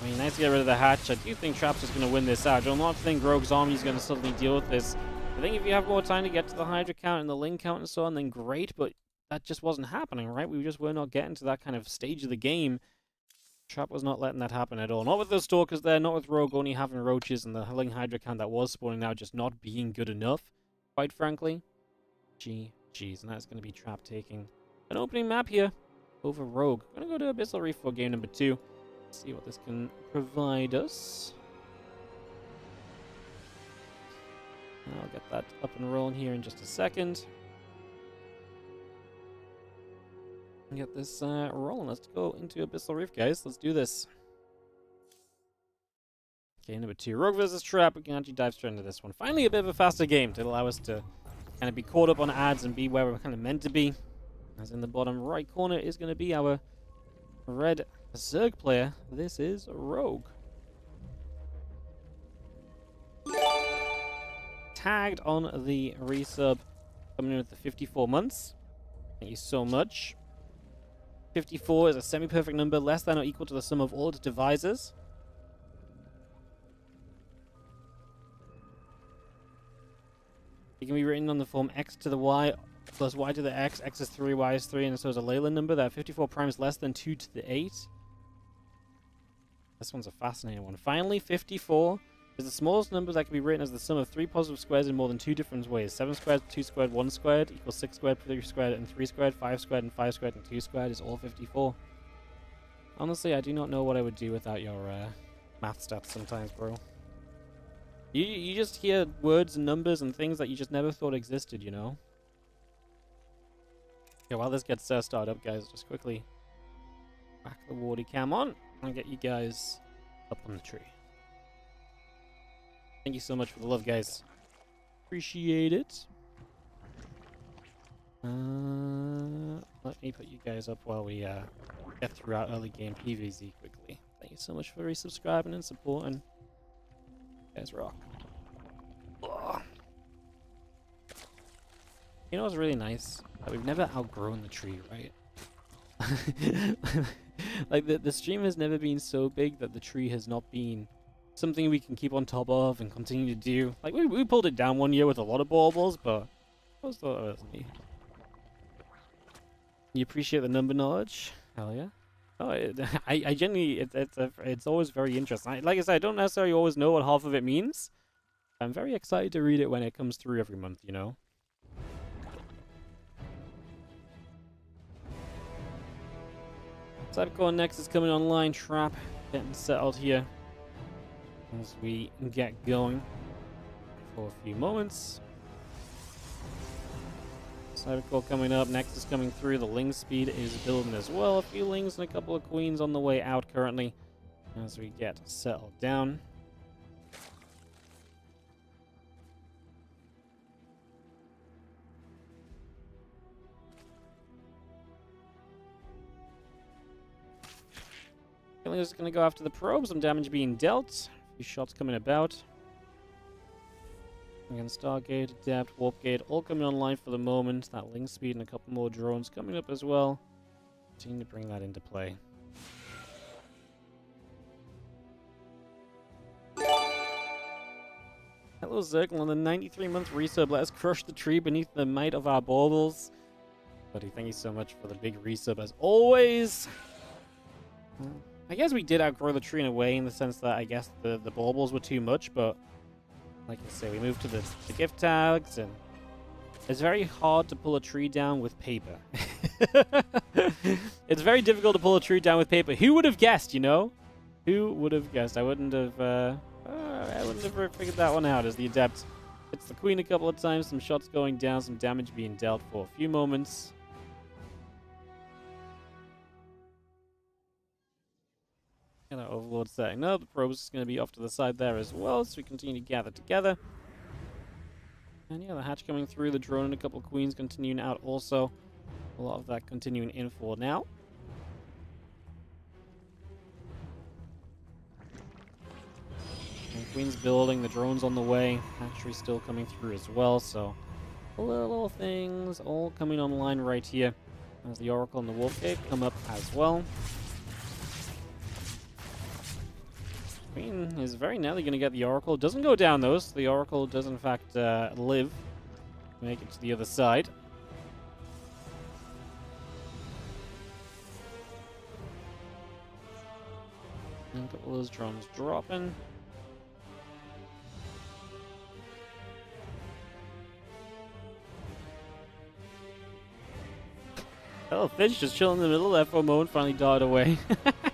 I mean, nice to get rid of the Hatch. I do think Trap's just going to win this out. I do not think Rogue's army is going to suddenly deal with this. I think if you have more time to get to the Hydra count and the Ling count and so on, then great, but that just wasn't happening, right? We just were not getting to that kind of stage of the game. Trap was not letting that happen at all. Not with those Stalkers there, not with Rogue only having Roaches and the Ling Hydra count that was spawning now just not being good enough, quite frankly. GG's, and that's going to be Trap taking an opening map here over Rogue. Going to go to Abyssal Reef for game number 2. See what this can provide us. I'll get that up and rolling here in just a second. Get this rolling. Let's go into Abyssal Reef, guys. Let's do this. Okay, number 2. Rogue versus Trap. We can actually dive straight into this one. Finally, a bit of a faster game to allow us to kind of be caught up on ads and be where we're kind of meant to be. As in the bottom right corner is going to be our red Zerg player. This is Rogue. Tagged on the resub, coming in with the 54 months. Thank you so much. 54 is a semi-perfect number, less than or equal to the sum of all its divisors. It can be written on the form x to the y plus y to the x. X is 3, y is 3, and so is a Leyland number. That 54 prime is less than 2 to the 8. This one's a fascinating one. Finally, 54 is the smallest number that can be written as the sum of 3 positive squares in more than 2 different ways. 7 squared, 2 squared, 1 squared equals 6 squared, 3 squared, and 3 squared. 5 squared, and 5 squared, and 2 squared is all 54. Honestly, I do not know what I would do without your math stats sometimes, bro. You just hear words and numbers and things that you just never thought existed, you know? Okay, while this gets started up, guys, just quickly whack the wardy cam on and get you guys up on the tree. Thank you so much for the love, guys. Appreciate it. Let me put you guys up while we get through our early game PvZ quickly. Thank you so much for resubscribing and supporting. You guys rock. Ugh. You know what's really nice? That we've never outgrown the tree, right? Like the stream has never been so big that the tree has not been something we can keep on top of and continue to do. Like we pulled it down one year with a lot of baubles, but I always thought it was me. You appreciate the number knowledge? Hell yeah. Oh, I genuinely, it's always very interesting. Like I said, I don't necessarily always know what half of it means. I'm very excited to read it when it comes through every month, you know? Cybercore Next is coming online. Trap getting settled here as we get going for a few moments. Cybercore coming up. Next is coming through. The Ling speed is building as well. A few Lings and a couple of Queens on the way out currently as we get settled down. We're just going to go after the probe. Some damage being dealt. A few shots coming about. Again, Stargate, Adept, Warp Gate, all coming online for the moment. That Ling speed and a couple more drones coming up as well. Continue to bring that into play. Hello, Zirkle, on the 93-month resub. Let us crush the tree beneath the might of our baubles. Buddy, thank you so much for the big resub as always. I guess we did outgrow the tree in a way, in the sense that I guess the baubles were too much, but like I say, we moved to the gift tags, and it's very hard to pull a tree down with paper. It's very difficult to pull a tree down with paper. Who would have guessed, you know? Who would have guessed? I wouldn't have figured that one out as the Adept hits the Queen a couple of times, some shots going down, some damage being dealt for a few moments. And our Overlord setting up. The probe's going to be off to the side there as well, so we continue to gather together. And yeah, the hatch coming through, the drone and a couple of Queens continuing out also. A lot of that continuing in for now. And Queen's building, the drone's on the way. Hatchery still coming through as well, so little things all coming online right here. As the Oracle and the Wolf Gate come up as well. Queen is very nearly going to get the Oracle. Doesn't go down though, so the Oracle does in fact live. Make it to the other side. And a couple of those drones dropping. Oh, fish just chilling in the middle there for a moment, finally died away.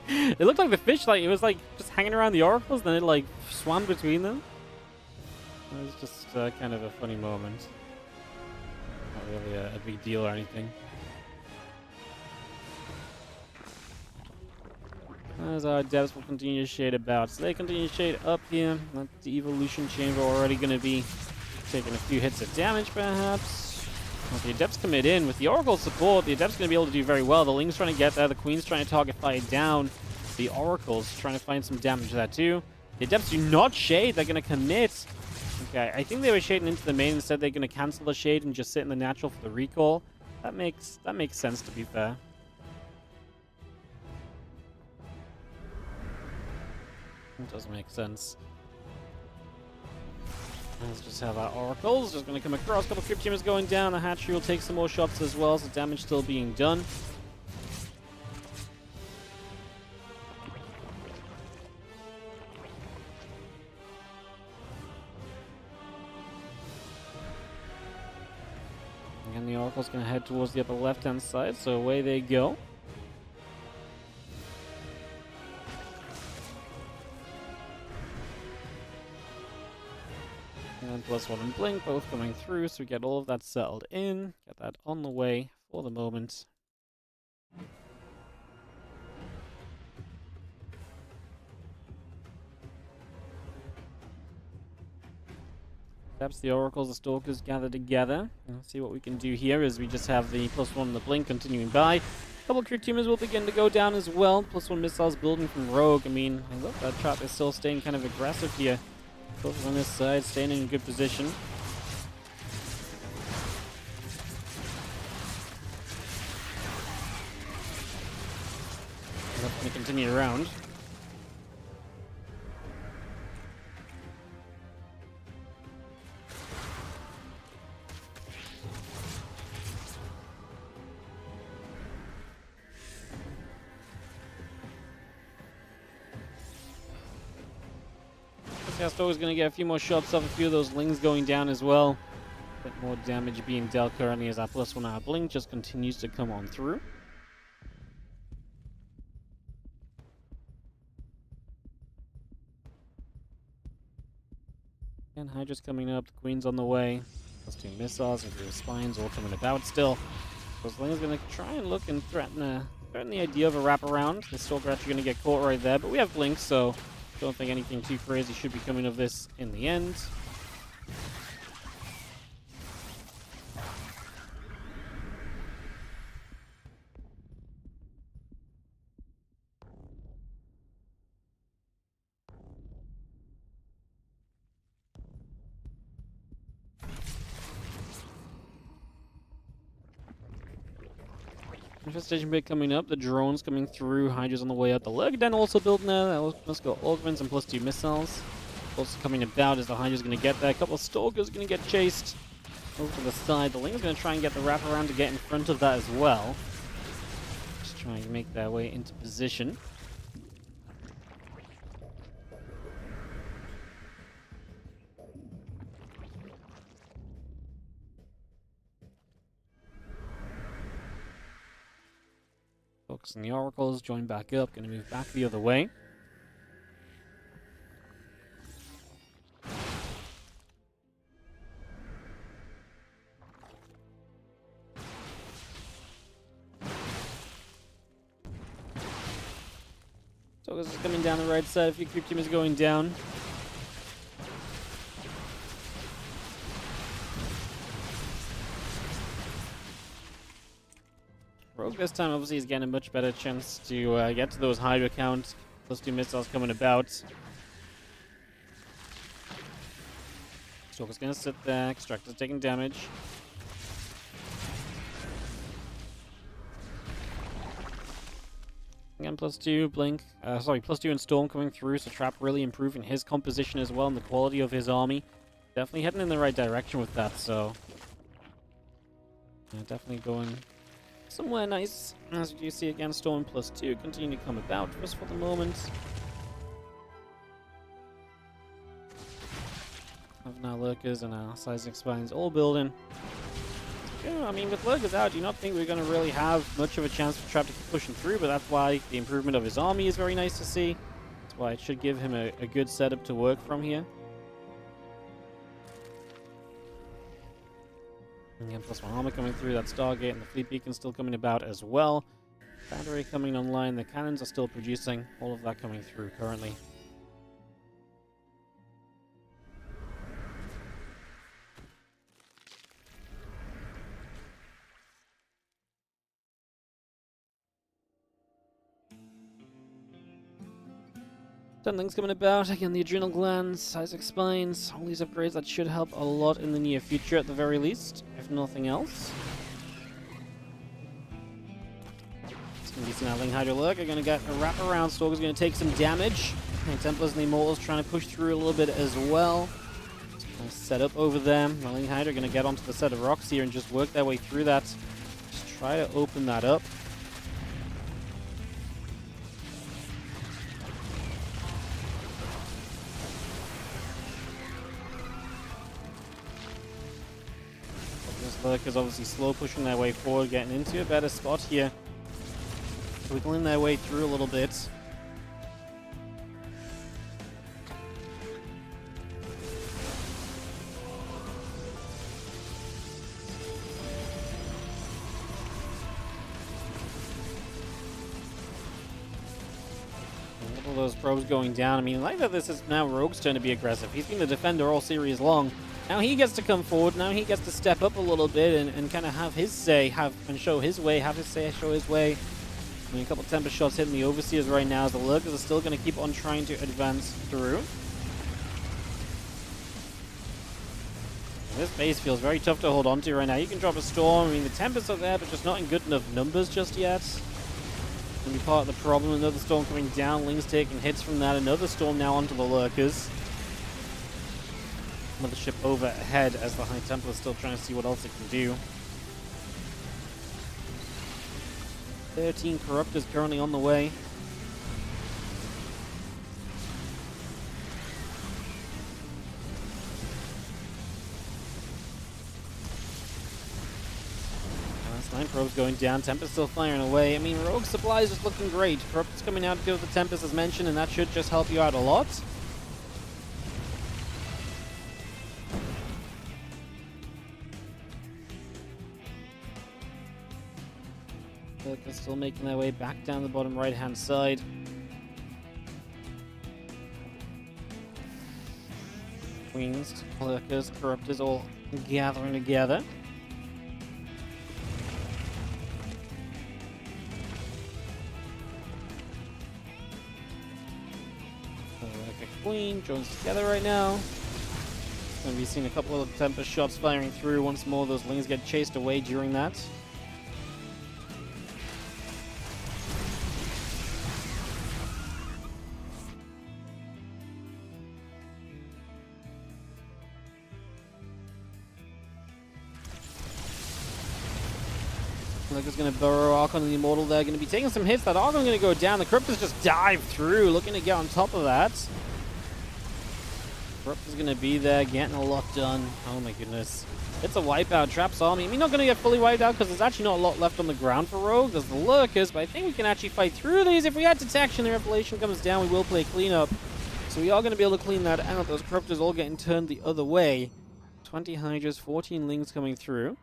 It looked like the fish, like, it was like just hanging around the oracles, then it like swam between them. It was just kind of a funny moment. Not really a big deal or anything. As our devs will continue to shade about. So they continue to shade up here. That's the evolution chamber already going to be taking a few hits of damage, perhaps. Well, the Adepts commit in. With the Oracle support, the Adepts going to be able to do very well. The Ling's trying to get there. The Queen's trying to target fire down. The Oracle's trying to find some damage there too. The Adepts do not shade. They're going to commit. Okay, I think they were shading into the main. Instead, they're going to cancel the shade and just sit in the natural for the recall. That makes sense, to be fair. It does make sense. Let's just have our Oracles. Just going to come across. A couple of Crypt Teamers going down. The Hatchery will take some more shots as well, so damage still being done. Again, the Oracle's going to head towards the upper left-hand side, so away they go. +1 and Blink both coming through, so we get all of that settled in. Get that on the way for the moment. Perhaps the Oracles, the Stalkers gather together. Let's see what we can do here as we just have the +1 and the Blink continuing by. A couple of crew teamers will begin to go down as well. +1 missiles building from Rogue. I mean, I love that trap is still staying kind of aggressive here. Both on this side, staying in a good position. That's going to continue around. Castor is going to get a few more shots off, a few of those lings going down as well. A bit more damage being dealt currently as our +1 our Blink just continues to come on through. And Hydra's coming up, the Queen's on the way. +2 missiles and Group Spines all coming about still. Those lings going to try and look and threaten the idea of a wraparound. The Stalker actually going to get caught right there, but we have Blink, so don't think anything too crazy should be coming of this in the end. Infestation bit coming up, the drones coming through, Hydra's on the way out, the Lurk Den also building there, let's go Augments and +2 missiles. Also coming about as the Hydra's going to get there, a couple of Stalkers going to get chased over to the side, the Ling's going to try and get the wraparound to get in front of that as well. Just trying to make their way into position. Focus on the Oracles, join back up, going to move back the other way. So this is coming down the right side, a few creep team is going down. Rogue this time obviously is getting a much better chance to get to those Hydra counts. +2 missiles coming about. Stalker's gonna sit there, Extractor's taking damage. Again, +2 Blink, +2 and Storm coming through, so Trap really improving his composition as well and the quality of his army. Definitely heading in the right direction with that, so definitely going somewhere nice. As you see again, Storm +2 continue to come about just for the moment. Having our Lurkers and our Seismic Spines all building. Yeah, I mean, with Lurkers out, do you not think we're going to really have much of a chance for Trap to keep pushing through? But that's why the improvement of his army is very nice to see. That's why it should give him a good setup to work from here. Again, +1 armor coming through, that Stargate and the Fleet Beacon still coming about as well. Battery coming online, the cannons are still producing, all of that coming through currently. Something's coming about, again the Adrenal Glands, Seismic Spines, all these upgrades that should help a lot in the near future at the very least, if nothing else. It's going to be some Outling Hydra Lurk, are going to get a wraparound, Stalker's going to take some damage. And Templars and the Immortals trying to push through a little bit as well. Nice setup over there. Outling Hydra going to get onto the set of rocks here and just work their way through that. Just try to open that up. Lurkers obviously slow pushing their way forward, getting into a better spot here. Wiggling their way through a little bit. of those probes going down. I mean, like that this is now Rogue's turn to be aggressive. He's been the defender all series long. Now he gets to come forward. Now he gets to step up a little bit and kind of have his say, and show his way, have his say, show his way. I mean, a couple of temper shots hitting the Overseers right now as the Lurkers are still going to keep on trying to advance through. This base feels very tough to hold on to right now. You can drop a Storm. I mean, the Tempests are there, but just not in good enough numbers just yet. Gonna be part of the problem. Another Storm coming down. Ling's taking hits from that. Another Storm now onto the Lurkers. Mothership overhead as the High Templar is still trying to see what else it can do. 13 Corruptors currently on the way. That's 9 probes going down. Tempest still firing away. I mean, Rogue supply is just looking great. Corruptors coming out to go with the Tempest as mentioned, and that should just help you out a lot. They're still making their way back down the bottom right-hand side. Queens, Lurkers, Corruptors all gathering together. Lurker Queen joins together right now. Going to be seeing a couple of Tempest shots firing through. Once more, those Lings get chased away during that. Lurker's going to burrow Archon and the Immortal there. Going to be taking some hits. That Archon going to go down. The Corruptors just dive through, looking to get on top of that. Corruptor's going to be there, getting a lot done. Oh my goodness. It's a wipeout. Trap's army. I mean, not going to get fully wiped out because there's actually not a lot left on the ground for Rogue. There's the Lurkers, but I think we can actually fight through these. If we had detection, the Revelation comes down, we will play cleanup. So we are going to be able to clean that out. Those Corruptors all getting turned the other way. 20 Hydras, 14 Lings coming through.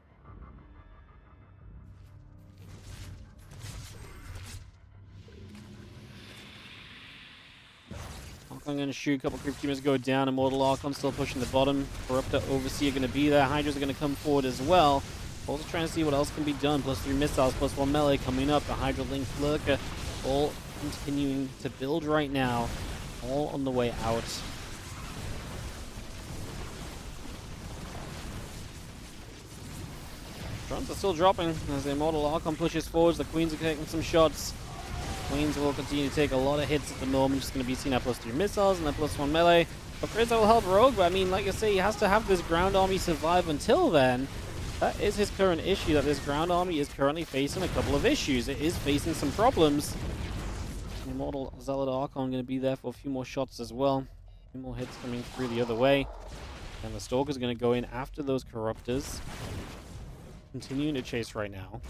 I'm going to shoot a couple Creep Keepers go down. Immortal Archon still pushing the bottom. Corruptor Overseer going to be there. Hydras are going to come forward as well. Also trying to see what else can be done. +3 missiles, +1 melee coming up. The Hydra Link Lurker all continuing to build right now. All on the way out. Drones are still dropping as the Immortal Archon pushes forwards. The Queens are taking some shots. Queens will continue to take a lot of hits at the moment. Just going to be seeing that +3 missiles and that +1 melee. Upgrades that will help Rogue, but I mean, like I say, he has to have this ground army survive until then. That is his current issue, that this ground army is currently facing a couple of issues. It is facing some problems. The Immortal Zealot Archon going to be there for a few more shots as well. A few more hits coming through the other way. And the Stalker's going to go in after those Corruptors. Continuing to chase right now.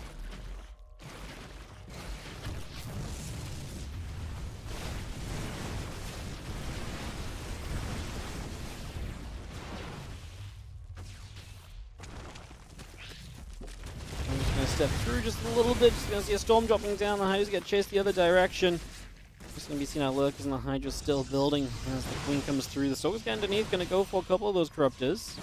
Step through just a little bit. Just gonna see a Storm dropping down. The Hydras get chased the other direction. Just gonna be seeing our Lurkers and the Hydras still building as the Queen comes through. The Stalker's get underneath, gonna go for a couple of those Corruptors.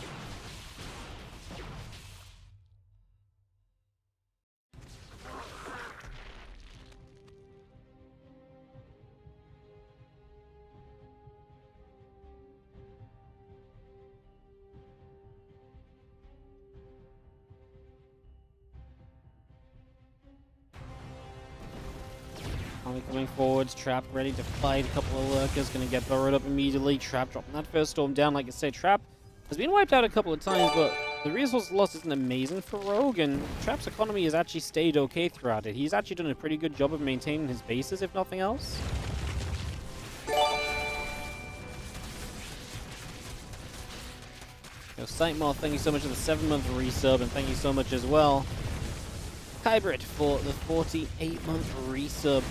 Army coming forwards, Trap ready to fight. A couple of Lurkers going to get burrowed up immediately. Trap dropping that first Storm down. Like I say, Trap has been wiped out a couple of times, but the resource loss isn't amazing for Rogue, and Trap's economy has actually stayed okay throughout it. He's actually done a pretty good job of maintaining his bases, if nothing else. Sightmoth, thank you so much for the 7-month resub, and thank you so much as well, Hybrid, for the 48-month resub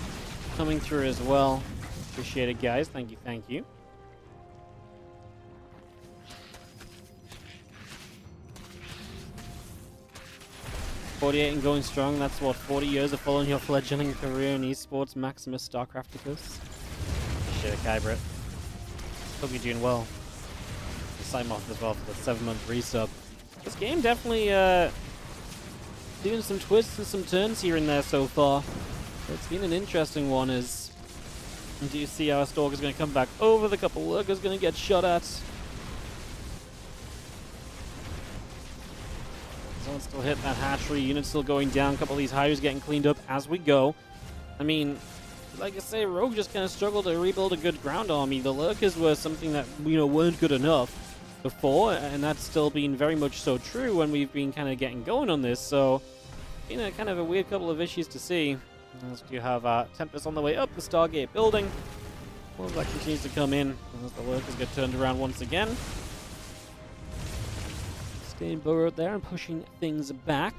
coming through as well. Appreciate it, guys. Thank you, thank you. $48 and going strong. That's what, 40 years of following your fledgling career in eSports, Maximus StarCrafticus. Appreciate Appreciate it, Kybrit. Hope you're doing well. Sign off as well for the 7-month resub. This game definitely doing some twists and some turns here and there so far. It's been an interesting one. As do you see our Stalker's going to come back over, the couple lurkers going to get shot at. Someone's still hitting that hatchery, unit still going down, a couple of these hires getting cleaned up as we go. I mean, like I say, Rogue just kind of struggled to rebuild a good ground army. The lurkers were something that, weren't good enough before, and that's still been very much so true when we've been kind of getting going on this. So, kind of a weird couple of issues to see. As we do have Tempest on the way up the Stargate building. Well, that continues to come in as the lurkers get turned around once again. Staying burrowed there and pushing things back.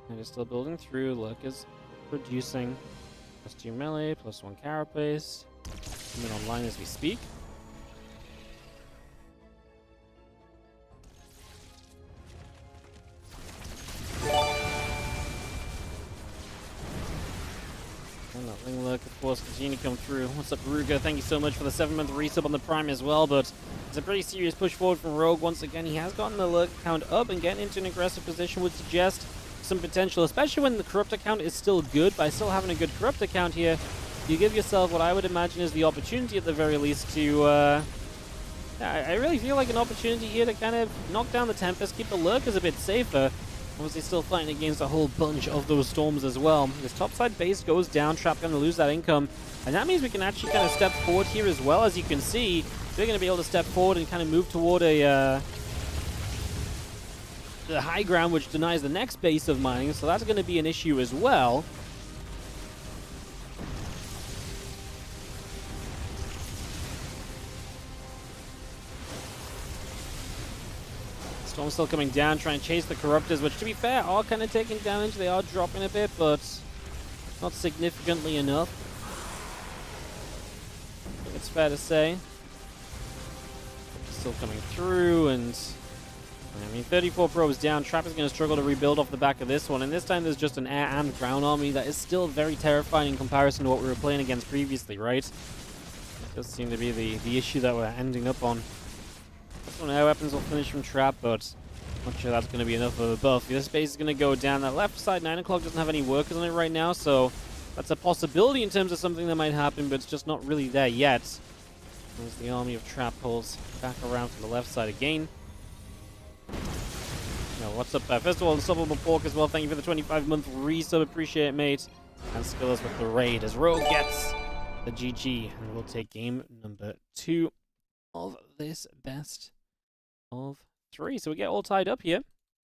And it's still building through. Lurkers producing. +2 melee, +1 carapace. Coming online as we speak. And that Ling Lurk, of course, continue to come through. What's up, Ruga? Thank you so much for the 7-month resub on the Prime as well, but it's a pretty serious push forward from Rogue once again. He has gotten the Lurk count up, and getting into an aggressive position would suggest some potential, especially when the Corrupt account is still good. By still having a good Corrupt account here, you give yourself what I would imagine is the opportunity at the very least to, I really feel like an opportunity here to kind of knock down the Tempest, keep the Lurkers a bit safer. Obviously still fighting against a whole bunch of those storms as well. This topside base goes down, Trap going to lose that income, and that means we can actually kind of step forward here as well. As you can see, we're going to be able to step forward and kind of move toward the high ground, which denies the next base of mining, so that's going to be an issue as well. Storm's still coming down, trying to chase the Corruptors, which, to be fair, are kind of taking damage. They are dropping a bit, but not significantly enough. I think it's fair to say. Still coming through, and I mean, 34 probes down. Trap is going to struggle to rebuild off the back of this one, and this time there's just an air and ground army that is still very terrifying in comparison to what we were playing against previously, right? That does seem to be the issue that we're ending up on. Some air weapons will finish from Trap, but I'm not sure that's going to be enough of a buff. This base is going to go down. That left side, 9 o'clock, doesn't have any workers on it right now, so that's a possibility in terms of something that might happen, but it's just not really there yet. As the army of Trap pulls back around to the left side again. Yo, what's up there? First of all, Unstoppable Pork as well. Thank you for the 25-month resub. Appreciate it, mate. And Skillers with the raid as Rogue gets the GG. And we'll take game number 2 of this best of 3. So we get all tied up here.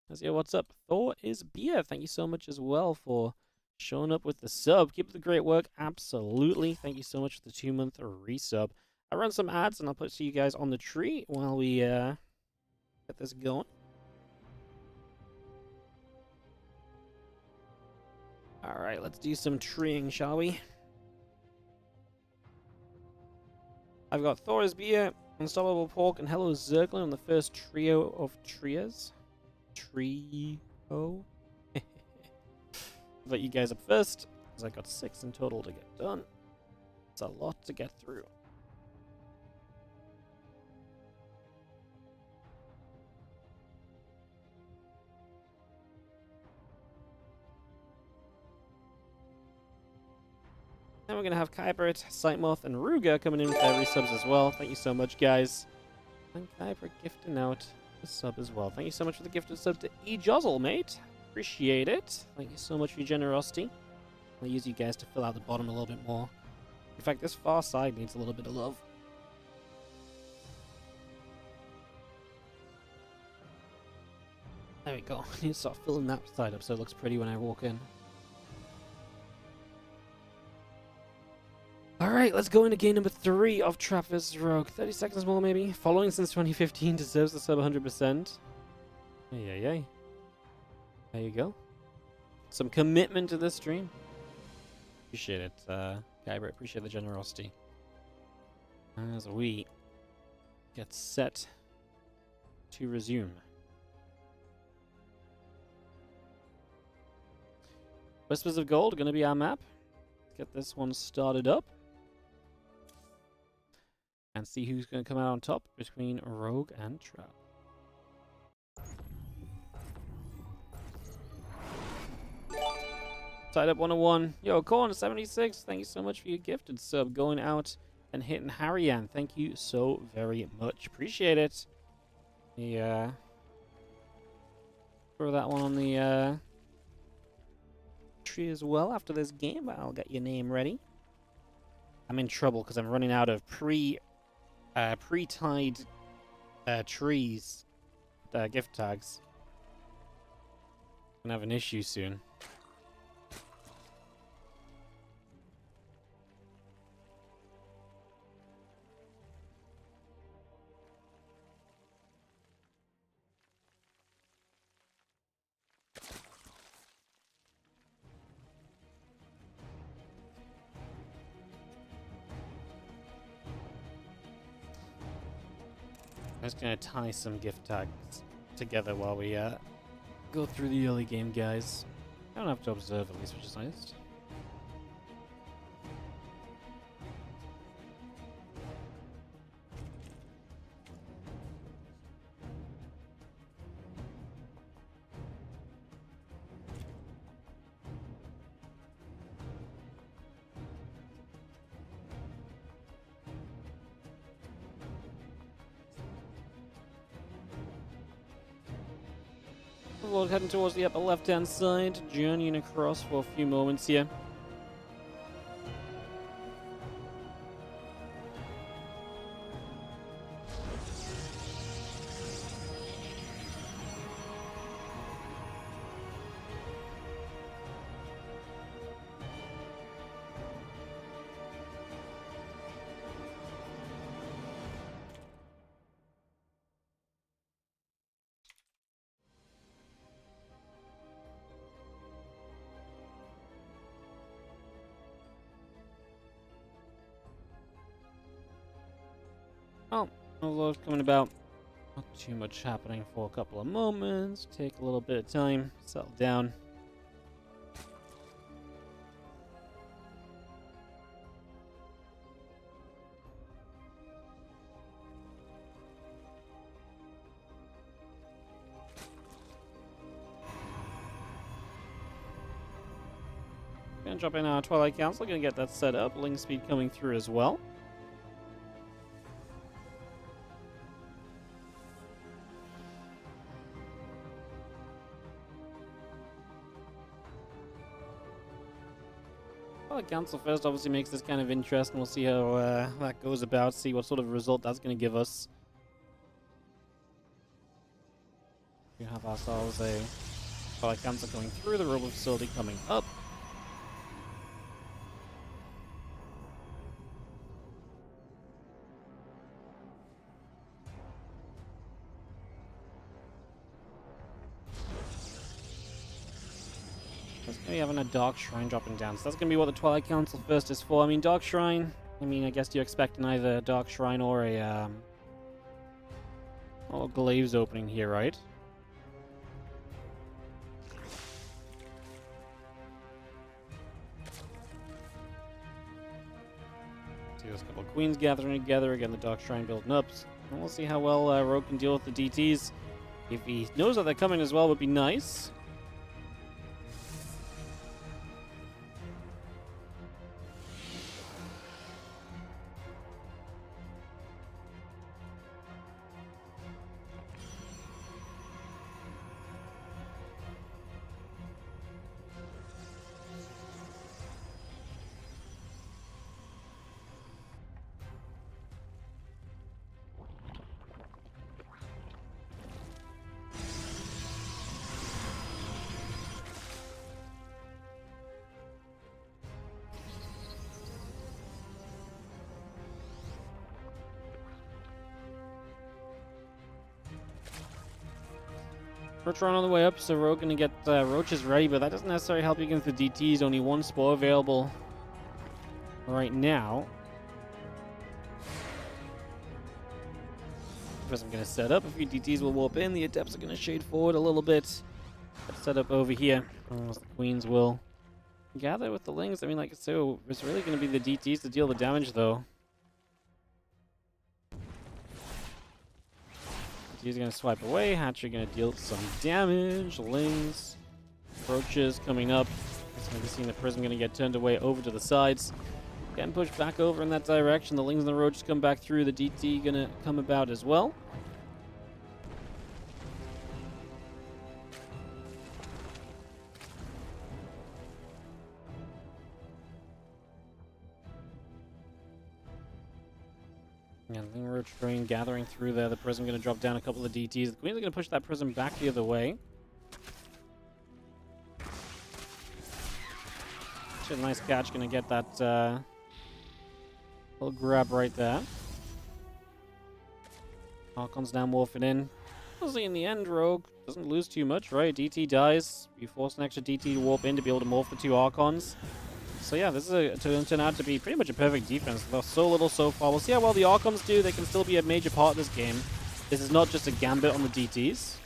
Let's see what's up. Thor is beer. Thank you so much as well for showing up with the sub. Keep up the great work. Absolutely. Thank you so much for the 2-month resub. I run some ads and I'll put you guys on the tree while we get this going. Alright, let's do some treeing, shall we? I've got Thor's Beer, Unstoppable Pork, and Hello Zerglin on the first trio of trios. Trio? But you guys up first, because I got 6 in total to get done. It's a lot to get through. Then we're going to have Kybert, Sightmoth, and Ruga coming in with their resubs as well. Thank you so much, guys. And Kybert gifting out a sub as well. Thank you so much for the gifted sub to eJozzle, mate. Appreciate it. Thank you so much for your generosity. I'll use you guys to fill out the bottom a little bit more. In fact, this far side needs a little bit of love. There we go. I need to start filling that side up so it looks pretty when I walk in. Alright, let's go into game number 3 of Trap vs Rogue. 30 seconds more, maybe. Following since 2015 deserves the sub 100%. Hey. There you go. Some commitment to this stream. Appreciate it, Kyber. Appreciate the generosity. As we get set to resume. Whispers of Gold going to be our map. Let's get this one started up. And see who's going to come out on top between Rogue and Trap. Tied up 101. Yo, Corn76, thank you so much for your gifted sub. Going out and hitting Harryan. Thank you so very much. Appreciate it. Yeah. Throw that one on the tree as well after this game. I'll get your name ready. I'm in trouble because I'm running out of pre-tied trees gift tags. Gonna have an issue soon. I'm just gonna tie some gift tags together while we go through the early game, guys. I don't have to observe at least, which is nice. We're heading towards the upper left-hand side, journeying across for a few moments here. Oh, overload's coming about. Not too much happening for a couple of moments. Take a little bit of time, settle down. Gonna drop in our Twilight Council, gonna get that set up. Link speed coming through as well. Council first obviously makes this kind of interesting. We'll see how that goes about, see what sort of result that's going to give us. We have ourselves a council going through, the robot facility coming up. We having a Dark Shrine dropping down, so that's going to be what the Twilight Council first is for. I mean, Dark Shrine, I guess you're expecting either a Dark Shrine or a Glaives opening here, right? See, there's a couple of Queens gathering together, again the Dark Shrine building up, and we'll see how well Rogue can deal with the DTs. If he knows that they're coming as well, would be nice. Roach on the way up, so Rogue gonna get Roaches ready, but that doesn't necessarily help you against the DTs. Only one spore available right now. First I'm gonna set up. A few DTs will warp in. The Adepts are gonna shade forward a little bit. Set up over here. The Queens will Gather with the Lings. I mean, like, so it's really going to be the DTs to deal the damage, though. DTs are going to swipe away. Hatchery going to deal some damage. Lings. Roaches coming up. It's going to be seeing the Prism going to get turned away over to the sides. Getting pushed back over in that direction. The Lings and the Roaches come back through. The DT going to come about as well. Yeah, Ling Roach Train gathering through there. The Prism going to drop down a couple of DTs. The Queens are going to push that Prism back the other way. Actually, a nice catch. Going to get that little grab right there. Archon's now morphing in. Honestly, in the end, Rogue doesn't lose too much, right? DT dies. You force an extra DT to warp in to be able to morph the two Archons. So yeah, this is turned out to be pretty much a perfect defense. Lost so little so far. We'll see how well the Archons do. They can still be a major part of this game. This is not just a gambit on the DTs.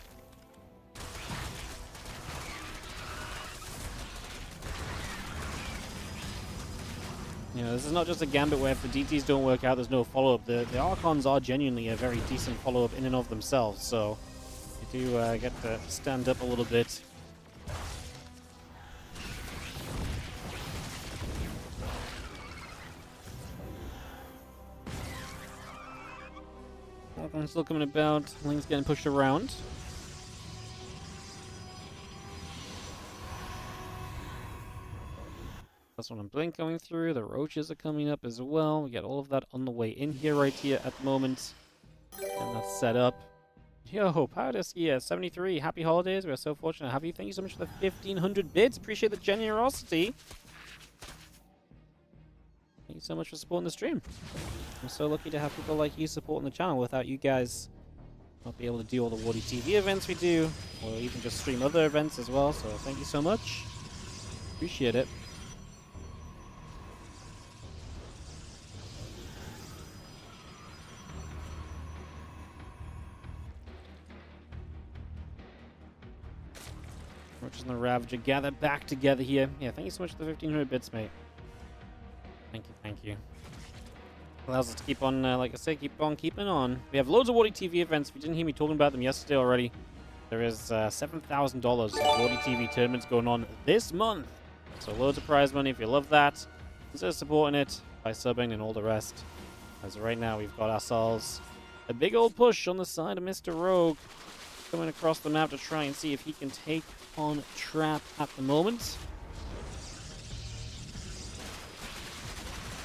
You know, this is not just a gambit where if the DTs don't work out, there's no follow-up. The Archons are genuinely a very decent follow-up in and of themselves. So you do get to stand up a little bit. Archon's still coming about. Link's getting pushed around. That's one on Blink going through. The Roaches are coming up as well. We get all of that on the way in here, right here at the moment. And that's set up. Yo, Powdus here, 73. Happy holidays. We are so fortunate to have you. Thank you so much for the 1,500 bits. Appreciate the generosity. Thank you so much for supporting the stream. I'm so lucky to have people like you supporting the channel. Without you guys, not be able to do all the WardiTV events we do, or even just stream other events as well. So thank you so much. Appreciate it. Roaches and the Ravager gather back together here. Yeah, thank you so much for the 1,500 bits, mate. Thank you, thank you. Allows us to keep on, like I say, keep on keeping on. We have loads of WardiTV events. If you didn't hear me talking about them yesterday already, there is $7,000 of WardiTV tournaments going on this month. So loads of prize money if you love that. Consider supporting it by subbing and all the rest. As right now, we've got ourselves a big old push on the side of Mr. Rogue. Coming across the map to try and see if he can take on Trap at the moment.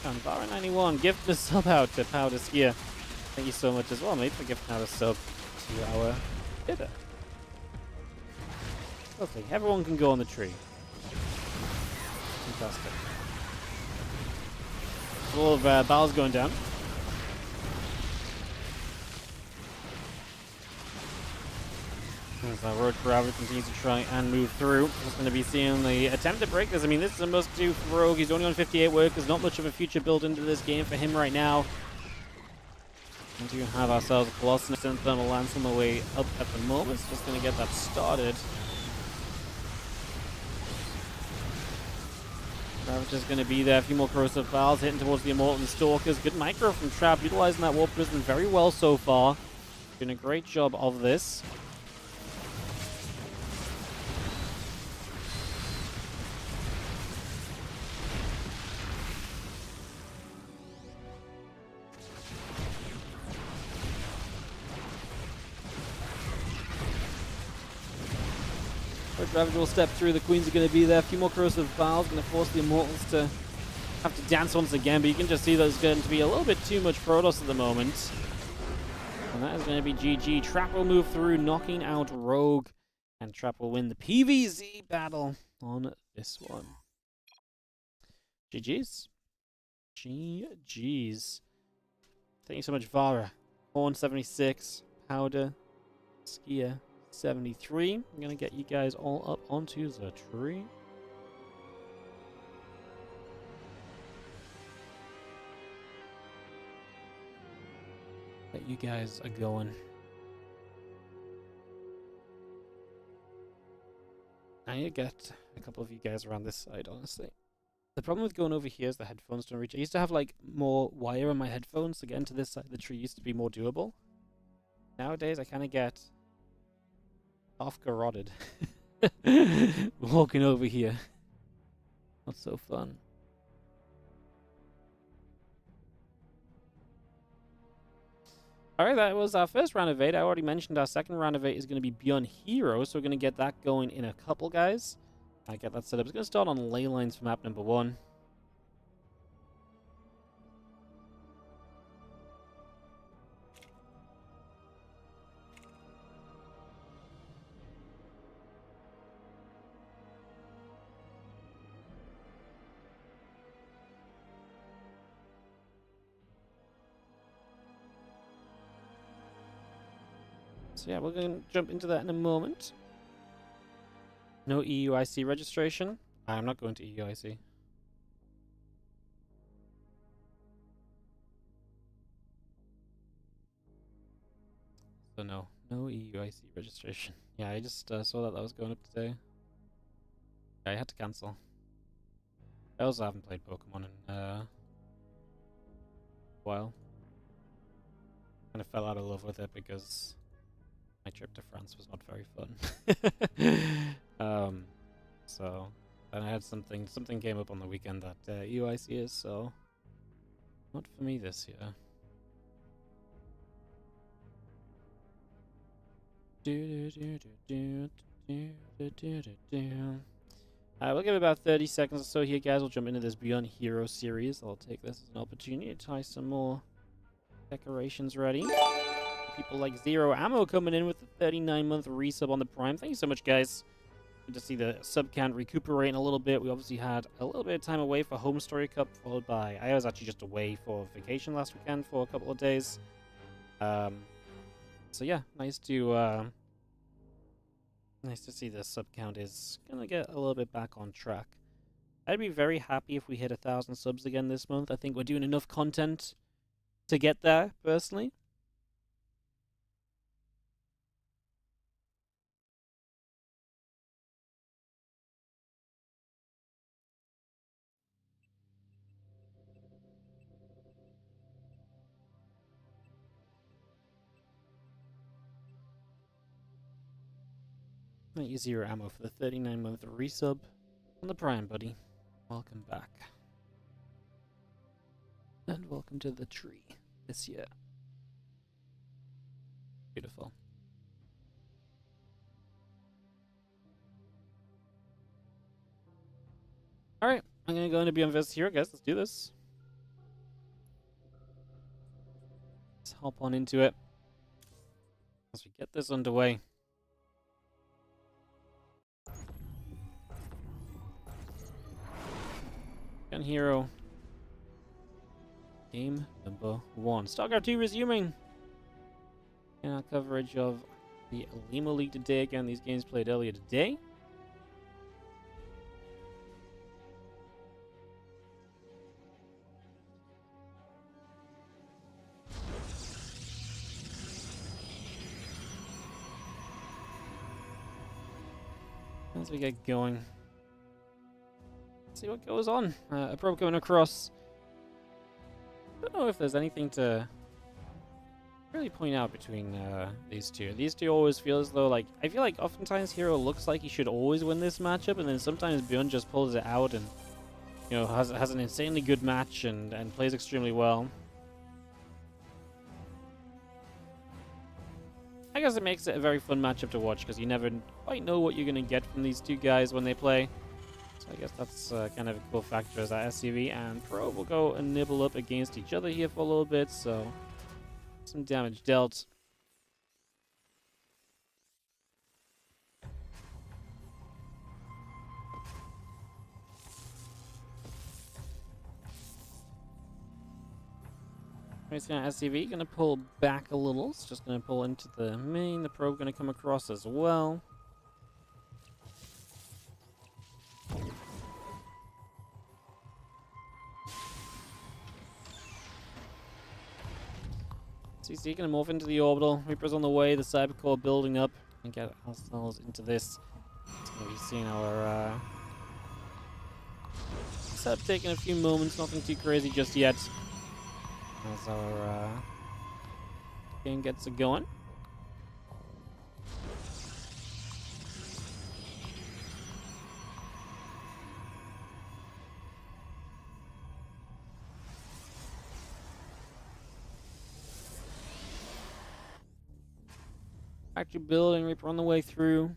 And Barra91, gift the sub out to Powdus here. Thank you so much as well, mate, for gifting out a sub to our bidder. Lovely. Everyone can go on the tree. Fantastic. All of barrels going down. As Road Forever continues to try and move through. Just going to be seeing the attempt to break this. I mean, this is a must-do for Rogue. He's only on 58 workers. Not much of a future built into this game for him right now. We do have ourselves a Colossus and Thermal Lance on the way up at the moment. Just going to get that started. Ravager's going to be there. A few more corrosive files hitting towards the Immortal and Stalkers. Good micro from Trap, utilizing that Warp Prison very well so far. Doing a great job of this. Ravager will step through. The Queens are going to be there. A few more corrosive files. Going to force the Immortals to have to dance once again. But you can just see that there's going to be a little bit too much Protoss at the moment. And that is going to be GG. Trap will move through, knocking out Rogue. And Trap will win the PvZ battle on this one. GG's. GG's. Thank you so much, Vara. Horn 76. Powder. Skier 73. I'm going to get you guys all up onto the tree. That you guys are going. I need to get a couple of you guys around this side, honestly. The problem with going over here is the headphones don't reach. I used to have like more wire on my headphones to get into this side. The tree used to be more doable. Nowadays, I kind of get half garroted walking over here. Not so fun. Alright, that was our first round of 8. I already mentioned our second round of 8 is going to be Beyond Heroes, so we're going to get that going in a couple, guys. I get that set up. It's going to start on ley lines for map number 1. So yeah, we're going to jump into that in a moment. No EUIC registration. I'm not going to EUIC. So no EUIC registration. Yeah, I just saw that was going up today. Yeah, I had to cancel. I also haven't played Pokemon in a while. Kind of fell out of love with it because my trip to France was not very fun. So then I had something came up on the weekend that EUIC is, so not for me this year. We'll give it about 30 seconds or so here, guys. We'll jump into this Beyond Hero series. I'll take this as an opportunity to tie some more decorations ready. People like Zero Ammo coming in with the 39-month resub on the Prime. Thank you so much, guys. Good to see the sub count recuperating a little bit. We obviously had a little bit of time away for Home Story Cup, followed by... I was actually just away for vacation last weekend for a couple of days. So yeah, nice to see the sub count is gonna get a little bit back on track. I'd be very happy if we hit 1,000 subs again this month. I think we're doing enough content to get there, personally. Thank you, Zero Ammo, for the 39-month resub on the Prime, buddy. Welcome back. And welcome to the tree this year. Beautiful. Alright, I'm gonna go into Beyond Vest here, guys. Let's do this. Let's hop on into it as we get this underway. Gun Hero. Game number 1. StarCraft 2 resuming. And our coverage of the Olimoleague today. Again, these games played earlier today. As we get going, let's see what goes on. A probe going across. I don't know if there's anything to really point out between these two. These two always feel as though, like, I feel like oftentimes Hero looks like he should always win this matchup, and then sometimes Beyond just pulls it out and, you know, has an insanely good match and plays extremely well. I guess it makes it a very fun matchup to watch because you never quite know what you're going to get from these two guys when they play. So I guess that's kind of a cool factor as that SCV and Probe will go and nibble up against each other here for a little bit. So some damage dealt. It's going to SCV, going to pull back a little. It's just going to pull into the main. The Probe going to come across as well. CC going to morph into the orbital. Reaper's on the way. The Cybercore building up. And get ourselves into this We've seen our setup taking a few moments, nothing too crazy just yet. As our game gets it going. Factory building, Reaper on the way through.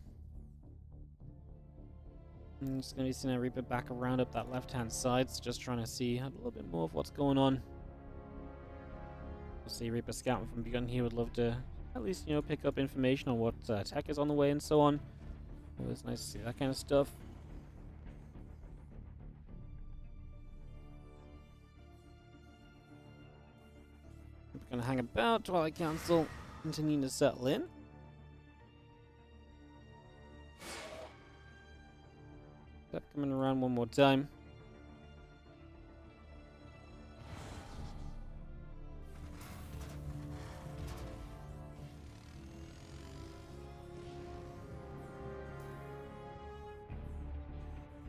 I'm just going to be seeing a Reaper back around up that left-hand side, so just trying to see a little bit more of what's going on. We'll see Reaper scouting from beyond here. Would love to at least, you know, pick up information on what tech is on the way and so on. Always nice to see that kind of stuff. I'm going to hang about Twilight Council, continuing to settle in. That coming around one more time.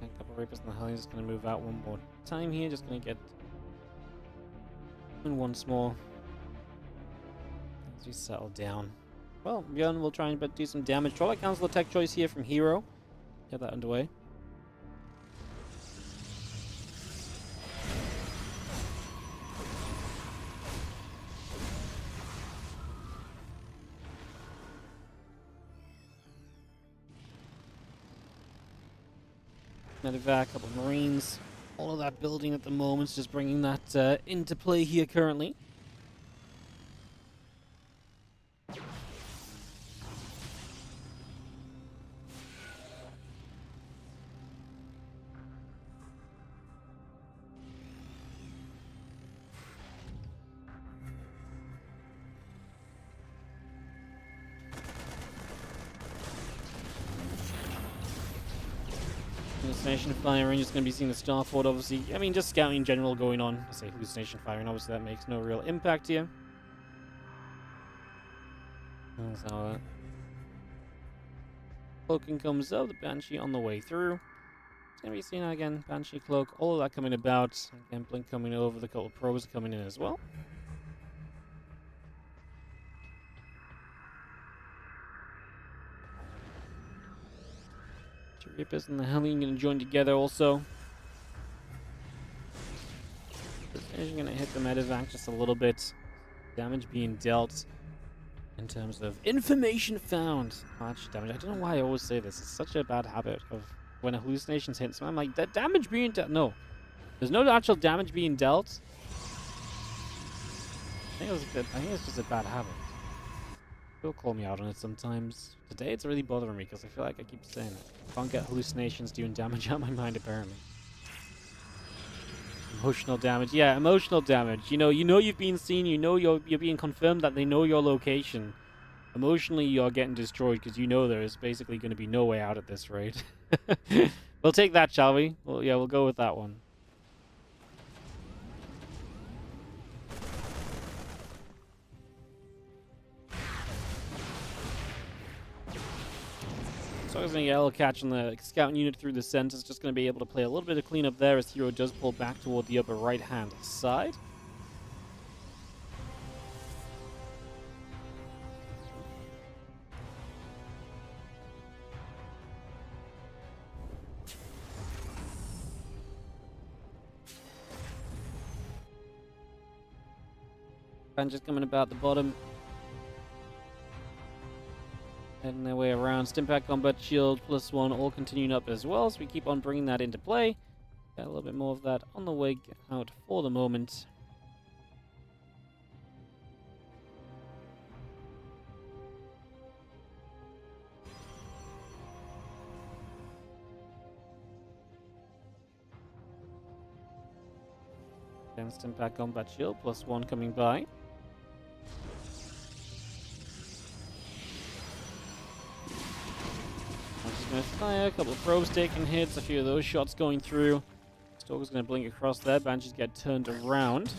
A couple of Reapers in the Hellions just going to move out one more time here. Just going to get in once more as we settle down. Well, Bjorn will try and do some damage. Twilight Council attack choice here from Hero. Get that underway. Medevac, a couple of Marines, all of that building at the moment, just bringing that into play here currently. Hallucination firing, just going to be seeing the Starfort, obviously. I mean, just scouting in general going on. I say hallucination firing, obviously that makes no real impact here. So, cloaking comes up, the Banshee on the way through. It's going to be seen again, Banshee cloak, all of that coming about. Again, Blink coming over, the couple of probes coming in as well. Two Reapers and the Hellion going to join together also. Precision going to hit the medevac just a little bit. Damage being dealt in terms of information found. Much damage. I don't know why I always say this. It's such a bad habit of when a hallucination's hit. So I'm like, that damage being dealt. No, there's no actual damage being dealt. I think it's just a bad habit. People call me out on it sometimes. Today it's really bothering me because I feel like I keep saying it. I can't get hallucinations doing damage out my mind apparently. Emotional damage. Yeah, emotional damage. You know you've been seen, you know you're being confirmed that they know your location. Emotionally you're getting destroyed because you know there is basically going to be no way out at this rate. We'll take that, shall we? Well, yeah, we'll go with that one. So he's going to get a catching the scouting unit through the center. It's just going to be able to play a little bit of cleanup there as Hero does pull back toward the upper right-hand side. Just coming about the bottom. Heading their way around. Stimpack Combat Shield +1 all continuing up as well, so we keep on bringing that into play. Got a little bit more of that on the way out for the moment. Again, Stimpack Combat Shield +1 coming by. Gonna fire, a couple of probes taking hits, a few of those shots going through. Stalker's gonna blink across there, Banshees get turned around.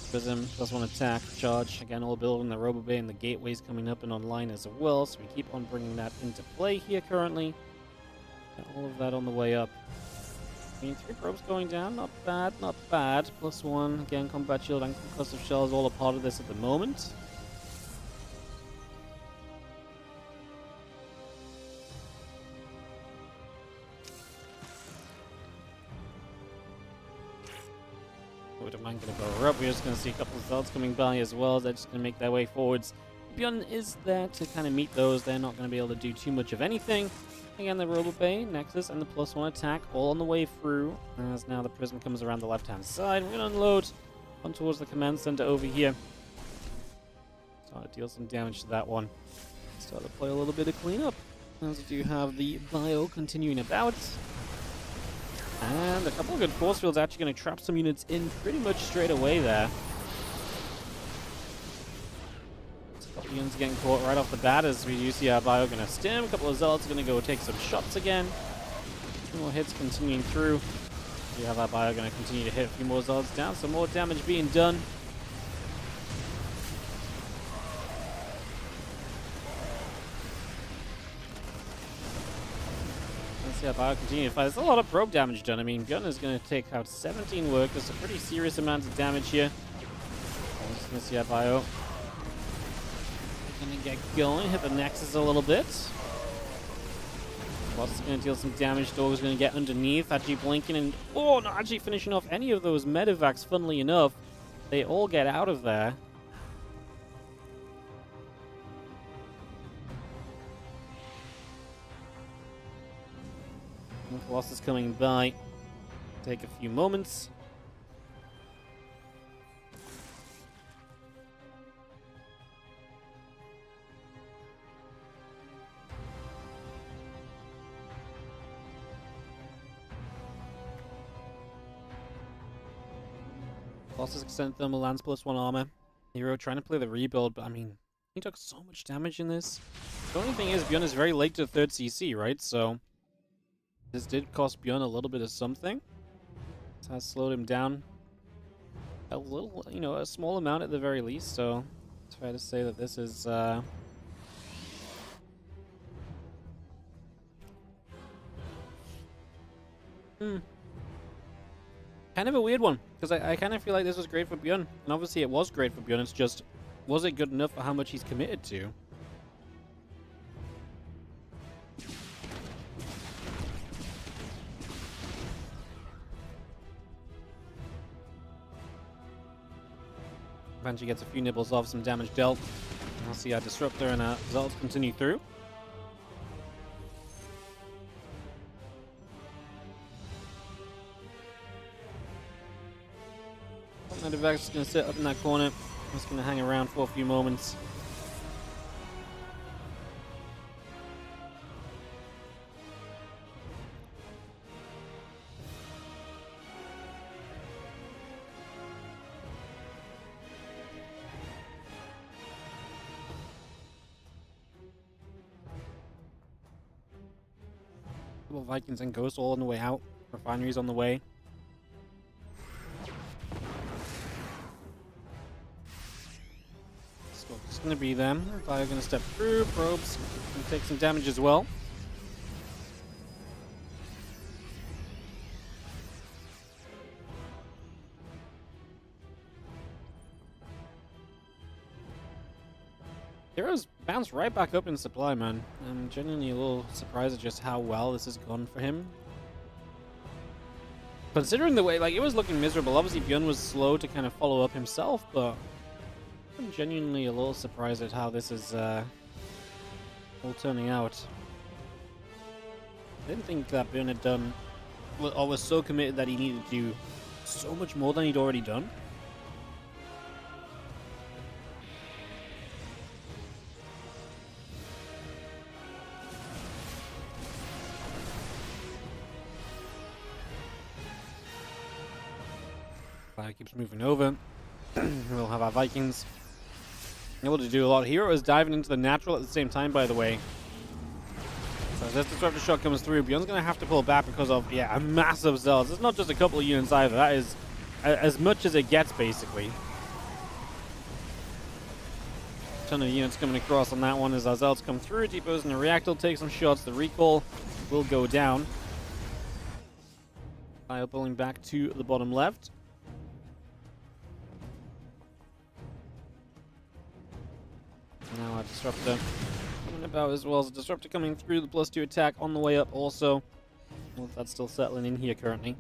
Prism plus one attack, charge. Again, all building the Robo Bay and the gateways coming up and online as well. So we keep on bringing that into play here currently. Got all of that on the way up. I mean, 3 probes going down, not bad, not bad. Plus 1, again, combat shield and concussive shell is all a part of this at the moment. Mind going to go up. We're just going to see a couple of Zelds coming by as well. They're just going to make their way forwards. Bjorn is there to kind of meet those. They're not going to be able to do too much of anything. Again, the Robo Bay, Nexus, and the plus 1 attack all on the way through. As now the Prism comes around the left-hand side. We're going to unload on towards the command center over here. Start to deal some damage to that one. Start to play a little bit of cleanup. As we do have the bio continuing about. And a couple of good force fields actually going to trap some units in pretty much straight away there. A couple units getting caught right off the bat as we do see our bio going to stim. A couple of Zealots going to go take some shots again. A few more hits continuing through. We have our bio going to continue to hit a few more Zealots down. Some more damage being done. See how Bio continue to fight. There's a lot of probe damage done. I mean, Bjorn is going to take out 17 workers, a pretty serious amount of damage here. I'm just going to see how Bio going to get going, hit the Nexus a little bit. Boss is going to deal some damage. Dog is going to get underneath, actually blinking and not actually finishing off any of those medevacs, funnily enough. They all get out of there. Colossus coming by. Take a few moments. Colossus extended thermal lance plus 1 armor. Hero trying to play the rebuild, but I mean, he took so much damage in this. The only thing is, Bjorn is very late to the 3rd CC, right? So this did cost Bjorn a little bit of something. This has slowed him down a little, a small amount at the very least, so it's fair to say that this is kind of a weird one, because I kind of feel like this was great for Bjorn, and obviously it was great for Bjorn. It's just, was it good enough for how much he's committed to? Eventually gets a few nibbles off, some damage dealt. I'll see our Disruptor and our results continue through. Medevac is going to sit up in that corner. Just going to hang around for a few moments. Vikings and Ghosts all on the way out. Refineries on the way. Scope's going to be them. Fire going to step through. Probes going to take some damage as well. Heroes bounced right back up in supply, man. I'm genuinely a little surprised at just how well this has gone for him. Considering the way, it was looking miserable. Obviously, Bjorn was slow to kind of follow up himself, but I'm genuinely a little surprised at how this is all turning out. I didn't think that Bjorn had done, or was so committed that he needed to do so much more than he'd already done. Keeps moving over. We'll have our Vikings able to do a lot. Hero is diving into the natural at the same time, by the way. So as this Disruptor shot comes through, Bjorn's going to have to pull back because of, a massive Zealots. It's not just a couple of units either. That is as much as it gets, basically. ton of units coming across on that one as our Zelts come through. Depots in the reactor will take some shots. The recall will go down. Fire pulling back to the bottom left. Now our Disruptor coming about as well as a Disruptor coming through. The +2 attack on the way up also. Well, that's still settling in here currently.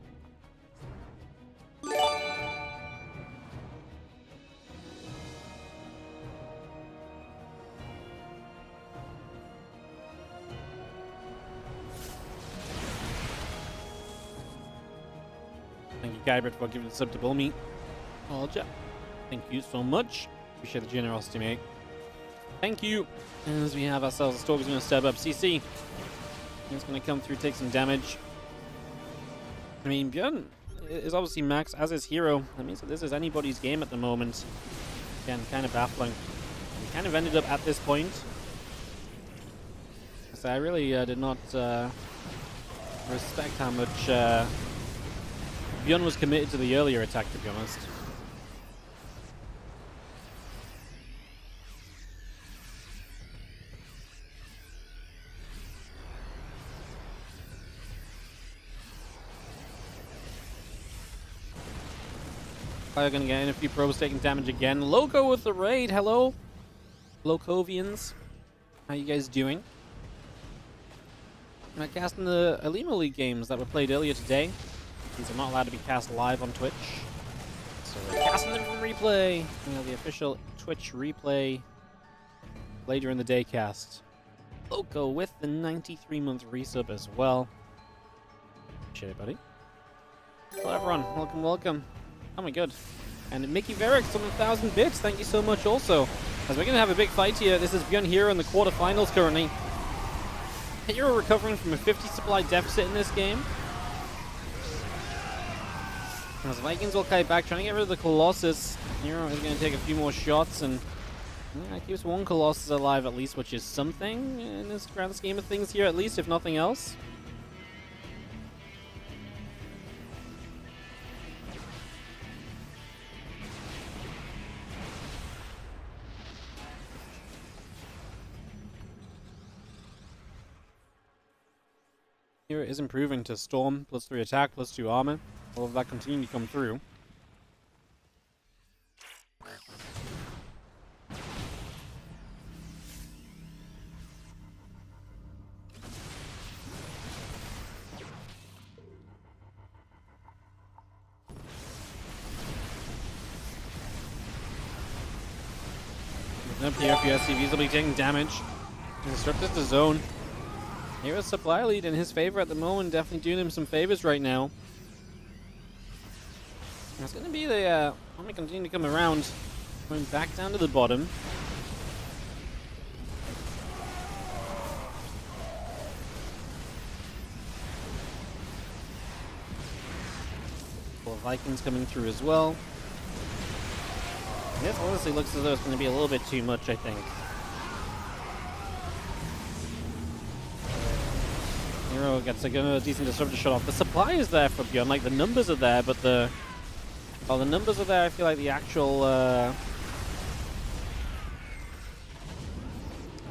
Thank you, Guybert, for giving the sub to Bullmeat. Oh, Jeff. Thank you so much. Appreciate the generosity, mate. Thank you. And as we have ourselves, a Stork is going to step up. CC. He's going to come through, take some damage. I mean, Björn is obviously max as his hero. That means that this is anybody's game at the moment. Again, kind of baffling. We kind of ended up at this point. So I really did not respect how much Björn was committed to the earlier attack, to be honest. Are going to get in a few probes taking damage again. Loco with the raid. Hello, Locovians. How you guys doing? I'm casting the Olimoleague games that were played earlier today. These are not allowed to be cast live on Twitch. So we're casting them from replay. The official Twitch replay later in the day cast. Loco with the 93-month resub as well. Appreciate it, buddy. Hello everyone. Welcome, welcome. Oh my god. And Mickey Verix on 1,000 bits. Thank you so much also. As we're going to have a big fight here. This is Björn Hero in the quarterfinals currently. Hero recovering from a 50 supply deficit in this game. As Vikings will kite back, trying to get rid of the Colossus. Hero is going to take a few more shots and keeps one Colossus alive at least, which is something in this grand scheme of things here at least, if nothing else. Here it is improving to Storm, +3 attack, +2 armor. All of that continuing to come through. Up here, SCVs will be taking damage. Disrupted the zone. Hero's supply lead in his favor at the moment, definitely doing him some favors right now. It's going to be the army continue to come around, going back down to the bottom. Vikings coming through as well. This honestly looks as though it's going to be a little bit too much, I think. Hero gets a decent disruptor shot off. The supply is there for Björn, like the numbers are there, but the numbers are there, I feel like the actual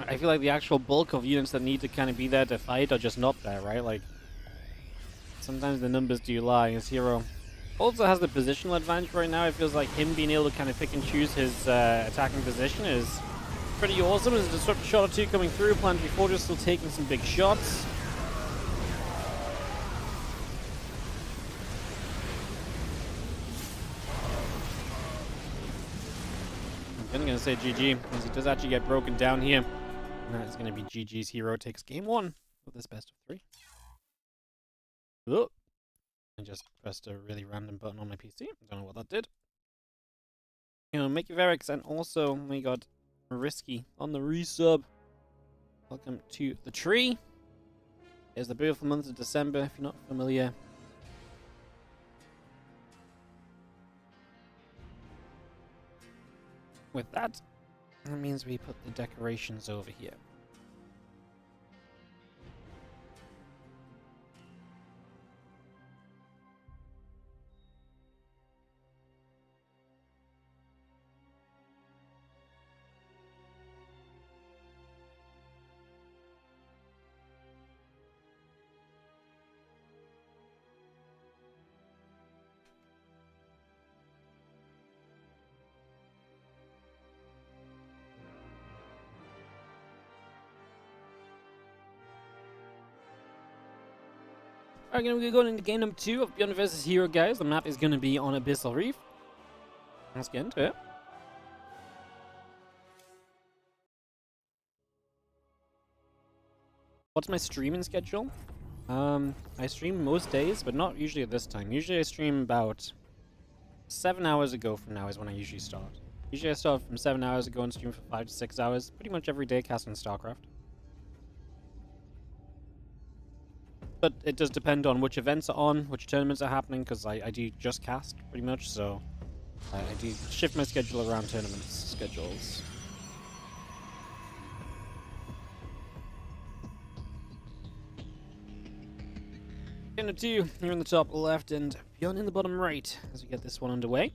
I feel like the actual bulk of units that need to kind of be there to fight are just not there, right? Like sometimes the numbers do lie. As Hero also has the positional advantage right now. It feels like him being able to kind of pick and choose his attacking position is pretty awesome. There's a disruptor shot or two coming through. Planetary Fortress still taking some big shots. I'm going to say GG, because he does actually get broken down here. And that is going to be GG's. Hero takes game one with this best of 3. Oh, I just pressed a really random button on my PC. Don't know what that did. You know, Mickey Verix, and also we got Risky on the resub. Welcome to the tree. It's the beautiful month of December, if you're not familiar. With that, that means we put the decorations over here. Alright, going to be going into game number 2 of Beyond vs. Hero, guys. The map is going to be on Abyssal Reef. Let's get into it. What's my streaming schedule? I stream most days, but not usually at this time. Usually I stream about 7 hours ago from now is when I usually start. Usually I start from 7 hours ago and stream for 5 to 6 hours. Pretty much every day casting StarCraft. But it does depend on which events are on, which tournaments are happening, because I do just cast, pretty much, so I do shift my schedule around tournaments schedules. Game number 2 here in the top left and Beyond in the bottom right as we get this one underway.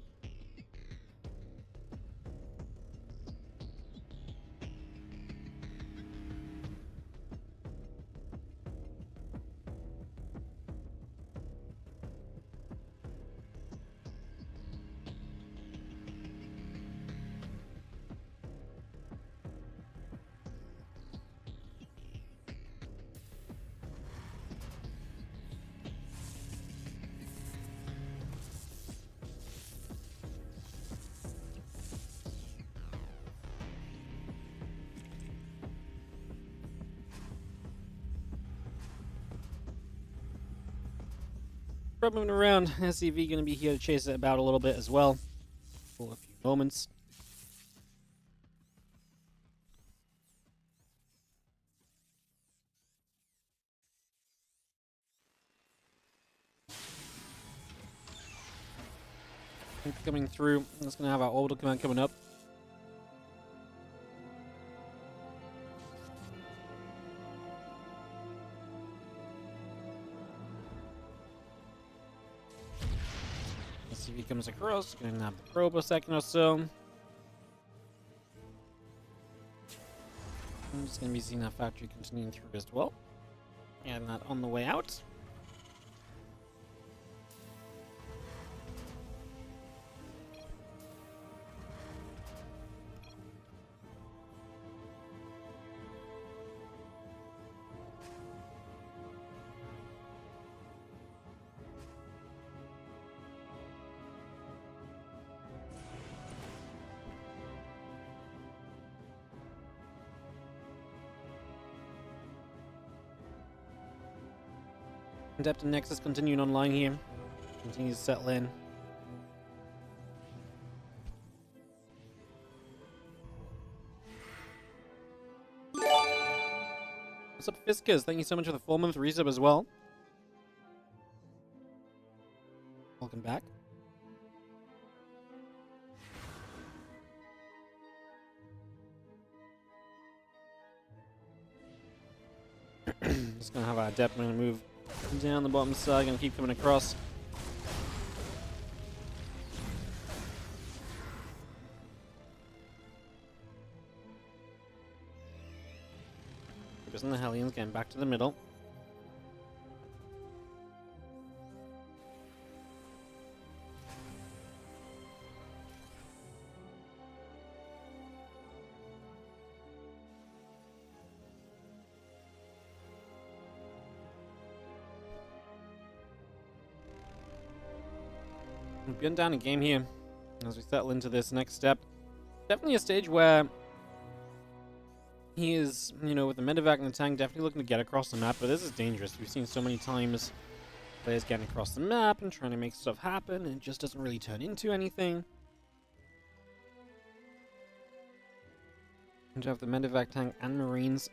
Moving around, SCV going to be here to chase it about a little bit as well for a few moments. Coming through, that's going to have our orbital command coming up. If he comes across, gonna have the probe a second or so. I'm just gonna be seeing that factory continuing through as well. And that on the way out. Adept and Nexus continuing online here. Continues to settle in. What's up, Fiskas? Thank you so much for the 4-month resub as well. Welcome back. Just gonna have our Adept move down the bottom side, gonna keep coming across. Focus on the Hellions, getting back to the middle. Been down a game here as we settle into this next step. Definitely a stage where he is, you know, with the medevac and the tank, definitely looking to get across the map, but this is dangerous. We've seen so many times players getting across the map and trying to make stuff happen, and it just doesn't really turn into anything. And you have the medevac tank and marines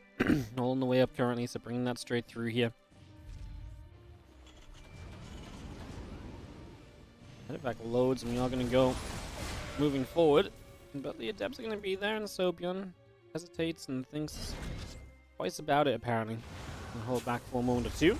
all on the way up currently, so bringing that straight through here. Medevac loads, and we are going to go moving forward. But the Adepts are going to be there, and so Bjorn hesitates and thinks twice about it, apparently. And hold back for a moment or two.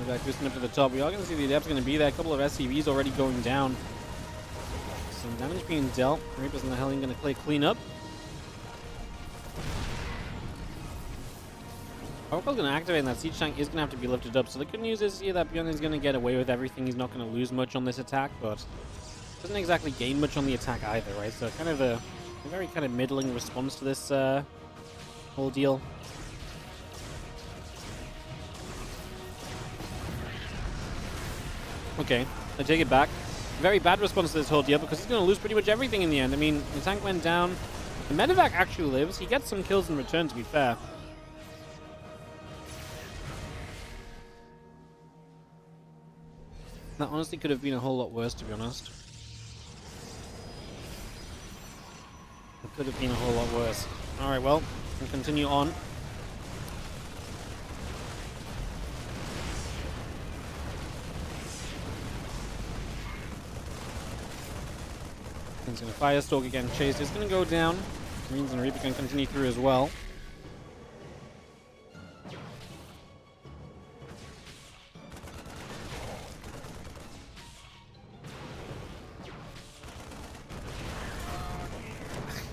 Back boosting up to the top. We are going to see the Adepts going to be there. A couple of SCVs already going down. Some damage being dealt. Reapers and the Hellion going to play clean up. Oracle's going to activate, and that siege tank is going to have to be lifted up. So the good news is here that Bjorn is going to get away with everything. He's not going to lose much on this attack, but doesn't exactly gain much on the attack either, right? So kind of a very kind of middling response to this whole deal. Okay, I take it back. Very bad response to this whole deal because he's going to lose pretty much everything in the end. I mean, the tank went down. The medevac actually lives. He gets some kills in return, to be fair. That honestly could have been a whole lot worse, to be honest. It could have been a whole lot worse. Alright, well, we'll continue on. He's going to Firestalk again. Chase is going to go down. Marines and Reaper can continue through as well.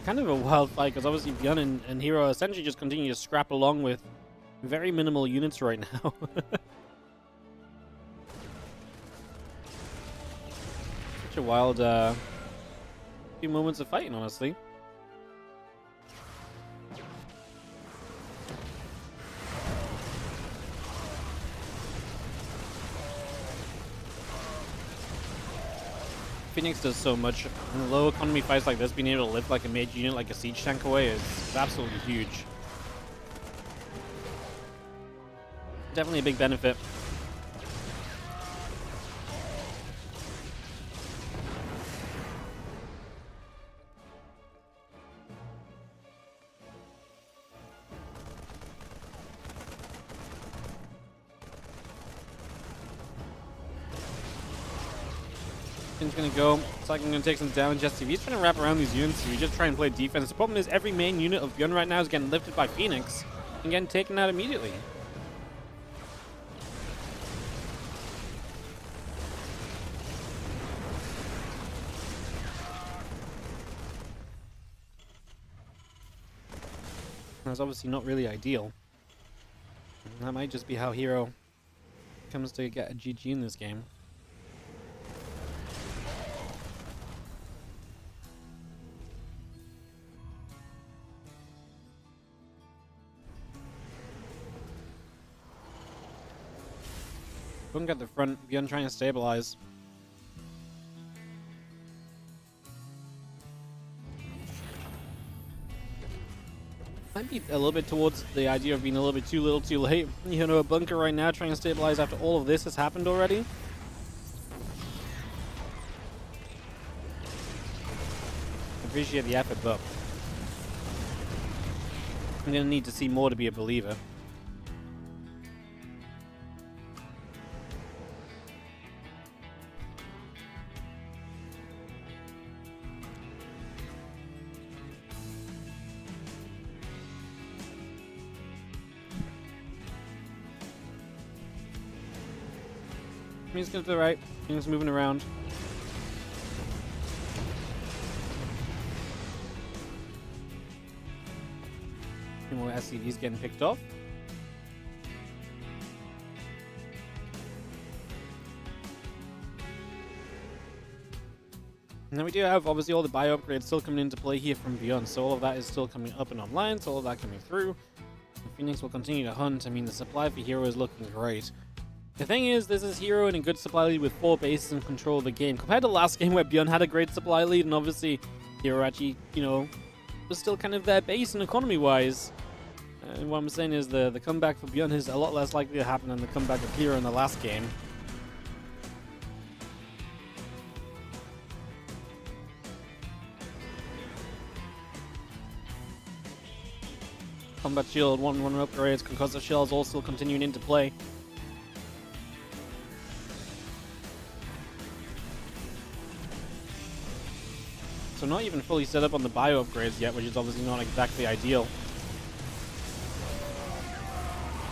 Kind of a wild fight because obviously Bjorn and Hero essentially just continue to scrap along with very minimal units right now. Such a wild few moments of fighting, honestly. Phoenix does so much. In low economy fights like this, being able to lift like a mage unit like a siege tank away is absolutely huge. Definitely a big benefit. He's gonna go. It's like I'm gonna take some damage. STV. He's trying to wrap around these units. We just try and play defense. The problem is every main unit of Bjorn right now is getting lifted by Phoenix and getting taken out immediately. That's obviously not really ideal. That might just be how Hero comes to get a GG in this game. Bunk at the front, Bjorn trying to stabilize. Might be a little bit towards the idea of being a little bit too little too late. You know, a bunker right now trying to stabilize after all of this has happened already. Appreciate the effort, but I'm gonna need to see more to be a believer. He's going to the right. He's moving around. A few more SCVs getting picked off. Now we do have obviously all the bio upgrades still coming into play here from Beyond, so all of that is still coming up and online, so all of that coming through. And Phoenix will continue to hunt. I mean, the supply for Hero is looking great. The thing is, this is Hero in a good supply lead with 4 bases in control of the game. Compared to last game where Bjorn had a great supply lead, and obviously Hero actually, you know, was still kind of their base and economy-wise. And what I'm saying is the comeback for Bjorn is a lot less likely to happen than the comeback of Hero in the last game. Combat Shield, 1-1 upgrades, Concussive Shells all still continuing into play. So not even fully set up on the bio upgrades yet, which is obviously not exactly ideal.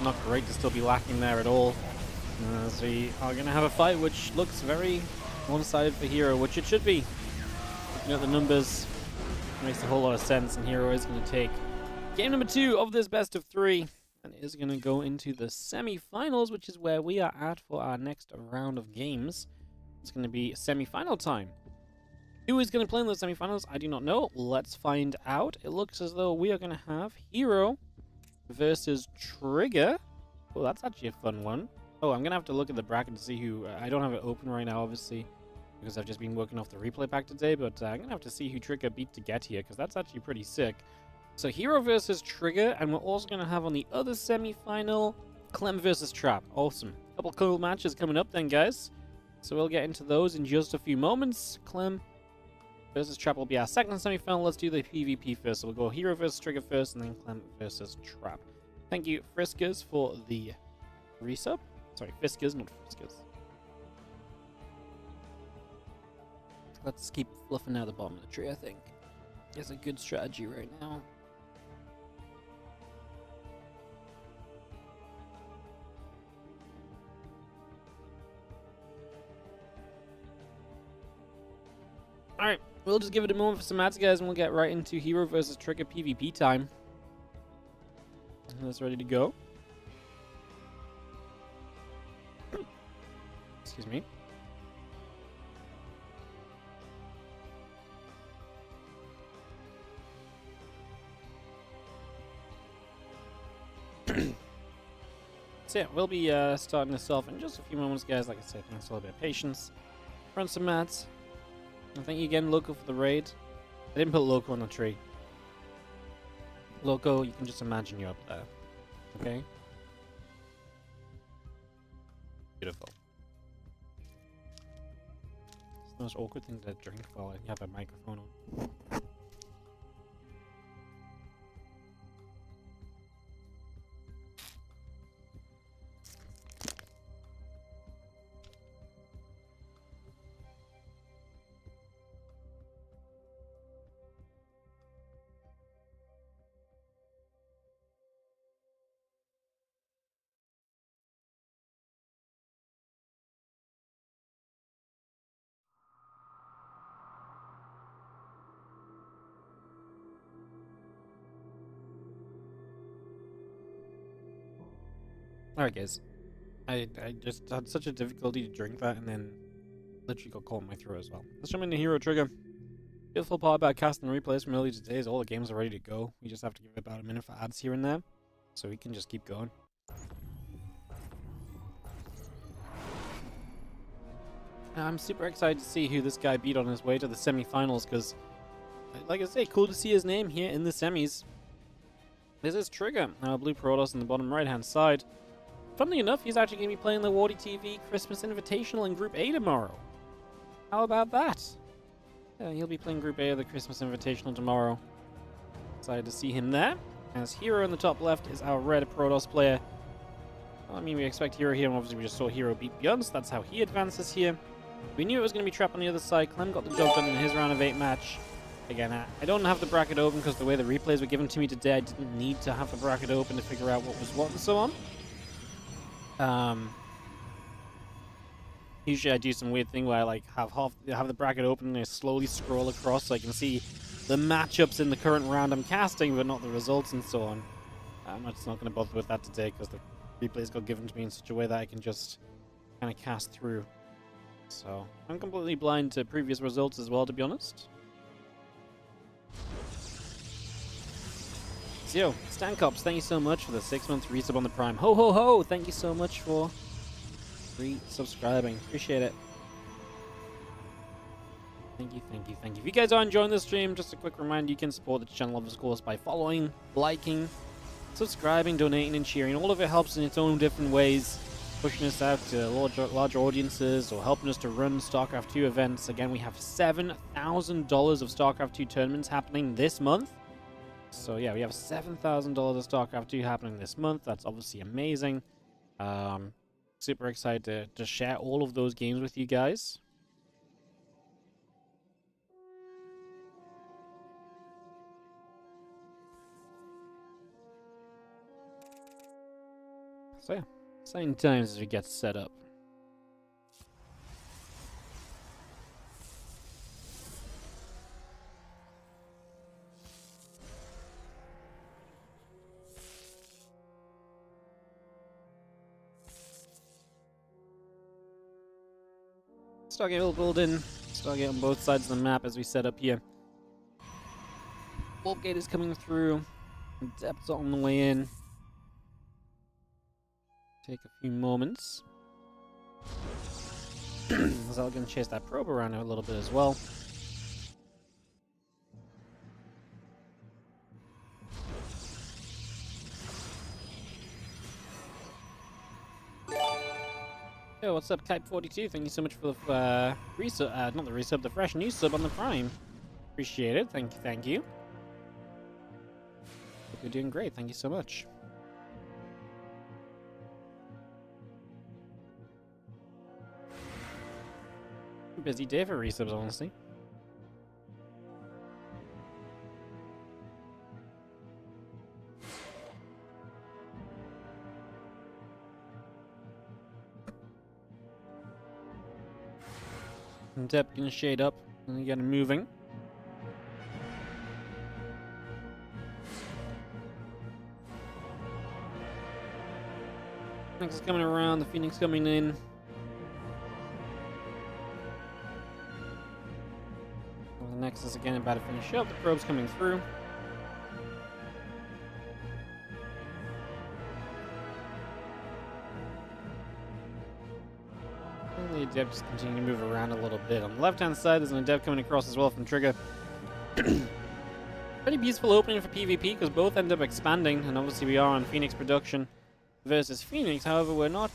Not great to still be lacking there at all. So we are going to have a fight which looks very one-sided for Hero, which it should be. Looking at the numbers, makes a whole lot of sense, and Hero is going to take game number 2 of this best of 3. and is going to go into the semi-finals, which is where we are at for our next round of games. It's going to be semi-final time. Who is going to play in the semi-finals? I do not know. Let's find out. It looks as though we are going to have Hero versus Trigger. Oh, that's actually a fun one. Oh, I'm going to have to look at the bracket to see who... I don't have it open right now, obviously, because I've just been working off the replay pack today, but I'm going to have to see who Trigger beat to get here, because that's actually pretty sick. So Hero versus Trigger, and we're also going to have on the other semi-final, Clem versus Trap. Awesome. Couple cool matches coming up then, guys. So we'll get into those in just a few moments. Clem versus Trap will be our second semi-final. Let's do the PvP first. So we'll go Hero versus Trigger first, and then Clem versus Trap. Thank you, Friskers, for the resub. Sorry, Fiskers, not Friskers. Let's keep fluffing out the bottom of the tree, I think. It's a good strategy right now. Alright, we'll just give it a moment for some ads, guys, and we'll get right into Hero versus Trigger PvP time. That's ready to go. Excuse me. So yeah, we'll be starting this off in just a few moments, guys. Like I said, thanks for a little bit of patience. Run some mats. I think you again Loco for the raid. I didn't put Loco on the tree. Loco, you can just imagine you're up there. Okay? Beautiful. It's the most awkward thing to drink while you have a microphone on. Alright, guys. I just had such a difficulty to drink that and then literally got caught in my throat as well. Let's jump into Hero Trigger. Beautiful part about casting replays from earlier today is all the games are ready to go. We just have to give it about a minute for ads here and there, so we can just keep going. I'm super excited to see who this guy beat on his way to the semi-finals, because, like I say, cool to see his name here in the semis. This is Trigger, our blue Protoss on the bottom right-hand side. Funnily enough, he's actually going to be playing the WardiTV Christmas Invitational in Group A tomorrow. How about that? Yeah, he'll be playing Group A of the Christmas Invitational tomorrow. Excited to see him there. As Hero in the top left is our red Protoss player. Well, I mean, we expect Hero here, and obviously we just saw Hero beat Beyond, so that's how he advances here. We knew it was going to be Trap on the other side. Clem got the job done in his round of 8 match. Again, I don't have the bracket open because the way the replays were given to me today, I didn't need to have the bracket open to figure out what was what and so on. Usually I do some weird thing where I like have the bracket open and I slowly scroll across so I can see the matchups in the current round I'm casting, but not the results and so on. I'm just not going to bother with that today because the replays got given to me in such a way that I can just kind of cast through. So I'm completely blind to previous results as well, to be honest. Zio, Stancops, thank you so much for the 6-month resub on the Prime. Ho ho ho! Thank you so much for re-subscribing. Appreciate it. Thank you, thank you, thank you. If you guys are enjoying this stream, just a quick reminder, you can support the channel, of course, by following, liking, subscribing, donating, and cheering. All of it helps in its own different ways, pushing us out to larger audiences or helping us to run StarCraft 2 events. Again, we have $7,000 of StarCraft 2 tournaments happening this month. So yeah, we have $7,000 of StarCraft 2 happening this month. That's obviously amazing. Super excited to share all of those games with you guys. So yeah, exciting times as we get set up. Stargate will build in. Stargate on both sides of the map as we set up here. Warp gate is coming through. Depths are on the way in. Take a few moments. So I'm going to chase that probe around a little bit as well. Yo, what's up, Type42? Thank you so much for the resub, not the resub, the fresh new sub on the Prime. Appreciate it. Thank you. Hope you're doing great. Thank you so much. Busy day for resubs, honestly. And Depth gonna shade up and get him moving. Phoenix is coming around, the Phoenix coming in. The Nexus again about to finish up, the probe's coming through. And the Adept just continue to move around a little bit. On the left-hand side, there's an Adept coming across as well from Trigger. Pretty beautiful opening for PvP because both end up expanding, and obviously we are on Phoenix production versus Phoenix. However, we're not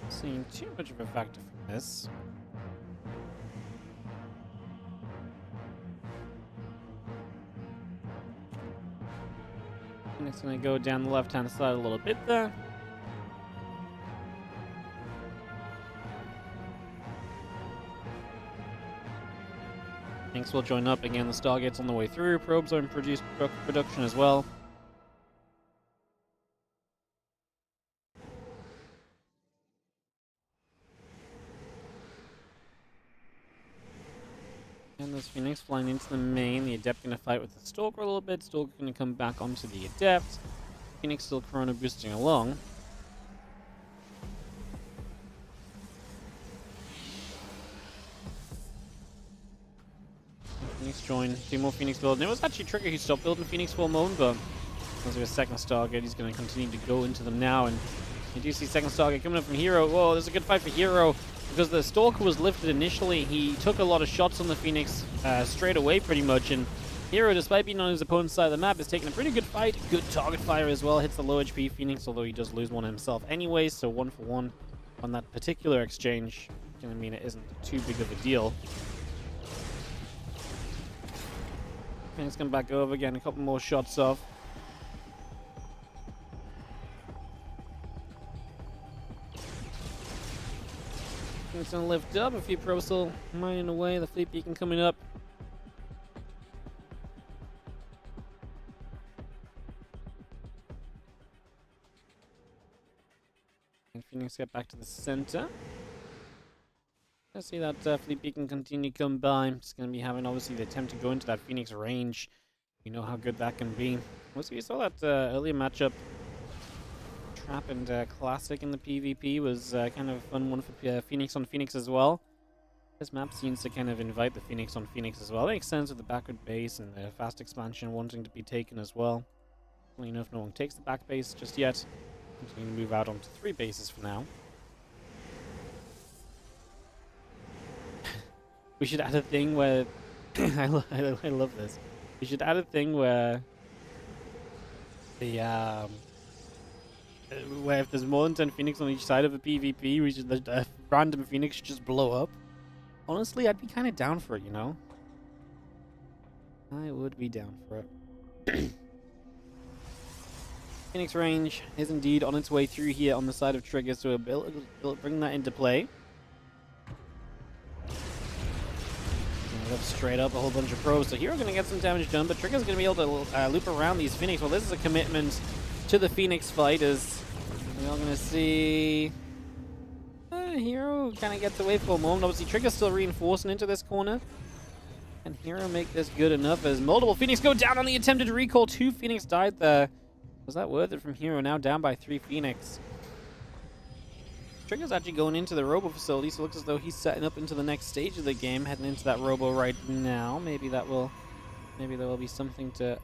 seeing too much of a factor from this. Phoenix gonna go down the left-hand side a little bit there. Phoenix will join up again. The Stargate's on the way through. Probes are in production as well. And there's Phoenix flying into the main. The Adept gonna fight with the Stalker a little bit. Stalker gonna come back onto the Adept. Phoenix still Chrono boosting along. Phoenix join. 2 more Phoenix building. It was actually Trigger who stopped building Phoenix for a moment, but because of his second Stargate, he's going to continue to go into them now. And you do see second Stargate coming up from Hero. Whoa, there's a good fight for Hero. Because the Stalker was lifted initially, he took a lot of shots on the Phoenix straight away pretty much. And Hero, despite being on his opponent's side of the map, is taking a pretty good fight. Good target fire as well. Hits the low HP Phoenix, although he does lose one himself anyway. So 1 for 1 on that particular exchange. Gonna mean it isn't too big of a deal. Phoenix come back over again, a couple more shots off. Phoenix gonna lift up, a few probes still mining away, the fleet beacon coming up. And Phoenix get back to the center. Let's see that fleet beacon continue to come by. Just going to be having, obviously, the attempt to go into that Phoenix range. We know how good that can be. We saw that earlier matchup. Trap and Classic in the PvP was kind of a fun one for Phoenix on Phoenix as well. This map seems to kind of invite the Phoenix on Phoenix as well. It makes sense with the backward base and the fast expansion wanting to be taken as well. Well, you know, if no one takes the back base just yet, continue to move out onto 3 bases for now. We should add a thing where I love this. We should add a thing where the where if there's more than 10 Phoenix on each side of a PvP, we should the random Phoenix should just blow up. Honestly, I'd be kind of down for it, you know. I would be down for it. Phoenix range is indeed on its way through here on the side of Trigger, so we'll bring that into play. Straight up a whole bunch of probes, so Hero gonna get some damage done, but Trigger's gonna be able to loop around these Phoenix. Well, this is a commitment to the Phoenix fight, as we're all gonna see Hero kind of gets away for a moment. Obviously, Trigger's still reinforcing into this corner. Can Hero make this good enough as multiple Phoenix go down on the attempted recall? 2 Phoenix died there. Was that worth it from Hero? Now down by 3 Phoenix. Trigger's actually going into the Robo facility, so it looks as though he's setting up into the next stage of the game, heading into that Robo right now. Maybe there will be something to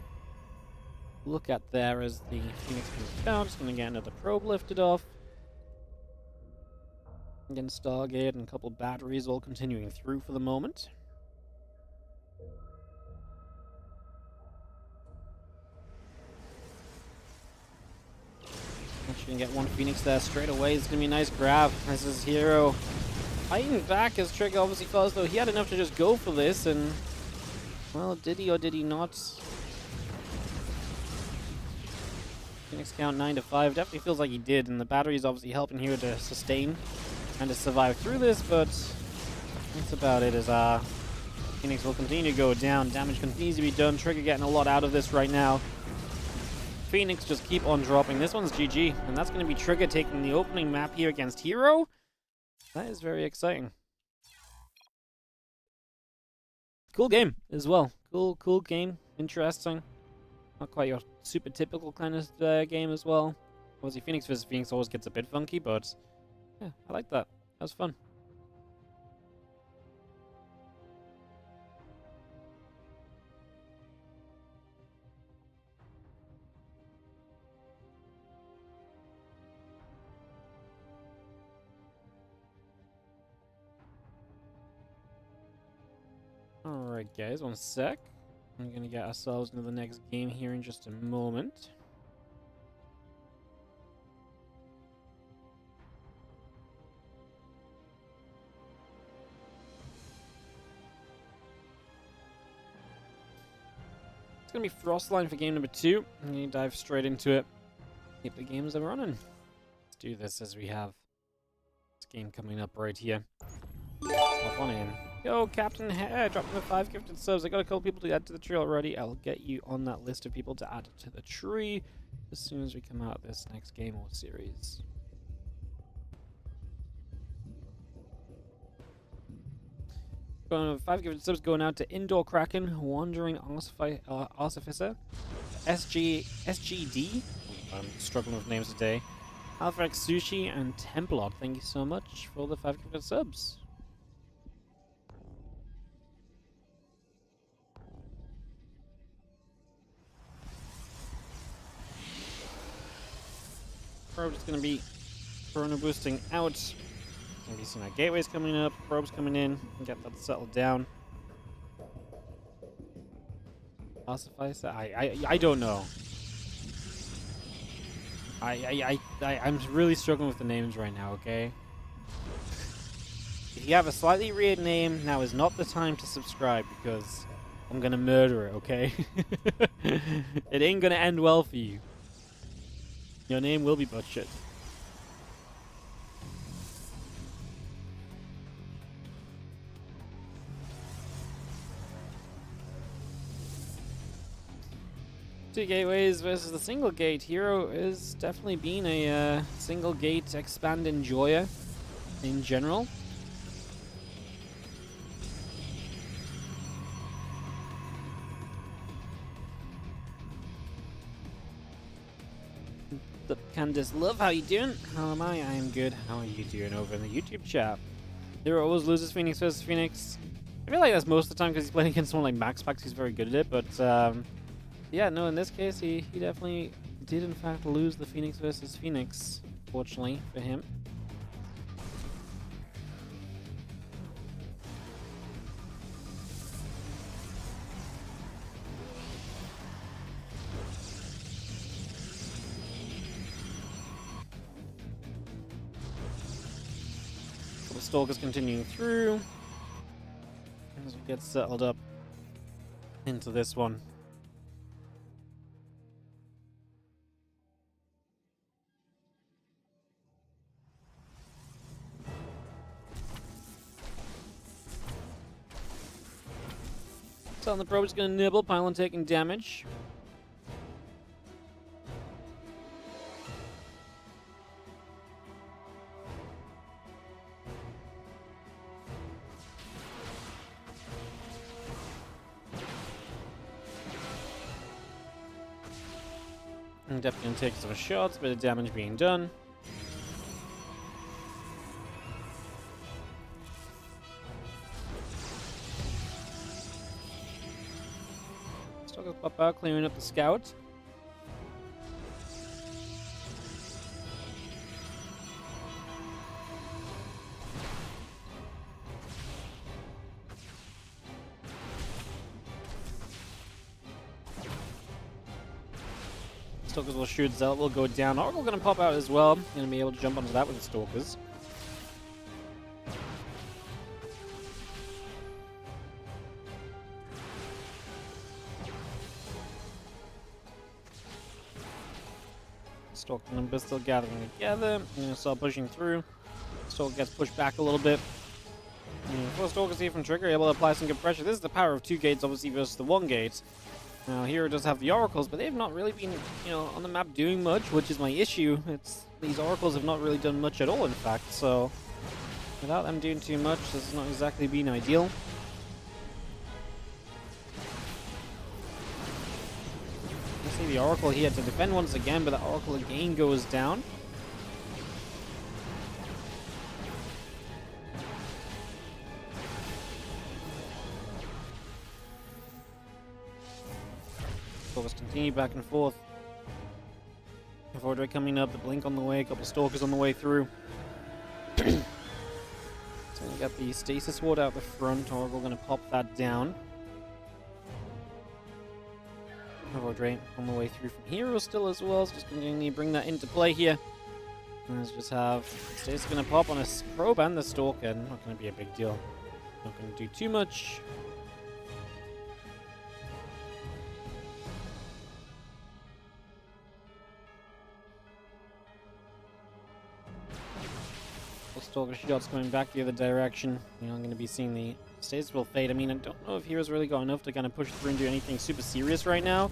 look at there as the Phoenix comes down. Just gonna get another probe lifted off. Again, Stargate and a couple batteries all continuing through for the moment. Actually, get one Phoenix there straight away. It's gonna be a nice grab. This is Hero fighting back as Trigger obviously felt as though he had enough to just go for this, and well, did he or did he not? Phoenix count 9-5. Definitely feels like he did, and the battery is obviously helping Hero to sustain and to survive through this, but that's about it as Phoenix will continue to go down. Damage continues to be done. Trigger getting a lot out of this right now. Phoenix just keep on dropping. This one's GG, and that's going to be Trigger taking the opening map here against Hero. That is very exciting. Cool game as well. Cool game. Interesting. Not quite your super typical kind of game as well. Obviously, Phoenix vs. Phoenix always gets a bit funky, but yeah, I like that. That was fun. Alright guys, one sec. I'm gonna get ourselves into the next game here in just a moment. It's gonna be Frostline for game number 2. I'm gonna dive straight into it. Keep the games are running. Let's do this as we have this game coming up right here. Hop on in. Yo, Captain Hair, dropping the 5 gifted subs. I got a couple people to add to the tree already. I'll get you on that list of people to add to the tree as soon as we come out of this next game or series. Going with 5 gifted subs going out to Indoor Kraken, Wandering Artificer, SGD. I'm struggling with names today. Alpha X Sushi and Templot. Thank you so much for the 5 gifted subs. Probe's just gonna be chrono boosting out. Gonna be some gateways coming up, probes coming in, and get that settled down. Ossifice? I don't know. I'm really struggling with the names right now, okay? If you have a slightly weird name, now is not the time to subscribe because I'm gonna murder it, okay? It ain't gonna end well for you. Your name will be butchered. Two gateways versus the single gate. Hero is definitely being a single gate expand enjoyer in general. The Candace Love, how you doing? How am I? I am good. How are you doing over in the YouTube chat? Hero always loses Phoenix versus Phoenix. I feel like that's most of the time because he's playing against someone like Max Pax who's very good at it, but yeah, no, in this case he definitely did in fact lose the Phoenix versus Phoenix, fortunately for him. Stalkers continuing through as we get settled up into this one. So the probe is going to nibble, Pylon taking damage. Definitely gonna take some shots, bit of damage being done. Stalkers pop out, clearing up the scout. Stalkers will shoot, Zealot will go down. Oracle gonna pop out as well. Gonna be able to jump onto that with the Stalkers. Stalker numbers still gathering together. Gonna start pushing through. Stalker gets pushed back a little bit. Before Stalkers here from Trigger, able to apply some good pressure. This is the power of 2 gates, obviously, versus the 1 gate. Now, Hero does have the Oracles, but they've not really been, on the map doing much, which is my issue. These Oracles have not really done much at all, in fact, so without them doing too much, this has not exactly been ideal. You see the Oracle here to defend once again, but the Oracle again goes down. Stalkers continue back and forth. Voidray coming up, the Blink on the way, a couple Stalkers on the way through. So we got the Stasis Ward out the front, Oracle going to pop that down. Voidray on the way through from Hero still as well, so just going to bring that into play here. And let's just have Stasis going to pop on a Probe and the Stalker, not going to be a big deal. Not going to do too much. Stalker shots going back the other direction. I'm going to be seeing the Stasis will fade. I mean, I don't know if Hero's really got enough to kind of push through and do anything super serious right now.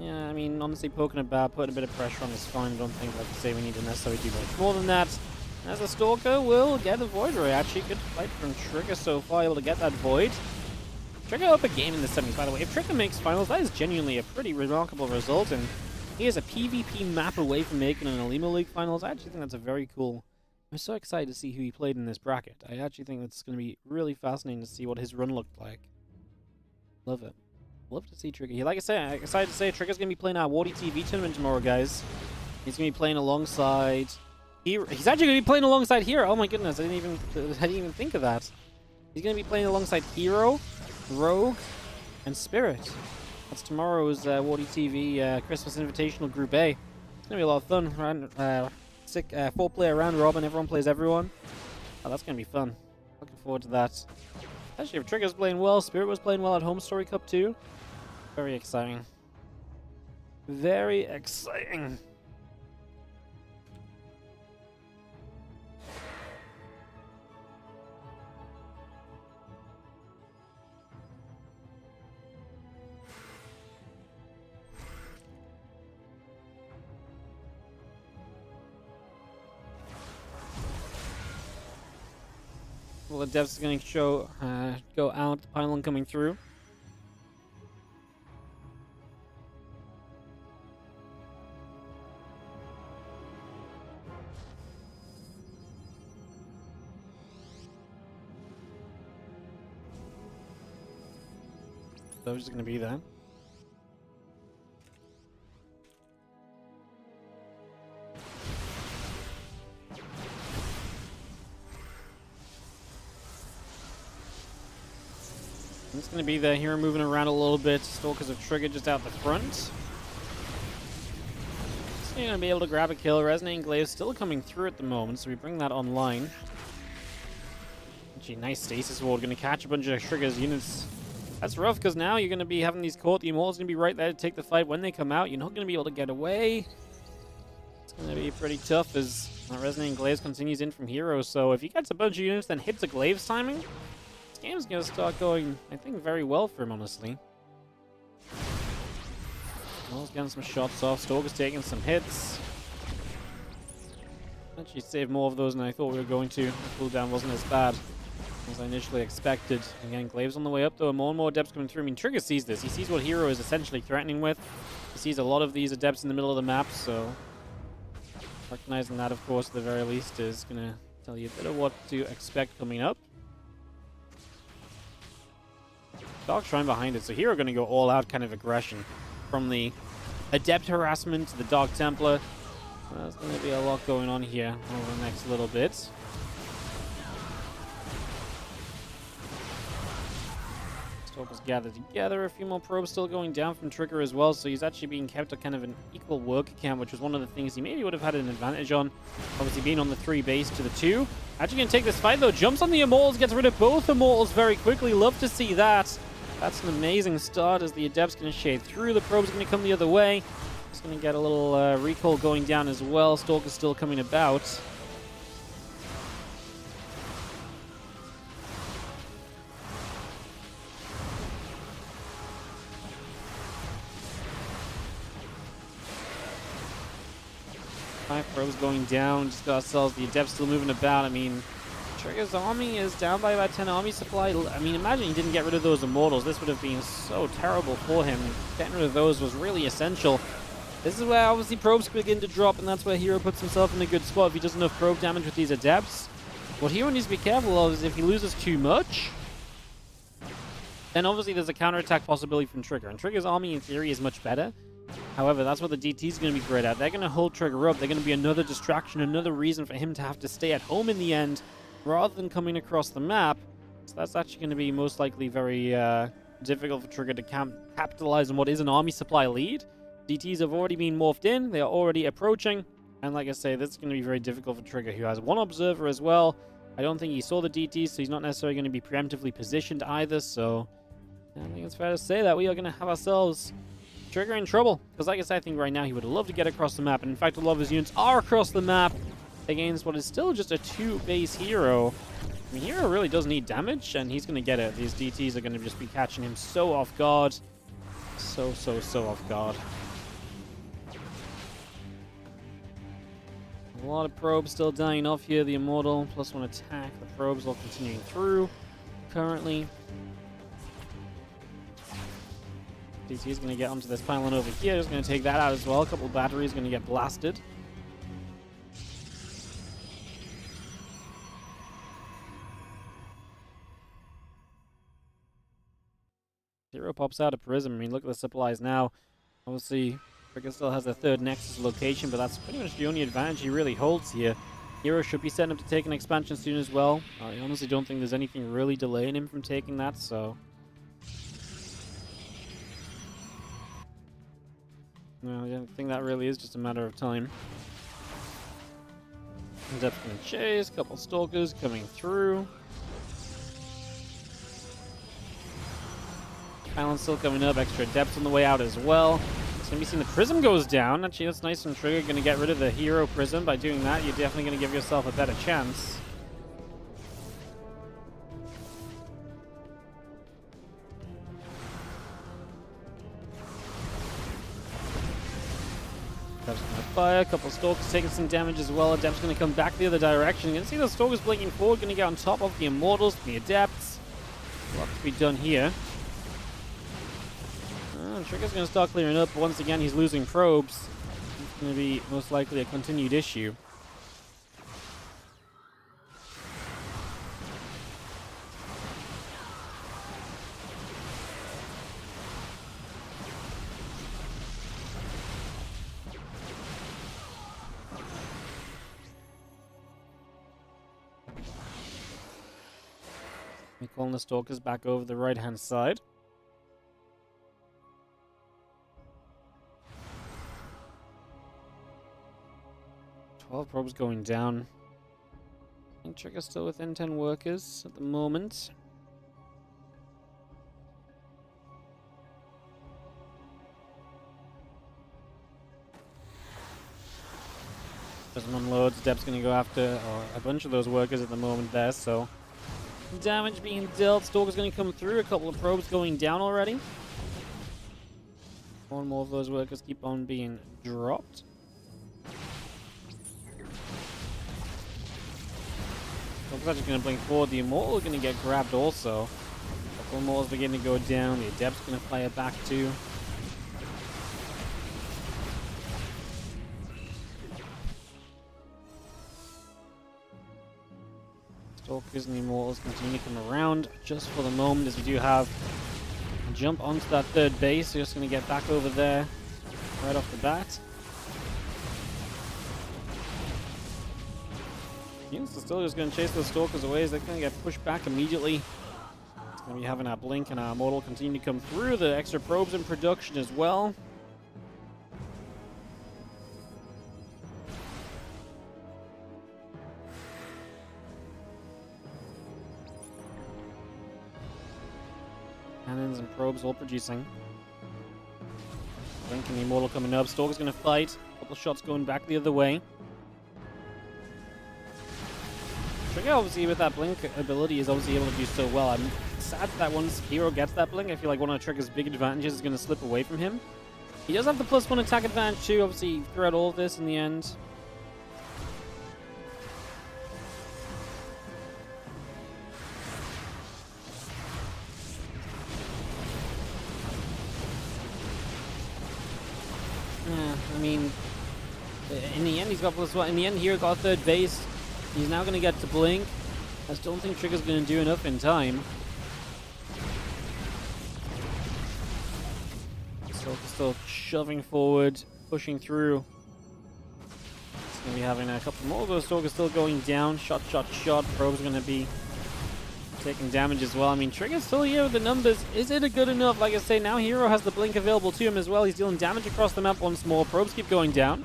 Yeah, I mean, honestly, poking about, putting a bit of pressure on is fine. I don't think, like I say, we need to necessarily do much more than that. As the Stalker will get the Void Ray. Actually, good fight from Trigger so far, able to get that Void. Trigger up a game in the semis, by the way. If Trigger makes finals, that is genuinely a pretty remarkable result, and he is a PvP map away from making an Olimoleague finals. I actually think that's a very cool. I'm so excited to see who he played in this bracket. I actually think it's going to be really fascinating to see what his run looked like. Love it. Love to see Trigger. Like I said, I'm excited to say Trigger's going to be playing our WardiTV tournament tomorrow, guys. He's going to be playing alongside Hero. He's actually going to be playing alongside Hero. Oh my goodness, I didn't even think of that. He's going to be playing alongside Hero, Rogue, and Spirit. That's tomorrow's WardiTV Christmas Invitational Group A. It's going to be a lot of fun. Sick 4-player round robin, everyone plays everyone. Oh, that's gonna be fun. Looking forward to that. Actually, if Trigger's playing well, Spirit was playing well at Home Story Cup too. Very exciting. Very exciting. Well, the devs is going to go out, the pylon coming through. Those just going to be there. It's going to be there. Hero moving around a little bit. Stalkers of Trigger just out the front. So you're going to be able to grab a kill. Resonating Glaive still coming through at the moment, so we bring that online. Actually, nice Stasis Ward. Going to catch a bunch of Trigger's units. That's rough, because now you're going to be having these caught. The Immortal's going to be right there to take the fight. When they come out, you're not going to be able to get away. It's going to be pretty tough as Resonating Glaive continues in from Hero. So if he gets a bunch of units, then hits a Glaive's timing, game's gonna start going, I think, very well for him, honestly. Noel's getting some shots off. Stalker's taking some hits. Actually saved more of those than I thought we were going to. The cooldown wasn't as bad as I initially expected. Again, Glaive's on the way up, though, and more adepts coming through. I mean, Trigger sees this. He sees what Hero is essentially threatening with. He sees a lot of these adepts in the middle of the map, so recognizing that, of course, at the very least, is gonna tell you a bit of what to expect coming up. Dark Shrine behind it. So here we're going to go all out kind of aggression from the Adept harassment to the Dark Templar. There's going to be a lot going on here over the next little bit. Stalkers gathered together. A few more probes still going down from Trigger as well, so he's actually being kept at kind of an equal worker count, which was one of the things he maybe would have had an advantage on. Obviously being on the 3 base to the 2. Actually going to take this fight though. Jumps on the Immortals, gets rid of both Immortals very quickly. Love to see that. That's an amazing start as the Adept's going to shade through. The probe's going to come the other way. Just going to get a little recall going down as well. Stalker's still coming about. 5 probes going down. Just got ourselves the Adept still moving about. I mean, Trigger's army is down by about 10 army supply. I mean, imagine he didn't get rid of those Immortals. This would have been so terrible for him. Getting rid of those was really essential. This is where obviously probes begin to drop, and that's where Hero puts himself in a good spot if he does enough probe damage with these Adepts. What Hero needs to be careful of is if he loses too much, then obviously there's a counterattack possibility from Trigger. And Trigger's army in theory is much better. However, that's what the DT is going to be great at. They're going to hold Trigger up. They're going to be another distraction, another reason for him to have to stay at home in the end, rather than coming across the map. So that's actually going to be most likely very difficult for Trigger to capitalize on what is an army supply lead. DTs have already been morphed in. They are already approaching. And like I say, this is going to be very difficult for Trigger, who has one observer as well. I don't think he saw the DTs, so he's not necessarily going to be preemptively positioned either. So I think it's fair to say that we are going to have ourselves Trigger in trouble. Because like I said, I think right now he would love to get across the map. And in fact, a lot of his units are across the map against what is still just a 2-base Hero. I mean, Hero really does need damage, and he's going to get it. These DTs are going to just be catching him so off guard. So off guard. A lot of probes still dying off here. The Immortal +1 attack. The probes all continuing through currently. DT is going to get onto this pylon over here. Just going to take that out as well. A couple of batteries going to get blasted. Hero pops out a Prism. I mean, look at the supplies now. Obviously, Trigger still has a 3rd Nexus location, but that's pretty much the only advantage he really holds here. Hero should be setting up to take an expansion soon as well. I honestly don't think there's anything really delaying him from taking that, so... No, I think that really is just a matter of time. Depth going to chase, couple Stalkers coming through. Balance still coming up, extra Depth on the way out as well. It's going to be seen the Prism goes down. Actually, that's nice from Trigger. Going to get rid of the Hero Prism. By doing that, you're definitely going to give yourself a better chance. Adept's going to fire. A couple of Stalkers taking some damage as well. Adept's going to come back the other direction. You can see those Stalkers blinking forward. Going to get on top of the Immortals, the Adepts. A lot to be done here. Trigger's going to start clearing up, but once again he's losing probes. It's going to be most likely a continued issue. We're calling the Stalkers back over the right-hand side. Probes going down. I think Trigger's still within 10 workers at the moment. Prism unloads. Dep's going to go after a bunch of those workers at the moment there, so damage being dealt. Stalker's going to come through. A couple of probes going down already. More and more of those workers keep on being dropped. Looks like it's going to blink forward. The Immortal is going to get grabbed also. A couple Immortals beginning to go down. The Adept's going to fire back too. Stalkers and the Immortals continue to come around just for the moment, as we do have jump onto that third base. So just going to get back over there right off the bat. Units are still just going to chase those Stalkers away as they're going to get pushed back immediately. It's going to be having our Blink and our Immortal continue to come through. The extra probes in production as well. Cannons and probes all producing. Blink and the Immortal coming up. Stalker's going to fight. A couple shots going back the other way. Trigger, obviously, with that Blink ability, is obviously able to do so well. I'm sad that once Hero gets that Blink, I feel like one of Trigger's big advantages is going to slip away from him. He does have the +1 attack advantage too, obviously, throughout all of this in the end. Yeah, I mean, in the end, he's got +1. In the end, Hero got third base. He's now going to get to Blink. I just don't think Trigger's going to do enough in time. Still shoving forward, pushing through. It's going to be having a couple more of those Stalkers still going down. Shot. Probe's going to be taking damage as well. I mean, Trigger's still here with the numbers. Is it good enough? Like I say, now Hero has the Blink available to him as well. He's dealing damage across the map once more. Probes keep going down.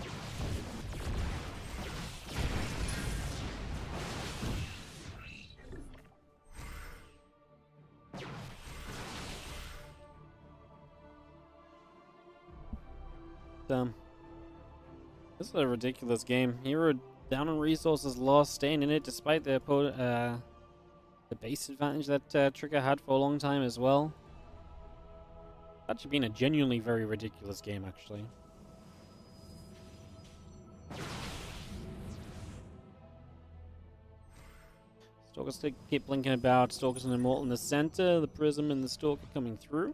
This is a ridiculous game. Hero down on resources lost, staying in it despite the base advantage that Trigger had for a long time as well. It's actually been a genuinely very ridiculous game, actually. Stalkers still keep blinking about. Stalkers and Immortal in the center. The Prism and the Stalker coming through.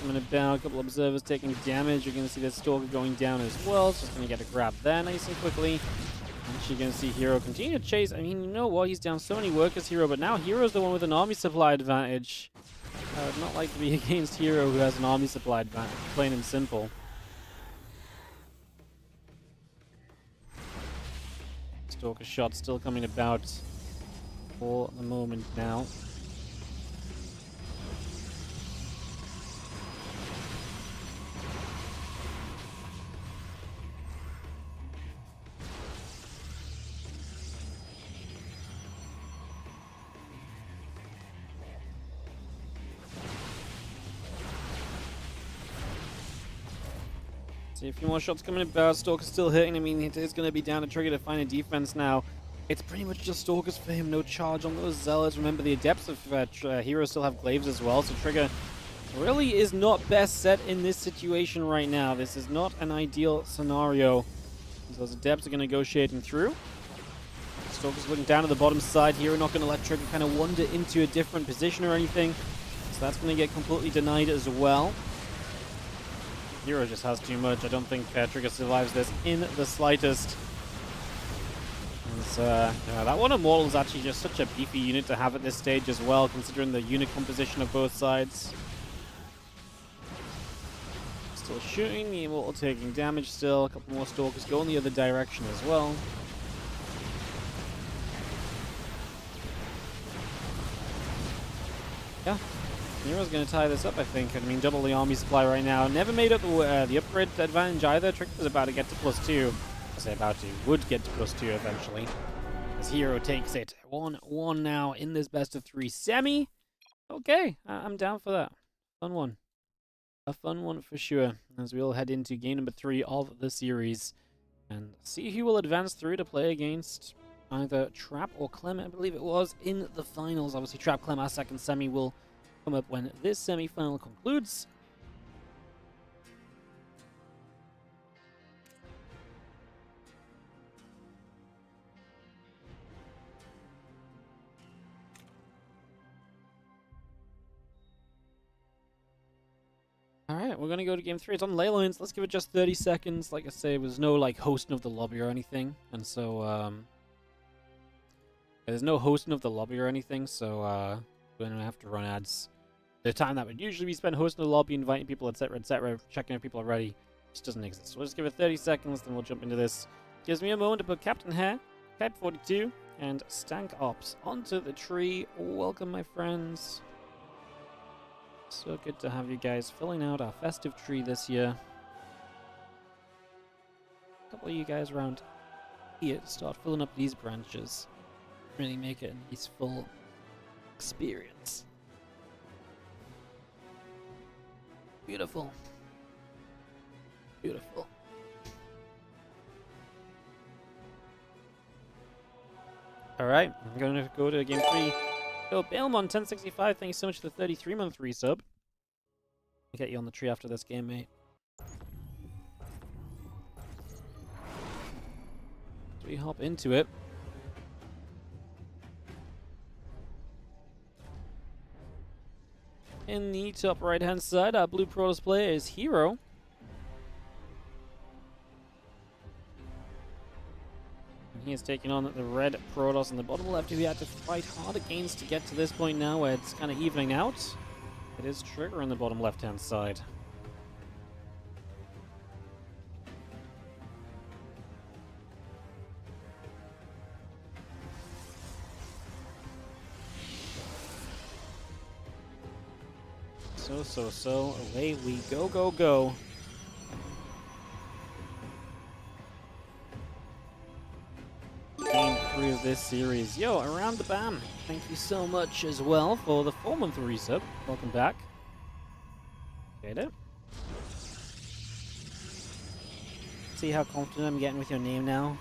Coming about, a couple of observers taking damage. You're going to see the Stalker going down as well. It's just going to get a grab there nice and quickly. And you're going to see Hero continue to chase. I mean, you know what? He's down so many workers, Hero, but now Hero's the one with an army supply advantage. I would not like to be against Hero who has an army supply advantage, plain and simple. Stalker shot still coming about for the moment now. See a few more shots coming about. Stalker's still hitting. I mean, it is going to be down to Trigger to find a defense now. It's pretty much just Stalkers for him. No charge on those Zealots. Remember, the Adepts of Heroes still have Glaives as well, so Trigger really is not best set in this situation right now. This is not an ideal scenario. Those Adepts are going to negotiating through. Stalker's looking down at the bottom side here. We're not going to let Trigger kind of wander into a different position or anything. So that's going to get completely denied as well. Hero just has too much. I don't think Trigger survives this in the slightest. And, yeah, that one Immortal is actually just such a beefy unit to have at this stage as well, considering the unit composition of both sides. Still shooting, the Immortal taking damage still. A couple more Stalkers going the other direction as well. Yeah. Hero's going to tie this up, I think. I mean, double the army supply right now. Never made up the upgrade advantage either. Trigger's about to get to +2. I say about to. Would get to +2 eventually. As Hero takes it. 1-1 now in this best-of-3 semi. Okay, I'm down for that. Fun one. A fun one for sure. As we'll head into game number 3 of the series. And see who will advance through to play against either Trap or Clem, I believe it was, in the finals. Obviously, Trap Clem, our second semi, will come up when this semi-final concludes. Alright, we're gonna go to game 3. It's on ley lines. Let's give it just 30 seconds. Like I say, there's no like hosting of the lobby or anything. And so, there's no hosting of the lobby or anything, so we don't have to run ads. The time that would usually be spent hosting the lobby, inviting people, etc., checking if people are ready, just doesn't exist. So we'll just give it 30 seconds, then we'll jump into this. Gives me a moment to put Captain Hare, Cap 42, and Stank Ops onto the tree. Welcome, my friends. So good to have you guys filling out our festive tree this year. A couple of you guys around here to start filling up these branches. Really make it a nice full experience. Beautiful. Beautiful. Alright, I'm going to go to game 3. Go Bailmon1065, thank you so much for the 33-month resub. I'll get you on the tree after this game, mate. So we hop into it. In the top right-hand side, our blue Protoss player is Hero. And he is taking on the red Protoss in the bottom left, who he had to fight hard against to get to this point now where it's kind of evening out. It is Trigger in the bottom left-hand side. So, away we go, go, go. Game 3 of this series. Yo, Around the BAM, thank you so much as well for the 4-month resub. Welcome back. Get it? See how confident I'm getting with your name now?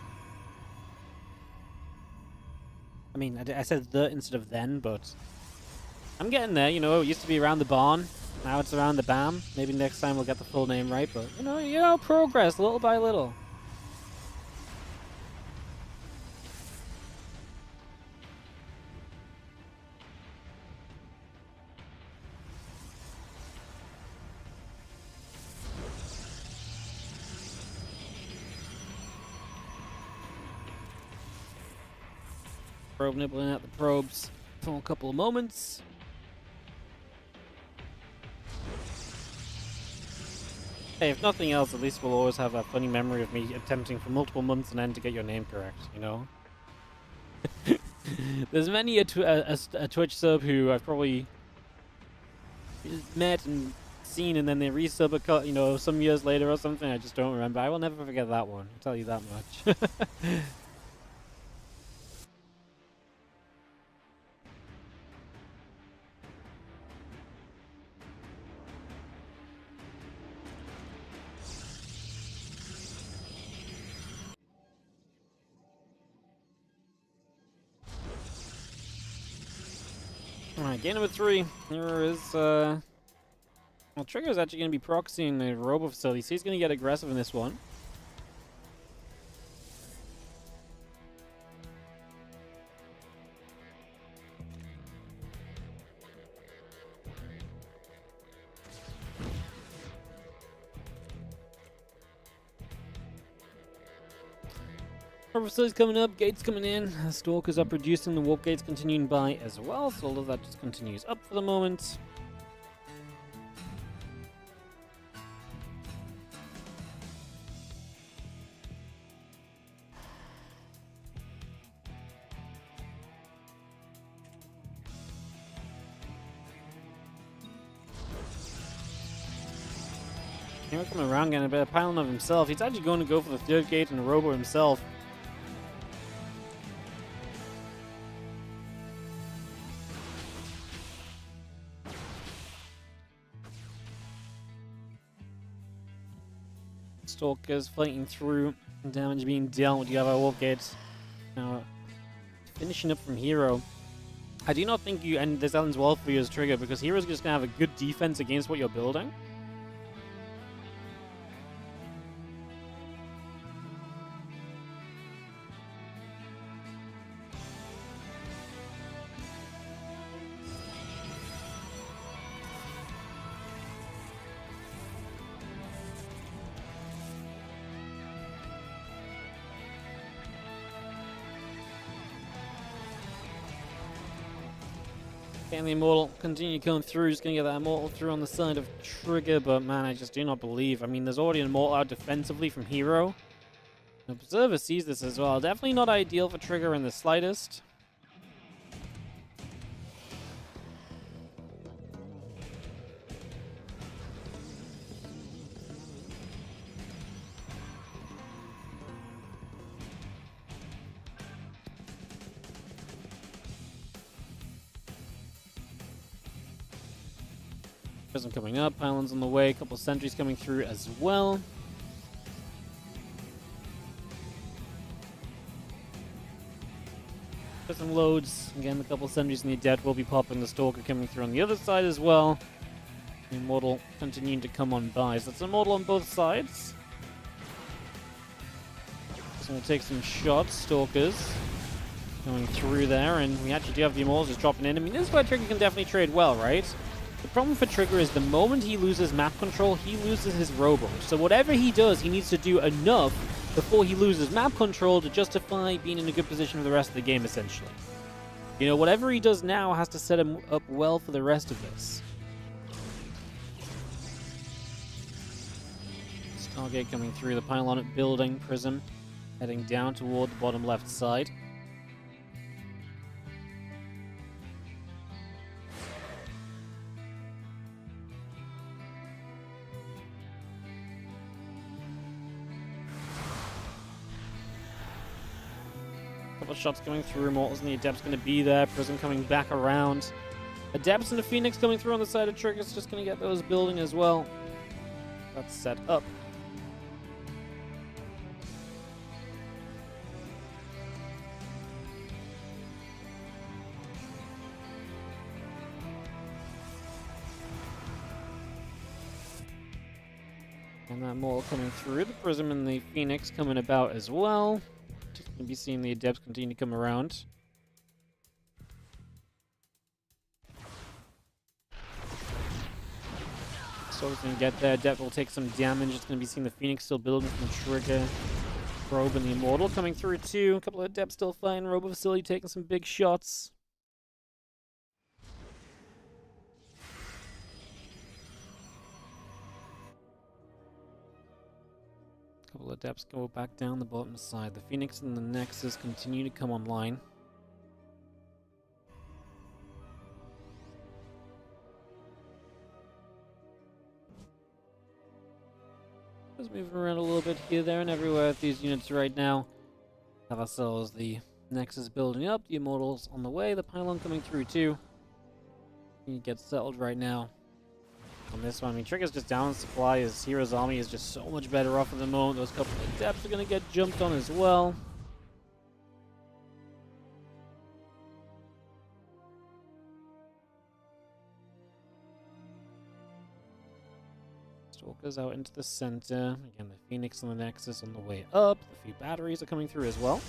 I mean, I said the instead of then, but I'm getting there, you know. It used to be Around the Barn. Now it's Around the BAM. Maybe next time we'll get the full name right, but you know, progress little by little. Probe nibbling at the probes for a couple of moments. Hey, if nothing else, at least we'll always have a funny memory of me attempting for multiple months and then to get your name correct, you know? There's many a Twitch sub who I've probably met and seen, and then they resub some years later or something. I just don't remember. I will never forget that one, I'll tell you that much. Alright, game number 3. Here is, well, Trigger is actually going to be proxying the Robo facility, so he's going to get aggressive in this one. Robo facility's coming up, gates coming in, Stalkers are producing, the warp gates continuing by as well, so all of that just continues up for the moment. Here coming around, getting a bit of piling of himself. He's actually going to go for the third gate and the Robo himself. Stalkers fighting through, damage being dealt. You have a warp gate. Now, finishing up from Hero. I do not think you end this ends well for you as Trigger, because Hero's just going to have a good defense against what you're building. Getting the Immortal continue coming through. Just going to get that Immortal through on the side of Trigger. But man, I just do not believe. I mean, there's already an Immortal out defensively from Hero. The Observer sees this as well. Definitely not ideal for Trigger in the slightest. Prism coming up, pylons on the way, a couple of sentries coming through as well. Prism loads, again a couple of sentries in the Adept will be popping, the Stalker coming through on the other side as well. The Immortal continuing to come on by, so it's Immortal on both sides. Just going to take some shots, Stalkers going through there, and we actually do have the Immortals just dropping in. I mean, this is where Trigger can definitely trade well, right? The problem for Trigger is the moment he loses map control, he loses his robo. So whatever he does, he needs to do enough before he loses map control to justify being in a good position for the rest of the game, essentially. You know, whatever he does now has to set him up well for the rest of this. Stargate coming through, the pylon building, Prism heading down toward the bottom left side. Couple shots coming through, Immortals and the Adept's going to be there, Prism coming back around. Adepts and the Phoenix coming through on the side of Trigger's just going to get those building as well. That's set up. And that Immortal coming through, the Prism and the Phoenix coming about as well. Just going to be seeing the Adepts continue to come around. So it's going to get there. Adept will take some damage. It's going to be seeing the Phoenix still building from Trigger. Probe and the Immortal coming through too. A couple of Adepts still fighting. Robo Facility taking some big shots. Couple of Adepts go back down the bottom side. The Phoenix and the Nexus continue to come online. Just moving around a little bit here, there, and everywhere with these units right now. Have ourselves the Nexus building up, the Immortals on the way, the Pylon coming through too. You get settled right now. On this one, I mean, Trigger's just down in supply. His Hero's army is just so much better off at the moment. Those couple of Adepts are going to get jumped on as well. Stalkers out into the center. Again, the Phoenix and the Nexus on the way up. A few batteries are coming through as well.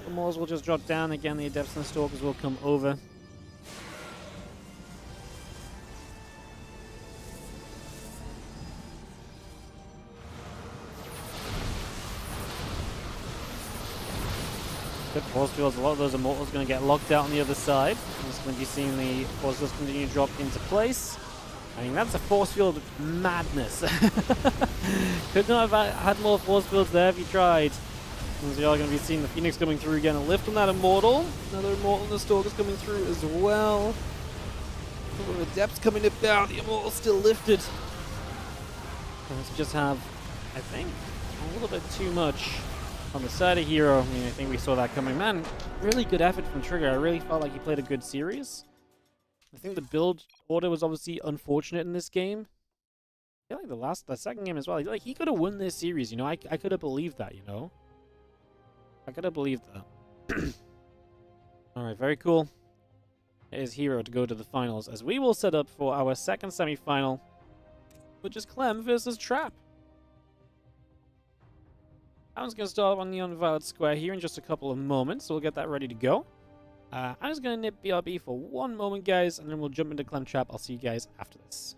The Moors will just drop down. Again, the Adepts and the Stalkers will come over. Good force fields. A lot of those Immortals are going to get locked out on the other side. I'm just going to be seeing the force fields continue to drop into place. I mean, that's a force field madness. Could not have had more force fields there if you tried. As we are going to be seeing the Phoenix coming through again. A lift on that Immortal. Another Immortal and the Stalkers coming through as well. A couple of Adepts coming about. The Immortal's still lifted. Let's just have, I think, a little bit too much on the side of Hero. I mean, I think we saw that coming. Man, really good effort from Trigger. I really felt like he played a good series. I think the build order was obviously unfortunate in this game. I feel like the second game as well. Like, he could have won this series, you know. I could have believed that, you know. I could have believed that. Alright, very cool. It is Hero to go to the finals, as we will set up for our second semi-final, which is Clem versus Trap. I'm just going to start on the Violet Square here in just a couple of moments, so we'll get that ready to go. I'm just going to nip BRB for one moment, guys, and then we'll jump into Clem Trap. I'll see you guys after this.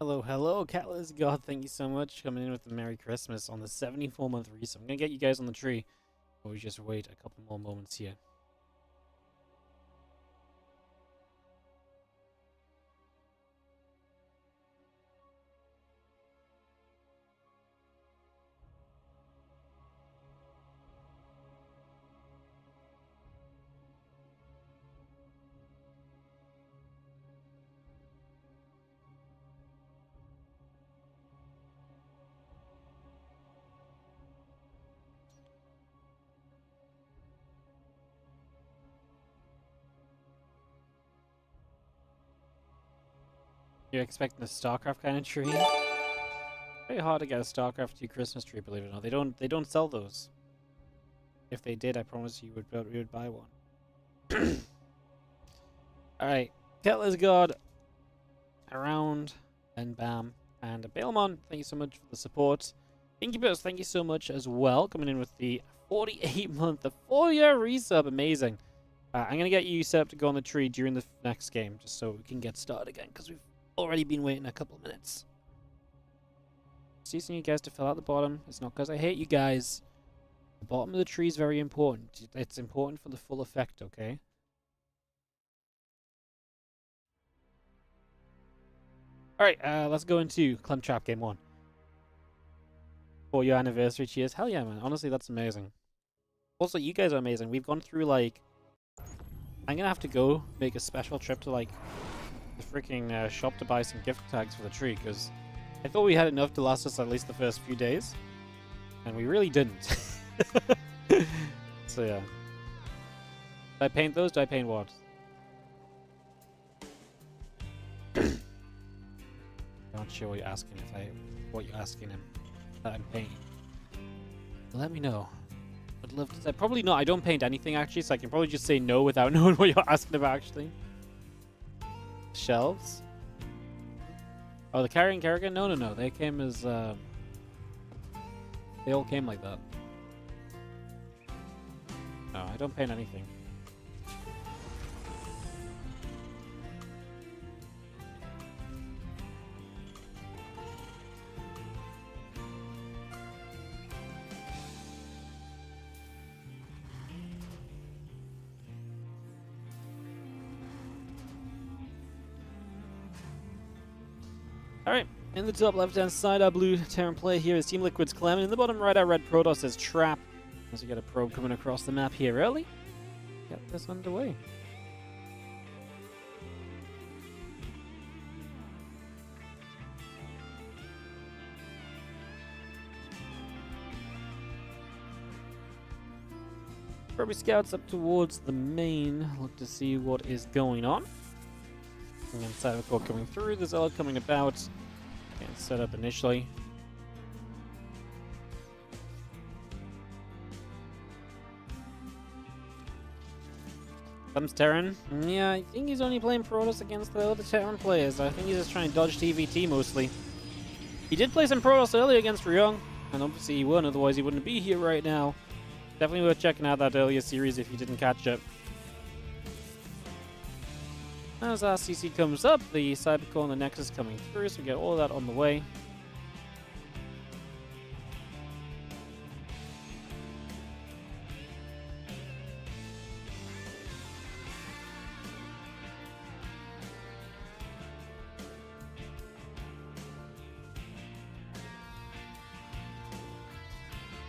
Hello, hello, Catless God. Thank you so much for coming in with the Merry Christmas on the 74-month reset. I'm gonna get you guys on the tree. But we just wait a couple more moments here. You're expecting a StarCraft kind of tree? Very hard to get a StarCraft 2 Christmas tree, believe it or not. They don't sell those. If they did, I promise you we would buy one. Alright. Kettler's God around and bam. And Bailmon, thank you so much for the support. Incubus, thank you so much as well. Coming in with the 48-month, the 4-year resub. Amazing. I'm going to get you set up to go on the tree during the next game, just so we can get started again, because we've already been waiting a couple of minutes. Ceasing you guys to fill out the bottom. It's not because I hate you guys. The bottom of the tree is very important. It's important for the full effect, okay? Alright, let's go into Clem Trap Game 1. 4-year anniversary, cheers. Hell yeah, man. Honestly, that's amazing. Also, you guys are amazing. We've gone through, like... I'm gonna have to go make a special trip to, like, the freaking shop to buy some gift tags for the tree, because I thought we had enough to last us at least the first few days. And we really didn't. So, yeah. Did I paint those? Did I paint what? I'm not sure what you're asking. What you're asking him that I'm painting. Let me know. Would love to say. Probably not. I don't paint anything actually, so I can probably just say no without knowing what you're asking about actually. Shelves. Oh, the carrying character? No. They came as. They all came like that. No, I don't paint anything. Alright, in the top left-hand side, our blue Terran player here is Team Liquid's Clem, and in the bottom right, our red Protoss is Trap. As we get a probe coming across the map here early. Get this underway. Probably scouts up towards the main, look to see what is going on. And then Cybercore coming through, the Zealot coming about, getting set up initially. Comes Terran. Yeah, I think he's only playing Protoss against the other Terran players. I think he's just trying to dodge TVT mostly. He did play some Protoss earlier against Ryong, and obviously he won, otherwise he wouldn't be here right now. Definitely worth checking out that earlier series if you didn't catch it. As our CC comes up, the Cybercore and the Nexus coming through, so we get all of that on the way.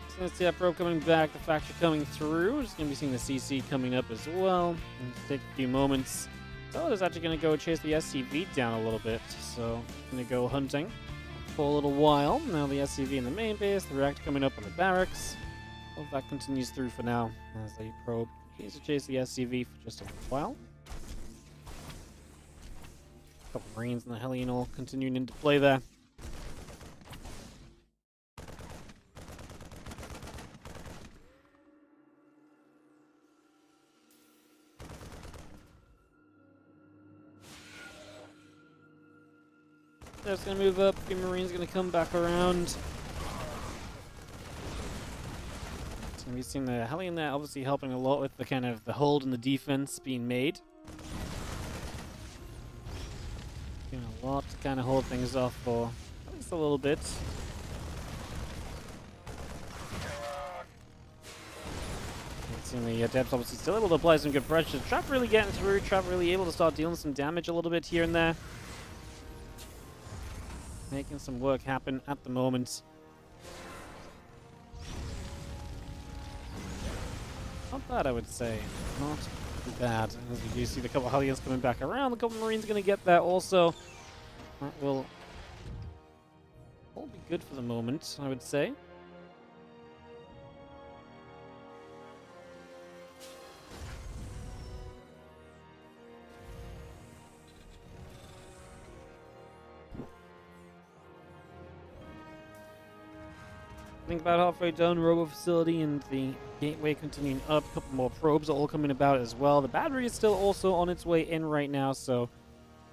So let's see that probe coming back, the Factor coming through. We're just going to be seeing the CC coming up as well. It'll take a few moments. So it's actually going to go chase the SCV down a little bit. So going to go hunting for a little while. Now the SCV in the main base, the reactor coming up on the barracks. All that continues through for now as the probe continues to chase the SCV for just a little while. A couple Marines and the Hellion all continuing into play there. That's going to move up. The Marine's going to come back around. It's going to be seeing the Hellion there, obviously helping a lot with the kind of the hold and the defense being made. Doing a lot to kind of hold things off for at least a little bit. Seeing the Adepts obviously still able to apply some good pressure. Trap really getting through. Trap really able to start dealing some damage a little bit here and there. Making some work happen at the moment. Not bad, I would say. Not too bad. As we do see the couple Hellions coming back around, the couple Marines going to get there also. That will all be good for the moment, I would say. I think about halfway done, Robo Facility and the Gateway continuing up. A couple more probes are all coming about as well. The battery is still also on its way in right now, so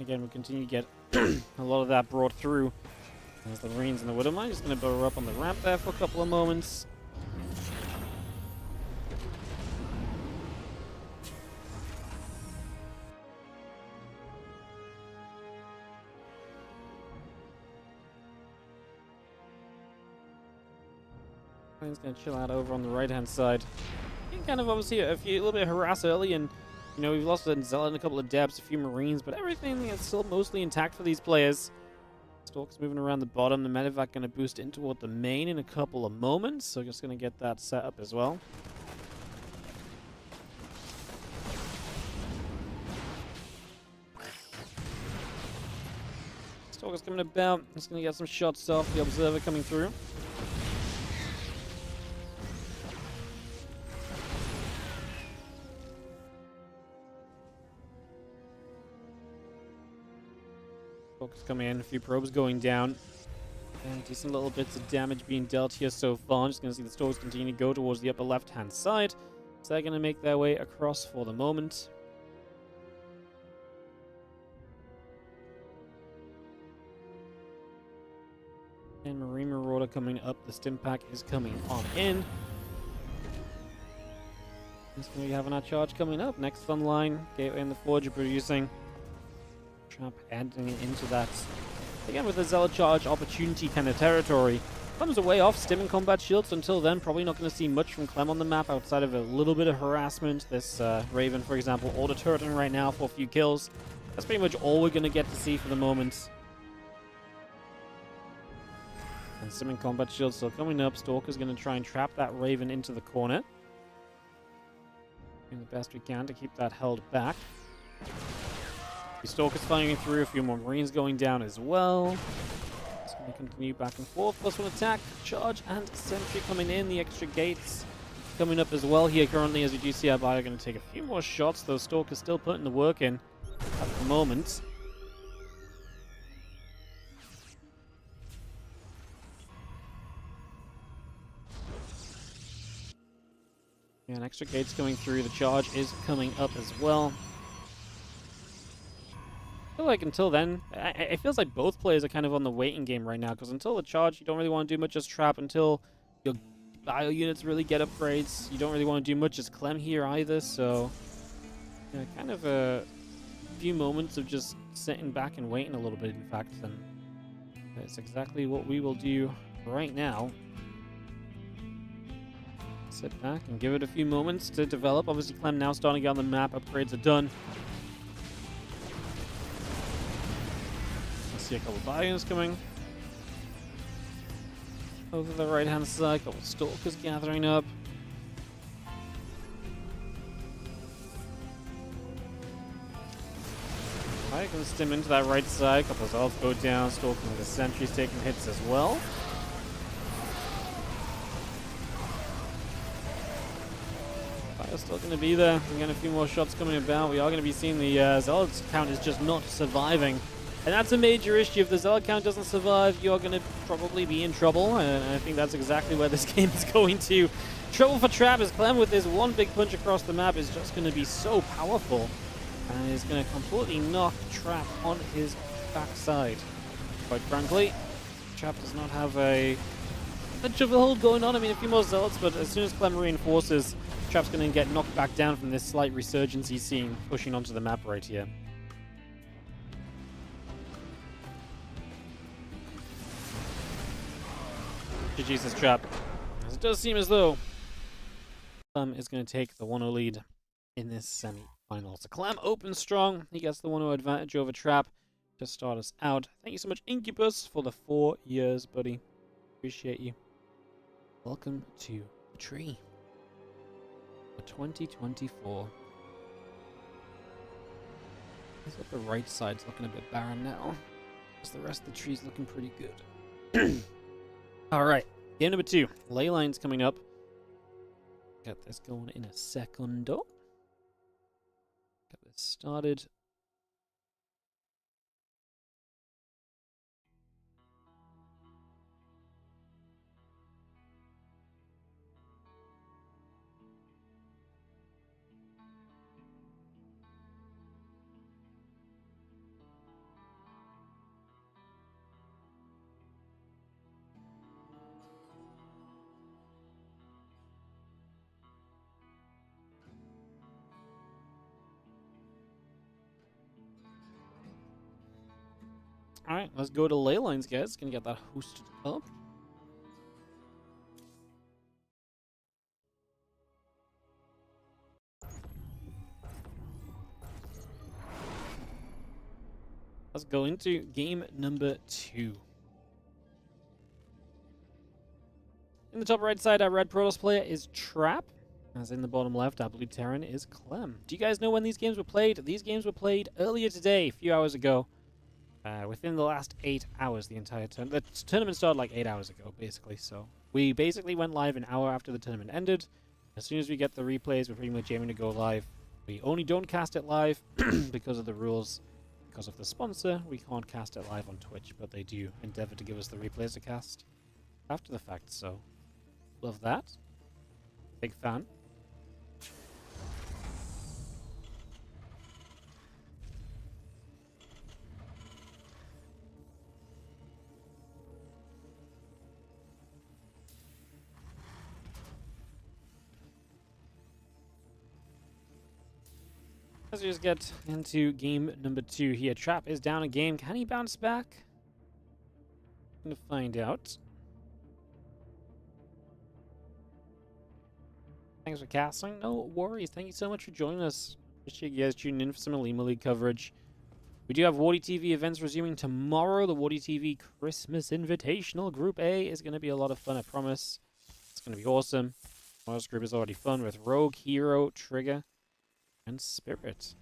again, we continue to get a lot of that brought through. As the Marines and the Widowmine just going to burrow up on the ramp there for a couple of moments. He's going to chill out over on the right-hand side. You can kind of obviously a little bit of harass early, and you know we've lost a Zealot and a couple of Debs, a few Marines, but everything is still mostly intact for these players. Stalk's moving around the bottom. The Medevac going to boost in toward the main in a couple of moments, so just going to get that set up as well. Stalker's coming about. Just going to get some shots off. The Observer coming through. Focus coming in, a few probes going down. And decent little bits of damage being dealt here so far. I'm just going to see the Stalkers continue to go towards the upper left-hand side. So they're going to make their way across for the moment. And Marine Marauder coming up. The Stim Pack is coming on in. That's going to be having our charge coming up. Next fun line, Gateway and the Forge are producing. Trap adding it into that. Again, with the Zealot charge opportunity kind of territory. Clem's a way off Stim and combat shields. So until then, probably not going to see much from Clem on the map outside of a little bit of harassment. This Raven, for example, auto-turreting right now for a few kills. That's pretty much all we're going to get to see for the moment. And Stim and combat shields still coming up. Stalker's going to try and trap that Raven into the corner. Doing the best we can to keep that held back. The Stalker's firing through, a few more Marines going down as well. It's going to continue back and forth. Plus one attack, charge, and sentry coming in. The extra gates coming up as well here currently, as you do see our buyer going to take a few more shots. Those Stalkers still putting the work in at the moment. Yeah, an extra gate's coming through. The charge is coming up as well. I feel like until then, it feels like both players are kind of on the waiting game right now, because until the charge, you don't really want to do much as Trap. Until your bio units really get upgrades, you don't really want to do much as Clem here either, so yeah, kind of a few moments of just sitting back and waiting a little bit, in fact, and that's exactly what we will do right now. Sit back and give it a few moments to develop. Obviously, Clem now starting to get on the map, upgrades are done. See a couple of bio-units coming over the right-hand side. A couple of Stalkers gathering up. I can stim into that right side. A couple of Zealots go down. Stalker with the sentries taking hits as well. Fire's still going to be there. We're getting a few more shots coming about. We are going to be seeing the Zealots count is just not surviving. And that's a major issue. If the Zealot count doesn't survive, you're going to probably be in trouble. And I think that's exactly where this game is going to. Trouble for Trap, as Clem with his one big punch across the map is just going to be so powerful. And is going to completely knock Trap on his backside. Quite frankly, Trap does not have a much of a hold going on. I mean, a few more Zealots, but as soon as Clem reinforces, Trap's going to get knocked back down from this slight resurgence he's seeing pushing onto the map right here. GG's this trap. As it does seem as though Clem is going to take the 1-0 lead in this semi-final. So Clem opens strong. He gets the 1-0 advantage over Trap to start us out. Thank you so much, Incubus, for the 4 years, buddy. Appreciate you. Welcome to the tree for 2024. I think the right side's looking a bit barren now, because the rest of the tree's looking pretty good. Alright, game number 2. Ley line's coming up. Get this going in a secundo. Get this started. Alright, let's go to ley lines, guys. Gonna get that hosted up. Let's go into game number 2. In the top right side, our red Protoss player is Trap. As in the bottom left, our blue Terran is Clem. Do you guys know when these games were played? These games were played earlier today, a few hours ago. Within the last 8 hours, the entire tournament. The tournament started like 8 hours ago, basically. So we basically went live an hour after the tournament ended. As soon as we get the replays, we're pretty much aiming to go live. We only don't cast it live because of the rules. Because of the sponsor, we can't cast it live on Twitch, but they do endeavor to give us the replays to cast after the fact. So love that. Big fan. Let's just get into game number 2 here. Trap is down a game. Can he bounce back? I'm gonna find out. Thanks for casting. No worries. Thank you so much for joining us. Appreciate you guys tuning in for some Olimoleague coverage. We do have WardiTV events resuming tomorrow. The WardiTV Christmas Invitational Group A is going to be a lot of fun, I promise. It's going to be awesome. Tomorrow's group is already fun with Rogue, Hero, Trigger, and Spirit.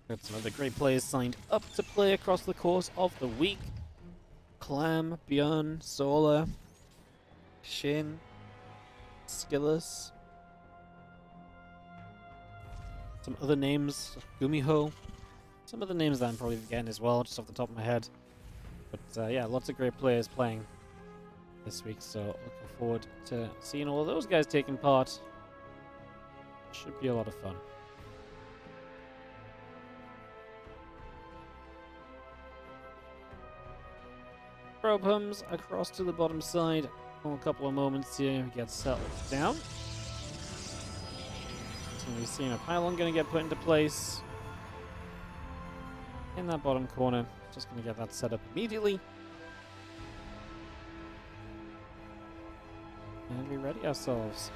Got some other great players signed up to play across the course of the week. Clem, Björn, Sola, Shin, Skillus. Some other names, Gumiho. Some other names that I'm probably forgetting as well, just off the top of my head. But yeah, lots of great players playing this week, so looking forward to seeing all of those guys taking part. Should be a lot of fun. Probe hums across to the bottom side. For a couple of moments here, we get settled down. So we're seeing a pylon going to get put into place in that bottom corner. Just going to get that set up immediately. And we ready ourselves.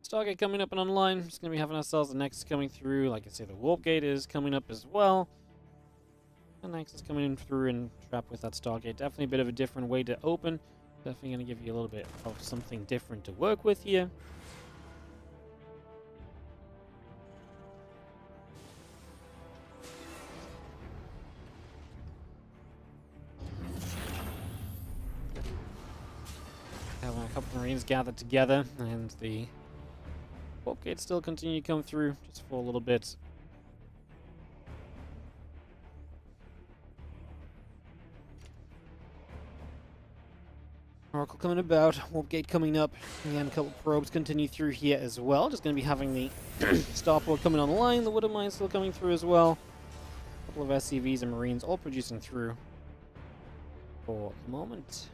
Stargate coming up and online. Just going to be having ourselves the Nexus coming through. Like I say, the Warp Gate is coming up as well. The Nexus coming in through and Trap with that Stargate. Definitely a bit of a different way to open. Definitely going to give you a little bit of something different to work with here. Having a couple of Marines gathered together, and the Warp Gates still continue to come through just for a little bit. Oracle coming about, Warp Gate coming up, and a couple probes continue through here as well. Just going to be having the Starport coming online, the Wood of Mine still coming through as well. A couple of SCVs and Marines all producing through for the moment.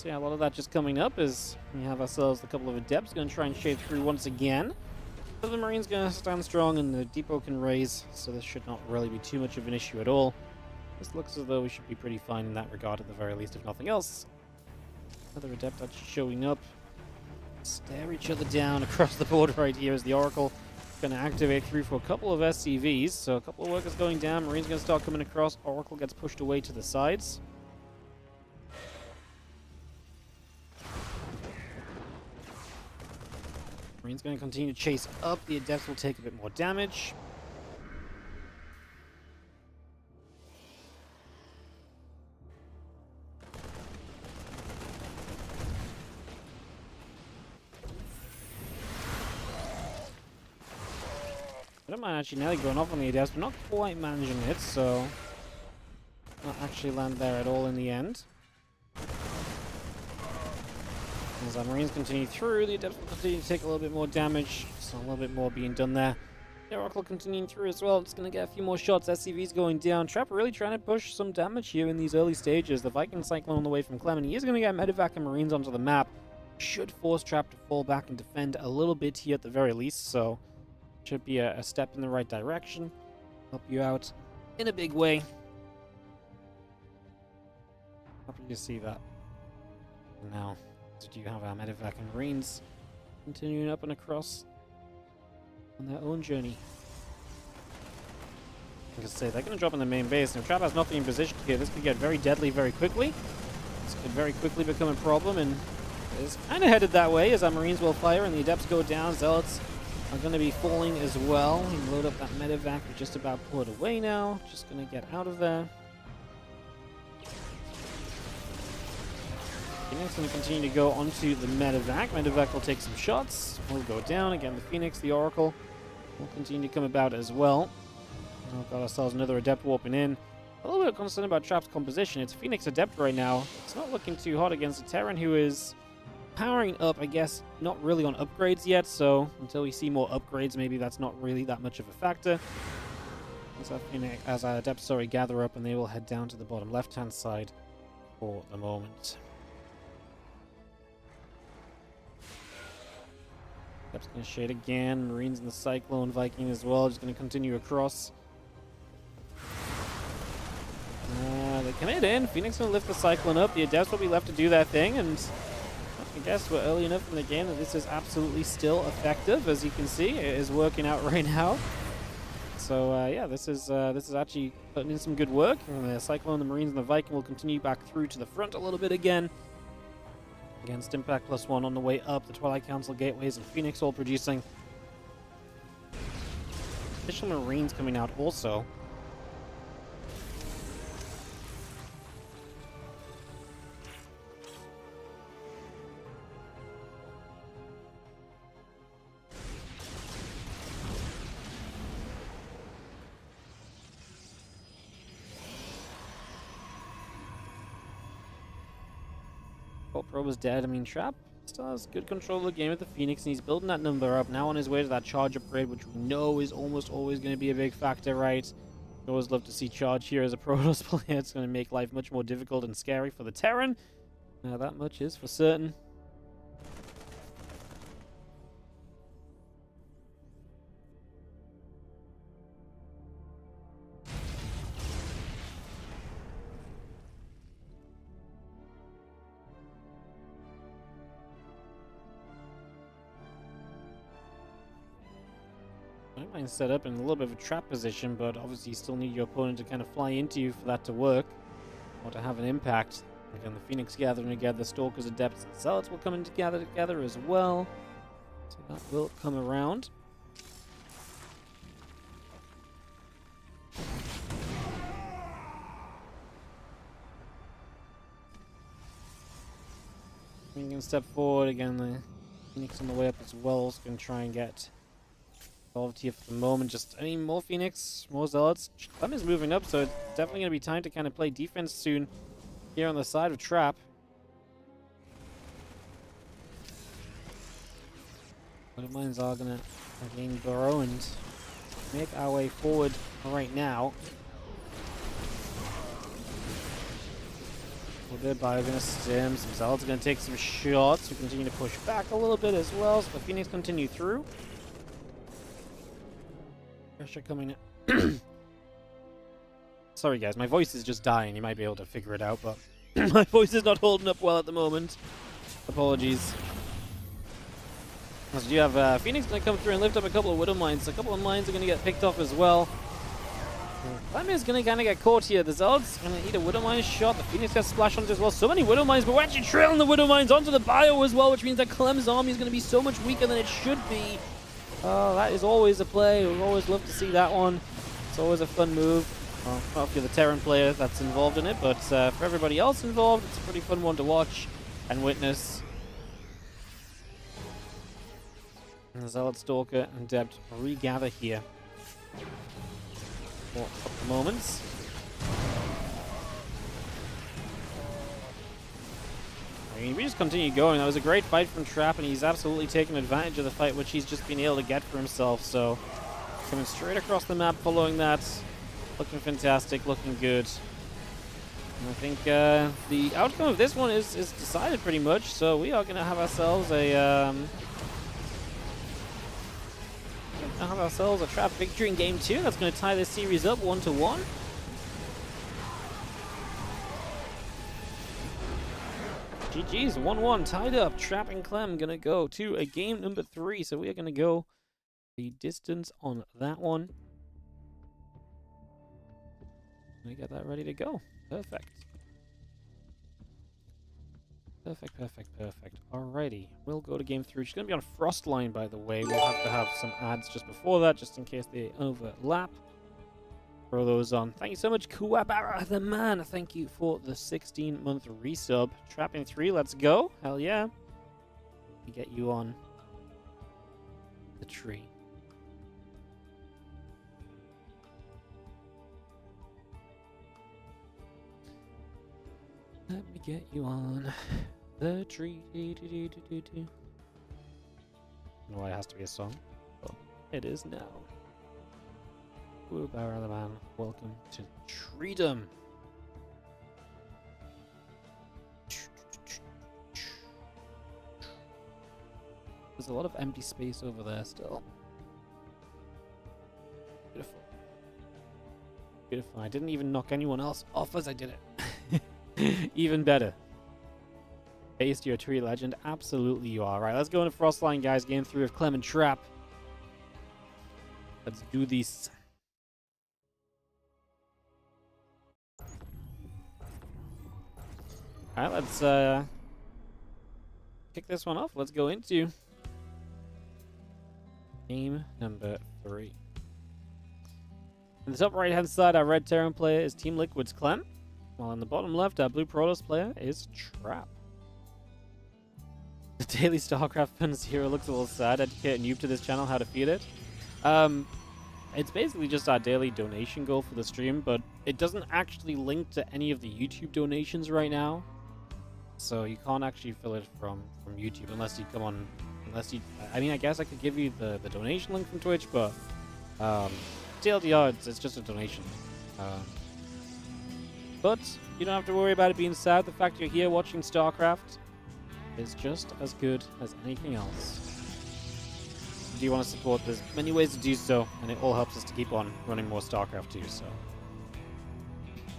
So yeah, a lot of that just coming up as we have ourselves a couple of Adepts going to try and shade through once again. But the Marine's going to stand strong and the depot can raise, so this should not really be too much of an issue at all. This looks as though we should be pretty fine in that regard at the very least, if nothing else. Another Adept that's showing up. Stare each other down across the board right here as the Oracle going to activate through for a couple of SCVs. So a couple of workers going down. Marine's going to start coming across. Oracle gets pushed away to the sides. Marine's going to continue to chase up. The Adepts will take a bit more damage. I don't mind actually nearly going off on the Adepts, but not quite managing it, so not actually land there at all in the end. As our Marines continue through, the Adepts will continue to take a little bit more damage, so a little bit more being done there. The Oracle continuing through as well, it's going to get a few more shots, SCV's going down. Trap really trying to push some damage here in these early stages. The Viking Cyclone on the way from Clem, and he is going to get Medevac and Marines onto the map. Should force Trap to fall back and defend a little bit here at the very least, so should be a step in the right direction. Help you out in a big way. Happy to see that. Now, so do you have our Medevac and Marines continuing up and across on their own journey? Like I say, they're going to drop in the main base, and if Trap has nothing in position here, this could get very deadly very quickly. This could very quickly become a problem, and it's kind of headed that way as our Marines will fire and the Adepts go down. Zealots are going to be falling as well. He load up that Medevac, we're just about pull it away now. Just going to get out of there. Phoenix going to continue to go onto the Medevac. Medevac will take some shots. Will go down. Again, the Phoenix, the Oracle will continue to come about as well. We've got ourselves another Adept warping in. A little bit concerned about Trap's composition. It's Phoenix Adept right now. It's not looking too hot against a Terran who is powering up, I guess, not really on upgrades yet, so until we see more upgrades, maybe that's not really that much of a factor. As our Adepts, gather up, and they will head down to the bottom left-hand side for the moment. Adepts going to shade again. Marines in the Cyclone, Viking as well, just going to continue across. They commit in. Phoenix going to lift the Cyclone up. The Adepts will be left to do their thing, and I guess we're early enough in the game that this is absolutely still effective. As you can see, it is working out right now. So yeah, this is actually putting in some good work. And the Cyclone, the Marines, and the Viking will continue back through to the front a little bit again. Against Impact +1 on the way up. The Twilight Council gateways and Phoenix all producing. Additional Marines coming out also. Pro was dead. I mean, Trap still has good control of the game with the Phoenix, and he's building that number up. Now on his way to that charge upgrade, which we know is almost always going to be a big factor, right? We always love to see charge here as a Protoss player. It's going to make life much more difficult and scary for the Terran. Now that much is for certain. Might set up in a little bit of a trap position, but obviously you still need your opponent to kind of fly into you for that to work or to have an impact. Again, the Phoenix gathering together, Stalkers, Adepts, and Zealots will come in together as well. So that will come around. We can step forward again. The Phoenix on the way up as well is going to try and get involved here for the moment. Just, I mean, more Phoenix, more Zealots. Clem is moving up, so it's definitely going to be time to kind of play defense soon here on the side of Trap. But mines are going to again burrow and make our way forward right now. bit by gonna stim. Some Zealots are gonna take some shots. We continue to push back a little bit as well. So the Phoenix continue through. Pressure coming in. Sorry guys, my voice is just dying. You might be able to figure it out, but my voice is not holding up well at the moment. Apologies. So you have Phoenix going to come through and lift up a couple of Widow Mines. A couple of mines are going to get picked off as well. Clem is going to kind of get caught here. The Zealots going to eat a Widow Mine shot. The Phoenix gets splashed onto as well. So many Widow Mines, but we're actually trailing the Widow Mines onto the bio as well, which means that Clem's army is going to be so much weaker than it should be. Oh, that is always a play. We always love to see that one. It's always a fun move. Well, not if you're the Terran player that's involved in it, but for everybody else involved, it's a pretty fun one to watch and witness. And the Zealot, Stalker, and Debt regather here for a couple moments. I mean, we just continue going. That was a great fight from Trap, and he's absolutely taken advantage of the fight, which he's just been able to get for himself. So, coming straight across the map following that. Looking fantastic, looking good. And I think the outcome of this one is decided pretty much. So we are going to have ourselves a Trap victory in Game 2. That's going to tie this series up 1-1. GG's, 1-1, tied up. Trap and Clem going to go to a game number 3. So we are going to go the distance on that one. We get that ready to go. Perfect. Perfect. Alrighty. We'll go to game 3. She's going to be on Frostline, by the way. We'll have to have some ads just before that, just in case they overlap. Throw those on. Thank you so much, Kuwabara the man. Thank you for the 16-month resub. Trapping 3, let's go. Hell yeah. We get you on the tree. Let me get you on the tree. I don't know why it has to be a song, but it is now. Woo, Barra the man, welcome to Treedom. There's a lot of empty space over there still. Beautiful. Beautiful. I didn't even knock anyone else off as I did it. Even better. Based, you're a tree legend. Absolutely you are. Right, let's go into Frostline, guys. Game 3 of Clem and Trap. Let's do this. Alright, let's kick this one off. Let's go into game number 3. On the top right hand side, our red Terran player is Team Liquid's Clem. While on the bottom left, our blue Protoss player is Trap. The daily StarCraft fans hero looks a little sad. Educate a noob to this channel how to feed it. It's basically just our daily donation goal for the stream, but it doesn't actually link to any of the YouTube donations right now. So you can't actually fill it from YouTube unless you come on. I mean, I guess I could give you the donation link from Twitch, but TLDR, it's just a donation. But you don't have to worry about it being sad. The fact you're here watching StarCraft is just as good as anything else. Do you want to support? There's many ways to do so, and it all helps us to keep on running more StarCraft too. So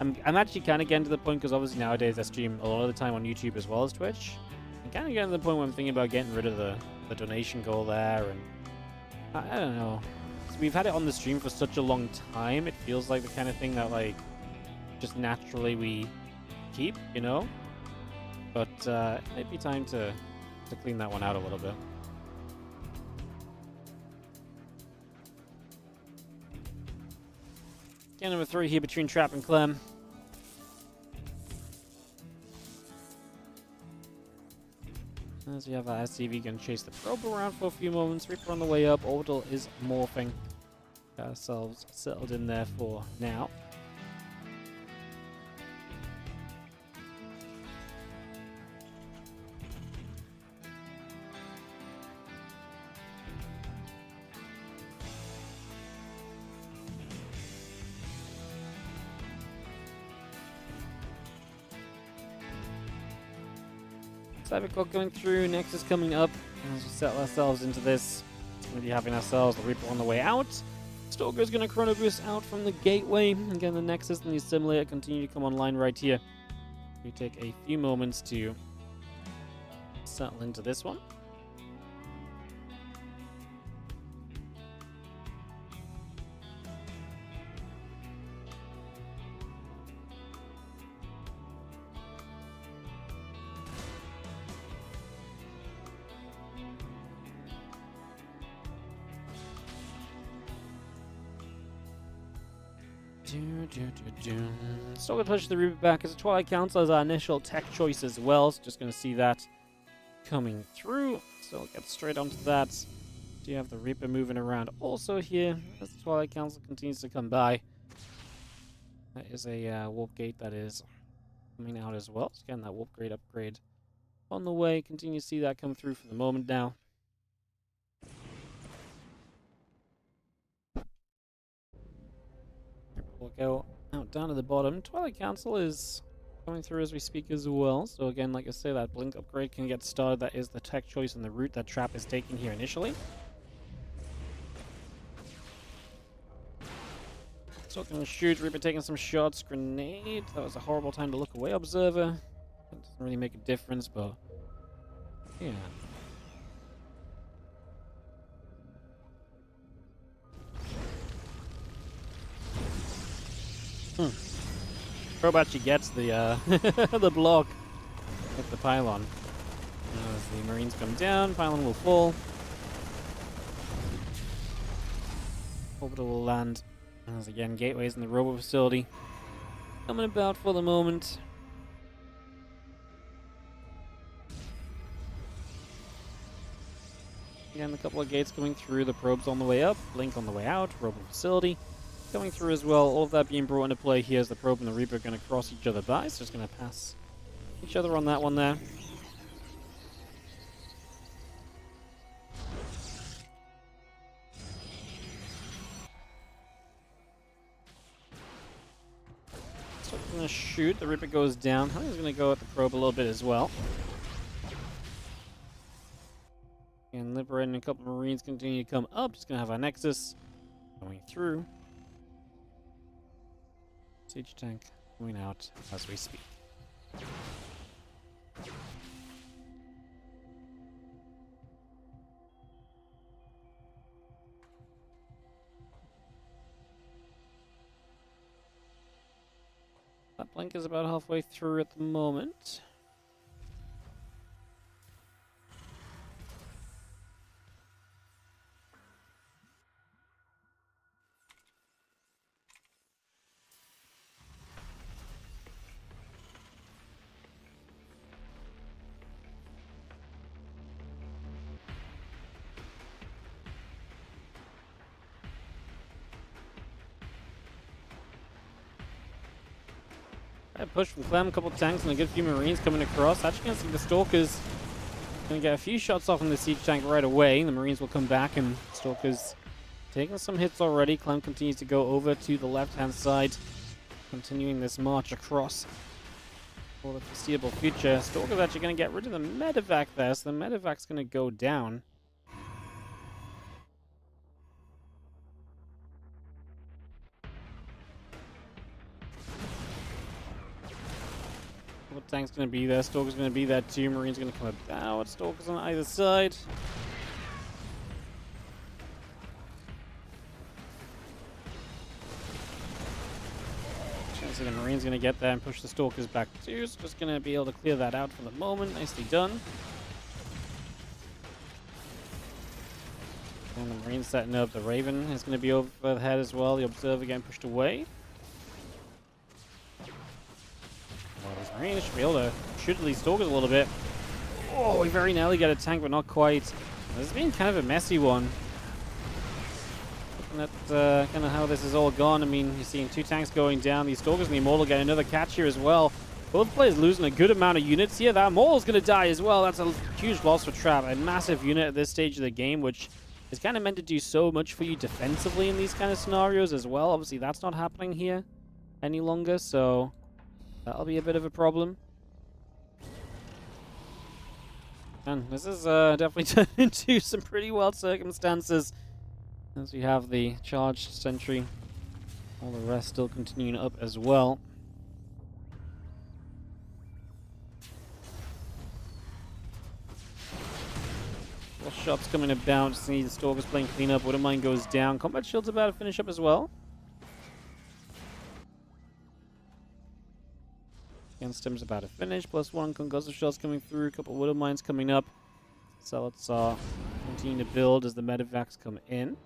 I'm actually kind of getting to the point, because obviously nowadays I stream a lot of the time on YouTube as well as Twitch. I'm kind of getting to the point where I'm thinking about getting rid of the donation goal there, and I don't know. So we've had it on the stream for such a long time. It feels like the kind of thing that like just naturally we keep, you know. But it might be time to clean that one out a little bit. Game number 3 here between Trap and Clem. As we have our SCV going to chase the probe around for a few moments. Reaper on the way up. Orbital is morphing. Got ourselves settled in there for now. Cyber Clock going through, Nexus coming up. As we settle ourselves into this, it's going to be having ourselves the Reaper on the way out. Stalker's going to Chrono Boost out from the gateway. Again, the Nexus and the Assimilator continue to come online right here. We take a few moments to settle into this one. Still gonna push the Reaper back as a Twilight Council as our initial tech choice as well. So just gonna see that coming through. So we'll get straight onto that. Do you have the Reaper moving around also here as the Twilight Council continues to come by? That is a warp gate that is coming out as well. So again, that warp gate upgrade on the way. Continue to see that come through for the moment now. We'll go out down to the bottom. Twilight Council is going through as we speak as well. So again, like I say, that blink upgrade can get started. That is the tech choice and the route that Trap is taking here initially. So going to shoot. Reaper taking some shots. Grenade. That was a horrible time to look away. Observer. That doesn't really make a difference, but yeah. Probe actually gets the the block with the pylon. As the Marines come down, pylon will fall. Orbital will land. As again, gateways in the robo facility coming about for the moment. Again, a couple of gates coming through. The probes on the way up, blink on the way out. Robo facility coming through as well. All of that being brought into play here as the probe and the Reaper are going to cross each other by. So just going to pass each other on that one there. So I'm going to shoot. The Reaper goes down. I think he's going to go at the probe a little bit as well. And liberating a couple of Marines continue to come up. Just going to have our Nexus going through. Siege tank going out as we speak. That blink is about halfway through at the moment. Push from Clem, a couple of tanks and a good few Marines coming across. Actually going to see the Stalkers going to get a few shots off on the siege tank right away. The Marines will come back and Stalkers taking some hits already. Clem continues to go over to the left-hand side, continuing this march across for the foreseeable future. Stalkers actually going to get rid of the medevac there, so the medevac's going to go down. Tank's going to be there, Stalker's going to be there too, Marine's going to come about, Stalker's on either side. So the Marine's going to get there and push the Stalkers back too, so just going to be able to clear that out for the moment. Nicely done. And the Marine's setting up, the Raven is going to be over the head as well, the Observer getting pushed away. Marines should be able to shoot at these Stalkers a little bit. Oh, we very nearly get a tank, but not quite. This has been kind of a messy one. Looking at kind of how this is all gone. I mean, you're seeing two tanks going down. These Stalkers and the Immortal get another catch here as well. Both players losing a good amount of units here. That Immortal's going to die as well. That's a huge loss for Trap. A massive unit at this stage of the game, which is kind of meant to do so much for you defensively in these kind of scenarios as well. Obviously, that's not happening here any longer, so that'll be a bit of a problem. And this is definitely turned into some pretty wild circumstances. As we have the charged sentry. All the rest still continuing up as well. Well, shots coming about. See the Stalker's playing cleanup. Wouldn't goes down. Combat Shield's about to finish up as well. Against him's about to finish. +1 concussive shots coming through. A couple of Widow Mines coming up. So let's continue to build as the medevacs come in.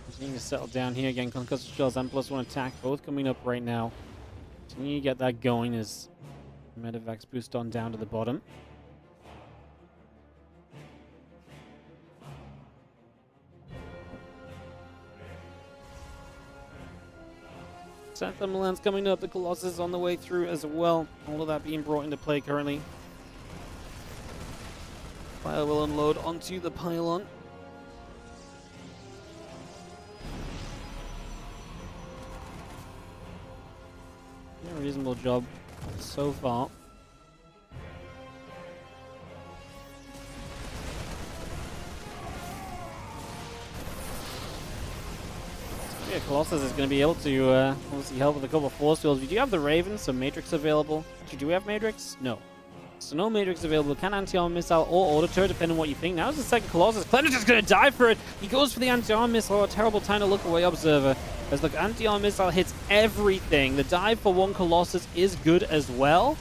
Continuing to settle down here again. Concussive shells and +1 attack both coming up right now. Continue to get that going as medevacs boost on down to the bottom. Milan's coming up, the Colossus on the way through as well. All of that being brought into play currently. Fire will unload onto the pylon. Yeah, reasonable job so far. Yeah, Colossus is going to be able to obviously help with a couple of force fields. We do have the Raven, so Matrix available. Actually, do we have Matrix? No. So no Matrix available. Can anti-armor missile or auto turret, depending on what you think. Now is the second Colossus. Clem is just going to die for it. He goes for the anti-armor missile. A terrible time to look away, Observer. As look, anti-armor missile hits everything. The dive for one Colossus is good as well.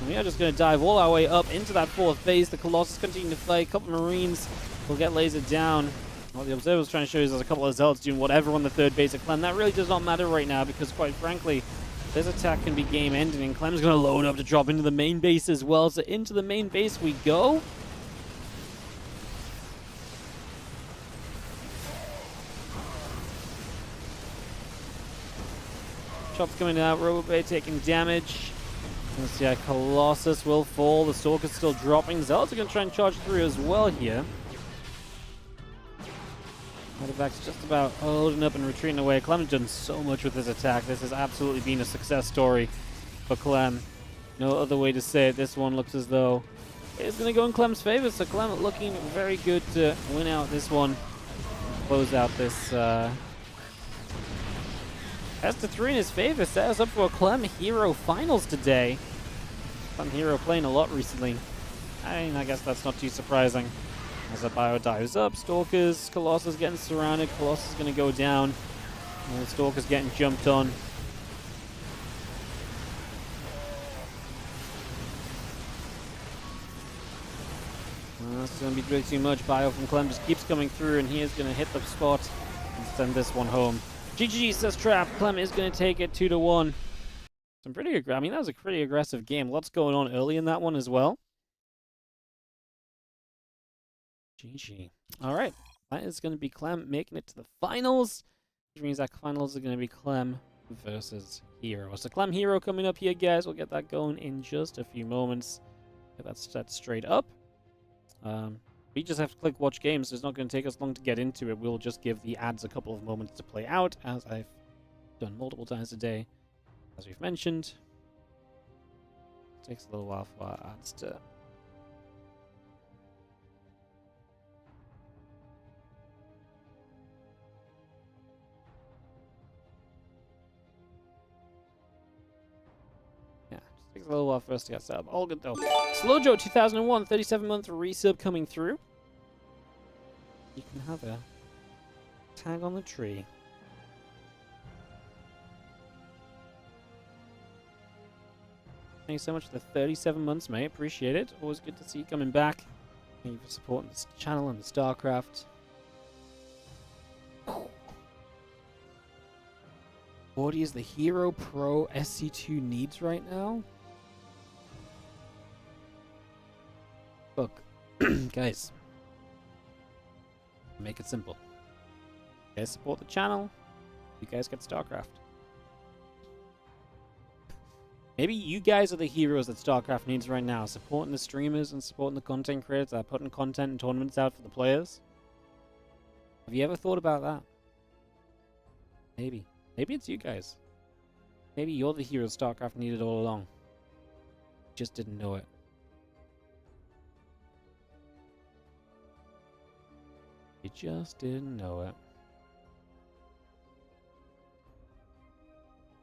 And we are just going to dive all our way up into that fourth base. The Colossus continue to fight. A couple of Marines will get lasered down. What the Observer's trying to show is there's a couple of Zealots doing whatever on the third base of Clem. That really does not matter right now because, quite frankly, this attack can be game-ending, and Clem's going to load up to drop into the main base as well. So into the main base we go. Chops coming out, Robobay taking damage. Let's see, Colossus will fall. The Stalker's still dropping. Zealots are going to try and charge through as well here. Medevac's just about loading up and retreating away. Clem's done so much with this attack. This has absolutely been a success story for Clem. No other way to say it. This one looks as though it's going to go in Clem's favor. So Clem looking very good to win out this one. Close out this S3 in his favor. Set us up for a Clem Hero Finals today. Clem Hero playing a lot recently. I guess that's not too surprising. As the bio dives up, Stalkers, Colossus getting surrounded. Colossus is going to go down. And the Stalker's getting jumped on. That's going to be way too much. Bio from Clem just keeps coming through, and he is going to hit the spot and send this one home. GG, says Trap. Clem is going to take it 2-1. Some pretty aggressive. I mean, that was a pretty aggressive game. Lots going on early in that one as well. GG. All right. That is going to be Clem making it to the finals, which means that finals are going to be Clem versus Hero. So Clem Hero coming up here, guys. We'll get that going in just a few moments. Get that set straight up. We just have to click watch games, so it's not going to take us long to get into it. We'll just give the ads a couple of moments to play out, as I've done multiple times today, as we've mentioned. It takes a little while for our ads to... Takes a little while for us to get set up. All good though. Slowjo 2001, 37-month resub coming through. You can have a tag on the tree. Thanks so much for the 37 months, mate. Appreciate it. Always good to see you coming back. Thank you for supporting this channel and the StarCraft. Wardy is the Hero Pro SC2 needs right now. Look, guys, make it simple. You guys support the channel, you guys get StarCraft. Maybe you guys are the heroes that StarCraft needs right now, supporting the streamers and supporting the content creators that are putting content and tournaments out for the players. Have you ever thought about that? Maybe. Maybe it's you guys. Maybe you're the hero StarCraft needed all along. Just didn't know it. You just didn't know it.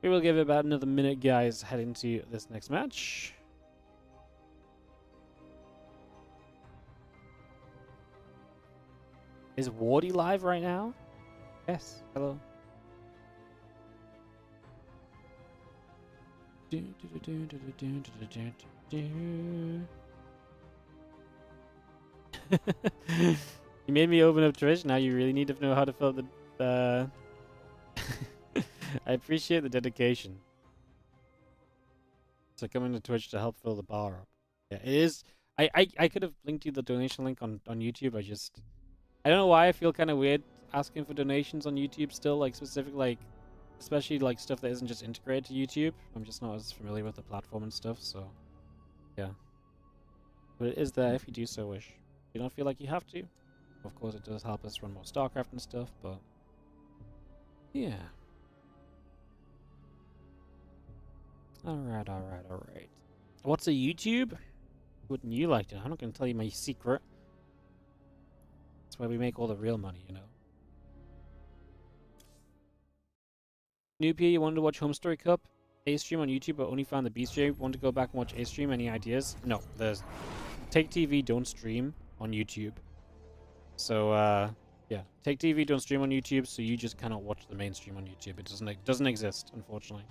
We will give it about another minute, guys, head into this next match. Is Wardy live right now? Yes. Hello. You made me open up Twitch. Now you really need to know how to fill the. I appreciate the dedication. So coming to Twitch to help fill the bar up. Yeah, it is. I could have linked you the donation link on YouTube. I don't know why I feel kind of weird asking for donations on YouTube still, like specific, like especially like stuff that isn't just integrated to YouTube. I'm just not as familiar with the platform and stuff, so yeah. But it is there if you do so wish. You don't feel like you have to. Of course, it does help us run more StarCraft and stuff, but yeah. Alright. What's a YouTube? Wouldn't you like to know? I'm not going to tell you my secret. That's why we make all the real money, you know. Noob here, you wanted to watch Home Story Cup? A stream on YouTube, but only found the BCJ. Want to go back and watch A stream? Any ideas? No, there's Take TV don't stream on YouTube. So yeah, Take TV don't stream on YouTube, so you just cannot watch the mainstream on YouTube. It doesn't exist, unfortunately.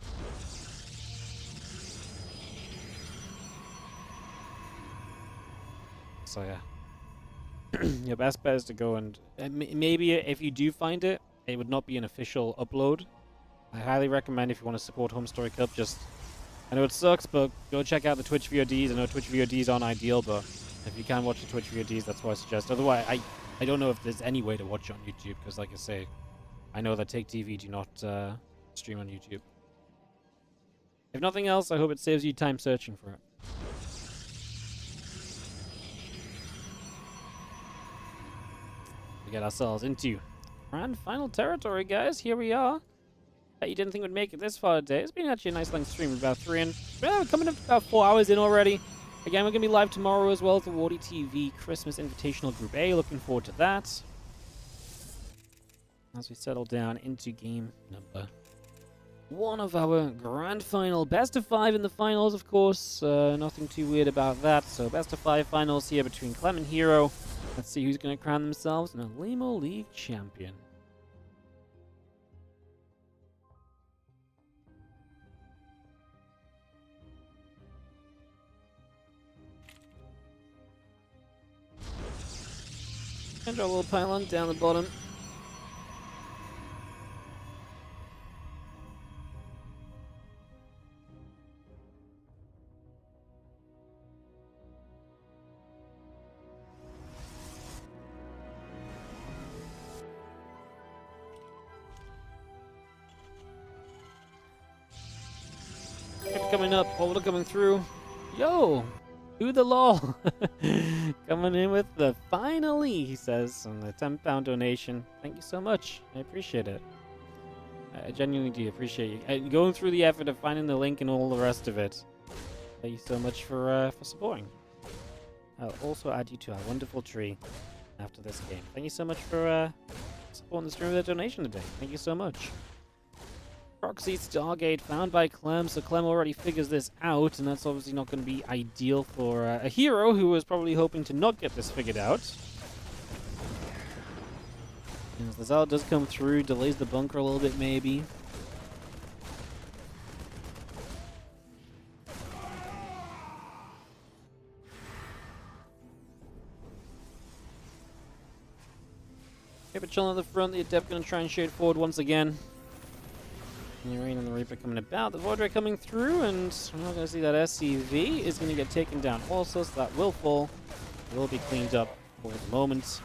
So yeah. Your best bet is to go and maybe if you do find it, it would not be an official upload. I highly recommend if you want to support Home Story Cup, just I know it sucks, but go check out the Twitch VODs. I know Twitch VODs aren't ideal, but if you can watch the Twitch VODs, that's what I suggest. Otherwise, I don't know if there's any way to watch it on YouTube, because like I say, I know that Take TV do not stream on YouTube. If nothing else, I hope it saves you time searching for it. We get ourselves into grand final territory, guys. Here we are. Bet you didn't think we'd make it this far today. It's been actually a nice length stream, about 3 and coming up to about 4 hours in already. Again, we're gonna be live tomorrow as well with the WardiTV Christmas Invitational Group A. Looking forward to that. As we settle down into game number 1 of our grand final. Best of 5 in the finals, of course. Nothing too weird about that. So best of 5 finals here between Clem and Hero. Let's see who's gonna crown themselves an Olimoleague champion. And draw a little pylon down the bottom. Coming up, Boulder coming through. Yo! Who the lol? Coming in with the finally, he says, on the £10 donation. Thank you so much. I appreciate it. I genuinely do appreciate you going through the effort of finding the link and all the rest of it. Thank you so much for supporting. I'll also add you to our wonderful tree after this game. Thank you so much for supporting the stream with a donation today. Thank you so much. Proxy Stargate found by Clem, so Clem already figures this out, and that's obviously not going to be ideal for a hero who was probably hoping to not get this figured out. As the Zal does come through, delays the bunker a little bit maybe. Paper chilling at the front, the Adept going to try and shoot forward once again. And the Rain and the Reaper coming about, the Void Ray coming through, and we're not going to see that SCV is going to get taken down also, so that will fall. It will be cleaned up for the moment.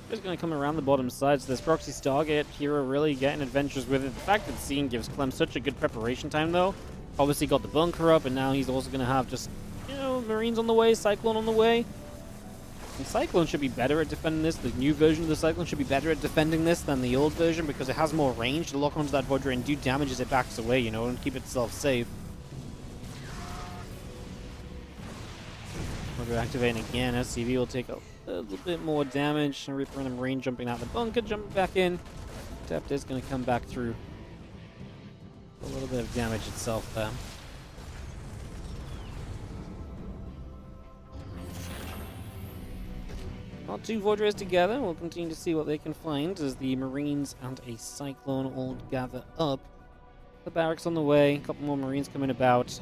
Just going to come around the bottom side, so this Proxy Stargate hero really getting adventures with it. The fact that Scene gives Clem such a good preparation time, though. Obviously got the bunker up, and now he's also going to have just, you know, Marines on the way, Cyclone on the way. And Cyclone should be better at defending this. The new version of the Cyclone should be better at defending this than the old version, because it has more range to lock onto that Voidray and do damage as it backs away, you know, and keep itself safe. Voidray activating again. SCV will take a little bit more damage. And Reaper and the Marine jumping out the bunker, jumping back in. Adept is going to come back through. A little bit of damage itself there. Not two Voidrays together. We'll continue to see what they can find as the Marines and a Cyclone all gather up. The barracks on the way. A couple more Marines coming about.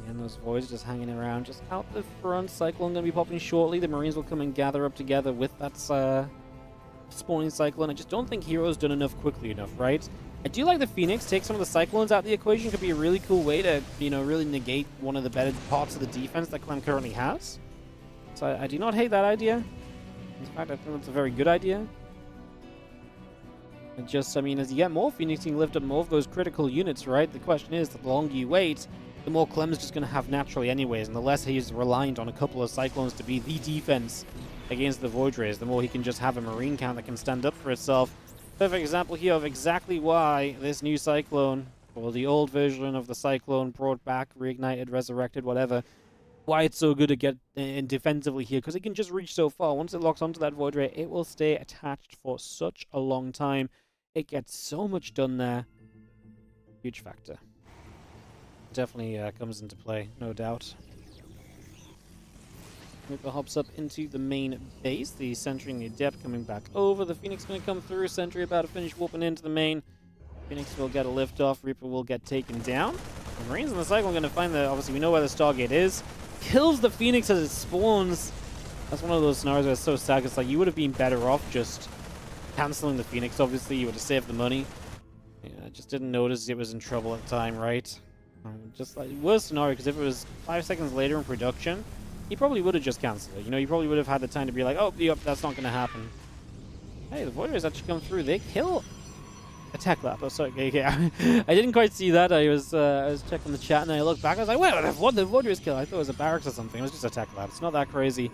And those Voids just hanging around, just out the front. Cyclone going to be popping shortly. The Marines will come and gather up together with that spawning Cyclone. I just don't think Hero's done enough quickly enough, right? I do like the Phoenix. Take some of the Cyclones out of the equation. Could be a really cool way to, you know, really negate one of the better parts of the defense that Clem currently has. So I do not hate that idea. In fact, I think that's a very good idea. And just, I mean, as you get more Phoenix, you can lift up more of those critical units, right? The question is, the longer you wait, the more Clem's just going to have naturally anyways, and the less he's reliant on a couple of Cyclones to be the defense against the Void Rays, the more he can just have a Marine count that can stand up for itself. Perfect example here of exactly why this new Cyclone, or the old version of the Cyclone, brought back, reignited, resurrected, whatever, why it's so good to get in defensively here, because it can just reach so far. Once it locks onto that Void Ray, it will stay attached for such a long time. It gets so much done there. Huge factor. Definitely comes into play, no doubt. Reaper hops up into the main base. The Sentry and the Adept coming back over. The Phoenix going to come through. Sentry about to finish warping into the main. Phoenix will get a lift off. Reaper will get taken down. The Marines and the Cyclone are going to find the... Obviously, we know where the Stargate is. Kills the Phoenix as it spawns. That's one of those scenarios where it's so sad. It's like you would have been better off just canceling the Phoenix. Obviously, you would have saved the money. Yeah, I just didn't notice it was in trouble at the time, right? Just like worst scenario, because if it was 5 seconds later in production, he probably would have just cancelled it. You know, you probably would have had the time to be like, oh, yep, that's not going to happen. Hey, the Void Rays actually come through. They kill a Tech Lab. Oh, sorry. Okay, I didn't quite see that. I was checking the chat and I looked back. I was like, wait, what the Void Rays kill? I thought it was a barracks or something. It was just a Tech Lab. It's not that crazy.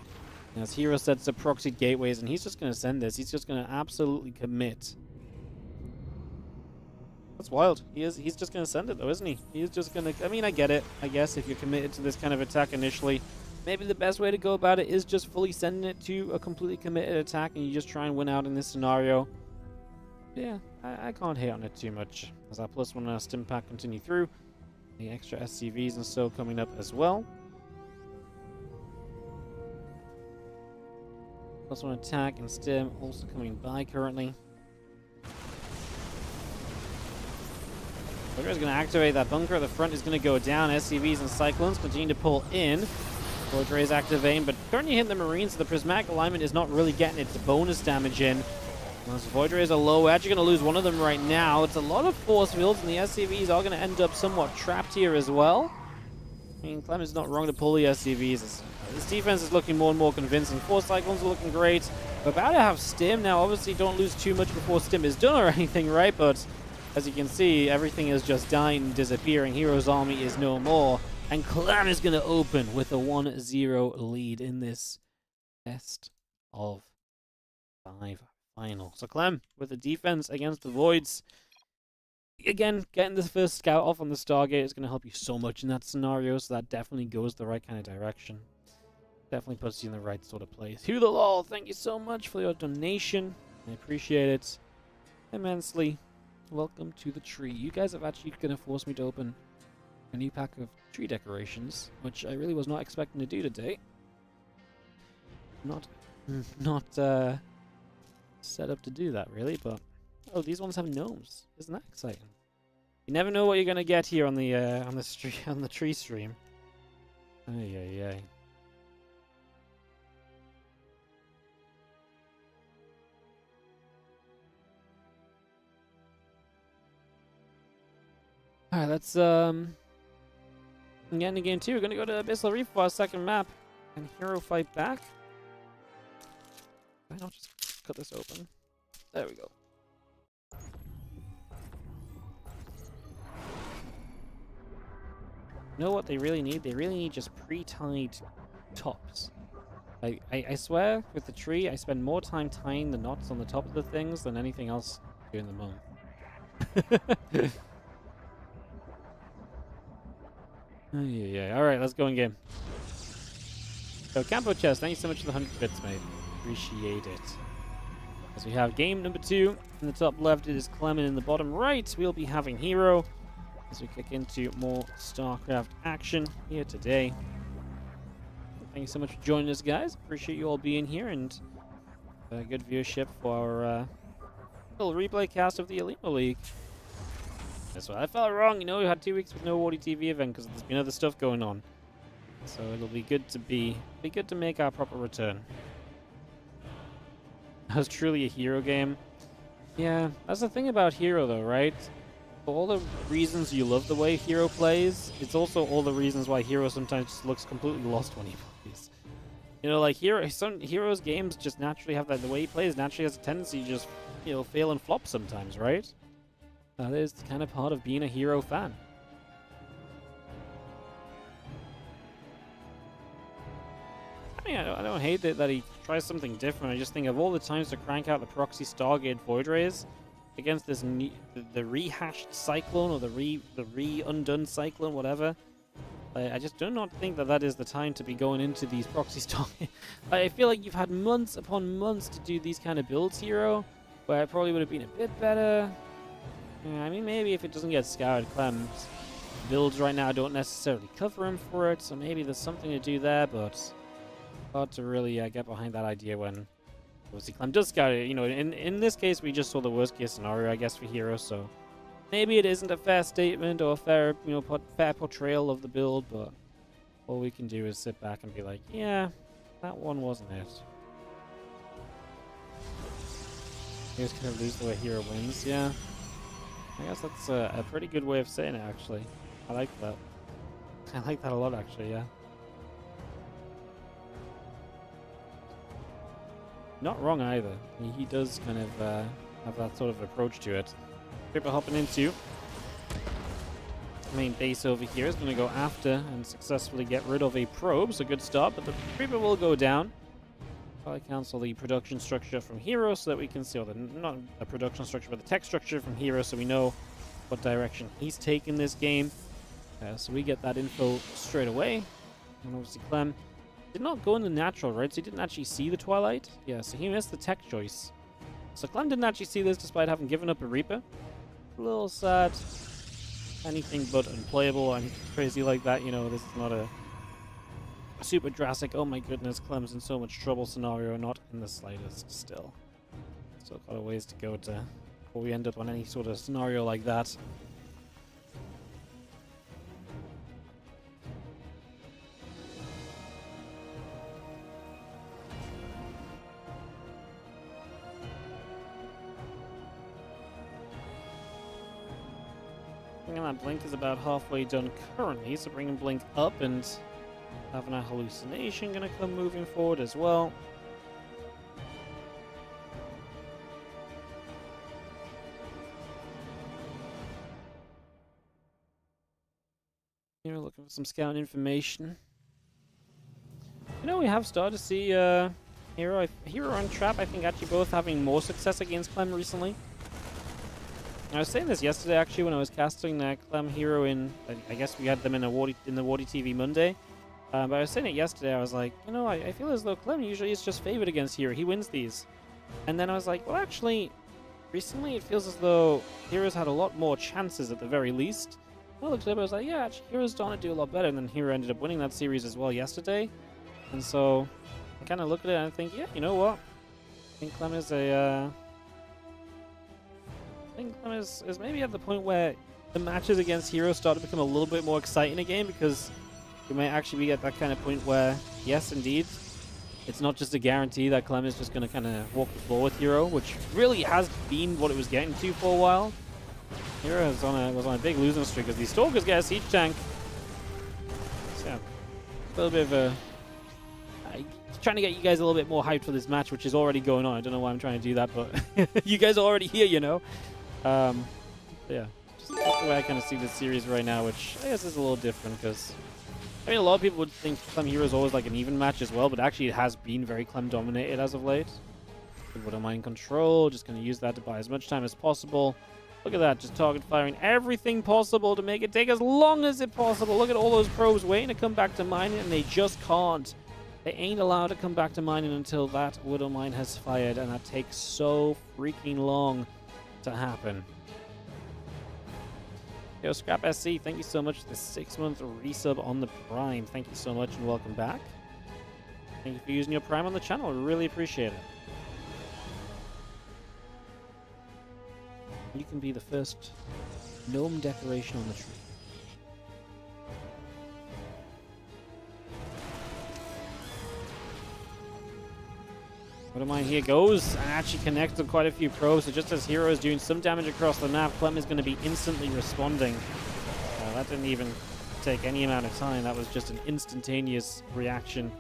As Hero sets up proxied gateways, and he's just going to send this. He's just going to absolutely commit. That's wild. He's just going to send it, though, isn't he? He's just going to... I mean, I get it. I guess if you're committed to this kind of attack initially, maybe the best way to go about it is just fully sending it to a completely committed attack, and you just try and win out in this scenario. Yeah, I can't hate on it too much. As our +1 stim pack continue through. The extra SCVs and so coming up as well. +1 attack and stim also coming by currently. Void Ray is going to activate that bunker at the front. Is going to go down. SCVs and Cyclones continue to pull in. Void Ray is activating, but currently hitting the Marines, so the prismatic alignment is not really getting its bonus damage in. Those Void Rays are low. We're actually going to lose one of them right now. It's a lot of force fields, and the SCVs are going to end up somewhat trapped here as well. I mean, Clem is not wrong to pull the SCVs. This defense is looking more and more convincing. 4 Cyclones are looking great. We're about to have Stim now. Obviously, don't lose too much before Stim is done or anything, right? But as you can see, everything is just dying and disappearing. Hero's army is no more. And Clem is going to open with a 1-0 lead in this best of 5 final. So Clem with the defense against the Voids. Again, getting the first scout off on the Stargate is going to help you so much in that scenario. So that definitely goes the right kind of direction. Definitely puts you in the right sort of place. Hugh the Lol, thank you so much for your donation. I appreciate it immensely. Welcome to the tree. You guys have actually going to force me to open a new pack of tree decorations, which I really was not expecting to do today. Not set up to do that, really, but... Oh, these ones have gnomes. Isn't that exciting? You never know what you're going to get here on the tree stream. Ay, ay, ay. Alright, let's get into game 2. We're gonna go to Abyssal Reef for our second map. Can Hero fight back? Why not just cut this open? There we go. You know what they really need? They really need just pre-tied tops. I swear, with the tree, I spend more time tying the knots on the top of the things than anything else during the month. Oh, yeah. Alright, let's go in game. So, Campo Chess, thank you so much for the 100 bits, mate. Appreciate it. As we have game number 2. In the top left, it is Clem, and in the bottom right, we'll be having Hero. As we kick into more StarCraft action here today. Thank you so much for joining us, guys. Appreciate you all being here, and good viewership for our little replay cast of the Olimoleague. That's why I felt wrong. You know, we had 2 weeks with no WardiTV event because there's been other stuff going on. So it'll be good to make our proper return. That was truly a Hero game. Yeah, that's the thing about Hero, though, right? For all the reasons you love the way Hero plays, it's also all the reasons why Hero sometimes just looks completely lost when he plays. You know, like some Hero's games just naturally have that. The way he plays naturally has a tendency to just, you know, fail and flop sometimes, right? That is kind of part of being a Hero fan. I mean, I don't hate that he tries something different. I just think of all the times to crank out the proxy Stargate Void Rays against this the rehashed Cyclone or the undone Cyclone, whatever. I just do not think that is the time to be going into these proxy Stargate. I feel like you've had months upon months to do these kind of builds, Hero, where it probably would have been a bit better. Yeah, I mean, maybe if it doesn't get scoured, Clem's builds right now don't necessarily cover him for it, so maybe there's something to do there, but hard to really get behind that idea when obviously Clem does scout it. You know, in this case, we just saw the worst case scenario, I guess, for Hero, so maybe it isn't a fair statement or a fair, you know, fair portrayal of the build, but all we can do is sit back and be like, yeah, that one wasn't it. You guys kind of lose the way Hero wins, yeah. I guess that's a pretty good way of saying it, actually. I like that. I like that a lot, actually, yeah. Not wrong either. He does kind of have that sort of approach to it. Creeper hopping into main base over here is going to go after and successfully get rid of a probe. So good start, but the Creeper will go down. I'll cancel the production structure from Hero so that we can see, or not the production structure, but the tech structure from Hero so we know what direction he's taking this game. So we get that info straight away. And obviously Clem did not go in the natural, right? So he didn't actually see the Twilight. Yeah, so he missed the tech choice. So Clem didn't actually see this despite having given up a Reaper. A little sad. Anything but unplayable or anything crazy like that. You know, this is not a super drastic, oh my goodness, Clem's in so much trouble scenario. Not in the slightest still. Still got a ways to go to before we end up on any sort of scenario like that. That blink is about halfway done currently, so bringing blink up and having a hallucination gonna come moving forward as well. Here, looking for some scout information. You know, we have started to see Hero and Trap, I think, actually both having more success against Clem recently. I was saying this yesterday, actually, when I was casting Clem Hero in. I guess we had them in the WardiTV Monday. But I was saying it yesterday. I was like, you know, I feel as though Clem usually is just favored against Hero. He wins these. And then I was like, well, actually, recently it feels as though Hero's had a lot more chances at the very least. I looked up, I was like, yeah, actually, Hero's starting to do a lot better. And then Hero ended up winning that series as well yesterday. And so I kind of look at it and I think, yeah, you know what? I think Clem is is maybe at the point where the matches against Hero start to become a little bit more exciting again, because we might actually be at that kind of point where, yes, indeed, it's not just a guarantee that Clem is just going to kind of walk the floor with Hero, which really has been what it was getting to for a while. Hero was on a big losing streak as these Stalkers get a siege tank. So, yeah, a little bit of a trying to get you guys a little bit more hyped for this match, which is already going on. I don't know why I'm trying to do that, but you guys are already here, you know. Yeah, just that's the way I kind of see this series right now, which I guess is a little different because I mean a lot of people would think Clem Hero is always like an even match as well, but actually it has been very Clem dominated as of late. Good Widow Mind control, just going to use that to buy as much time as possible. Look at that, just target firing everything possible to make it take as long as it possible. Look at all those probes waiting to come back to mining, and they just can't. They ain't allowed to come back to mining until that Widow Mine has fired, and that takes so freaking long to happen. Yo, Scrap SC, thank you so much for the 6-month resub on the Prime. Thank you so much and welcome back. Thank you for using your Prime on the channel. I really appreciate it. You can be the first gnome decoration on the tree. Widow Mine here goes, and actually connects to quite a few probes. So just as Hero is doing some damage across the map, Clem is going to be instantly responding. That didn't even take any amount of time. That was just an instantaneous reaction.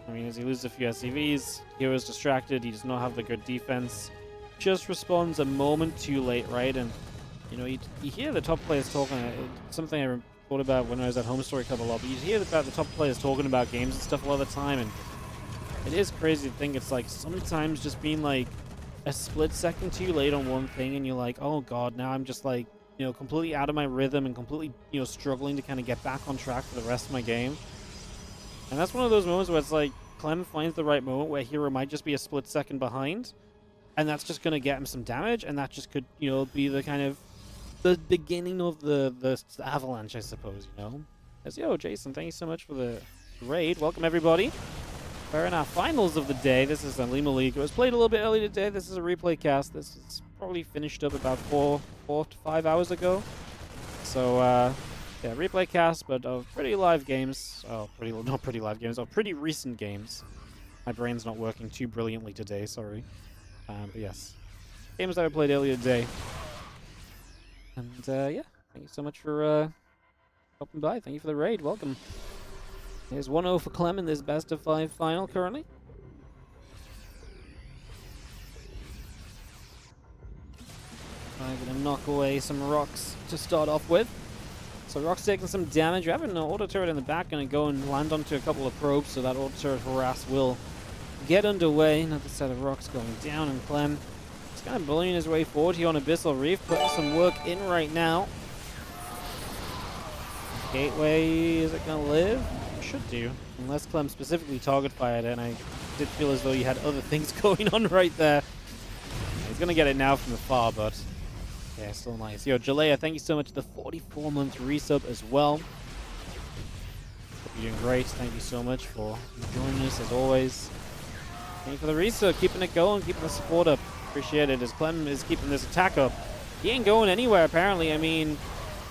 I mean, as he loses a few SCVs, Hero's distracted. He does not have the good defense. Just responds a moment too late, right? And, you know, you hear the top players talking. Something I thought about when I was at Home Story Club a lot, but you hear about the top players talking about games and stuff a lot of the time, and it is crazy to think it's like sometimes just being like a split second too late on one thing, and you're like, oh god, now I'm just like, you know, completely out of my rhythm and completely, you know, struggling to kind of get back on track for the rest of my game. And that's one of those moments where it's like Clem finds the right moment where Hero might just be a split second behind, and that's just going to get him some damage, and that just could, you know, be the kind of the beginning of the avalanche, I suppose, you know. As yo, Jason, thank you so much for the raid. Welcome everybody. We're in our finals of the day. This is Olimoleague. It was played a little bit early today. This is a replay cast. This is probably finished up about 4 to 5 hours ago. So, yeah, replay cast, but pretty live games. Oh, not pretty live games. Oh, pretty recent games. My brain's not working too brilliantly today, sorry. But yes, games that I played earlier today. And, yeah, thank you so much for stopping by. Thank you for the raid. Welcome. There's 1-0 for Clem in this best-of-5 final currently. I'm going to knock away some rocks to start off with. So rocks taking some damage. We have an auto turret in the back, going to go and land onto a couple of probes, so that auto turret harass will get underway. Another set of rocks going down, and Clem is kind of bullying his way forward here on Abyssal Reef, putting some work in right now. Gateway, is it going to live? Should do, unless Clem specifically target fired it, and I did feel as though he had other things going on right there. He's gonna get it now from afar, but yeah, still nice. Yo, Jalea, thank you so much for the 44-month resub as well. Hope you're doing great. Thank you so much for joining us as always. Thank you for the resub, keeping it going, keeping the support up. Appreciate it, as Clem is keeping this attack up. He ain't going anywhere apparently. I mean,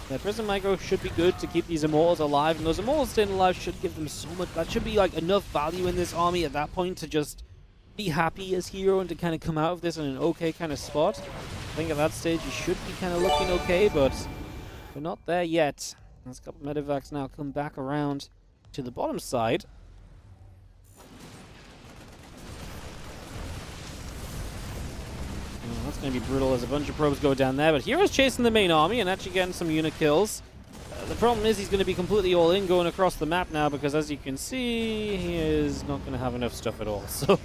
the Prism Micro should be good to keep these Immortals alive, and those Immortals staying alive should give them so much. That should be like enough value in this army at that point to just be happy as Hero and to kind of come out of this in an okay kind of spot. I think at that stage you should be kind of looking okay, but we're not there yet. There's a couple of medevacs now come back around to the bottom side. That's going to be brutal as a bunch of probes go down there, but Hero's chasing the main army and actually getting some unit kills. The problem is he's going to be completely all in going across the map now, because as you can see, he is not going to have enough stuff at all. So,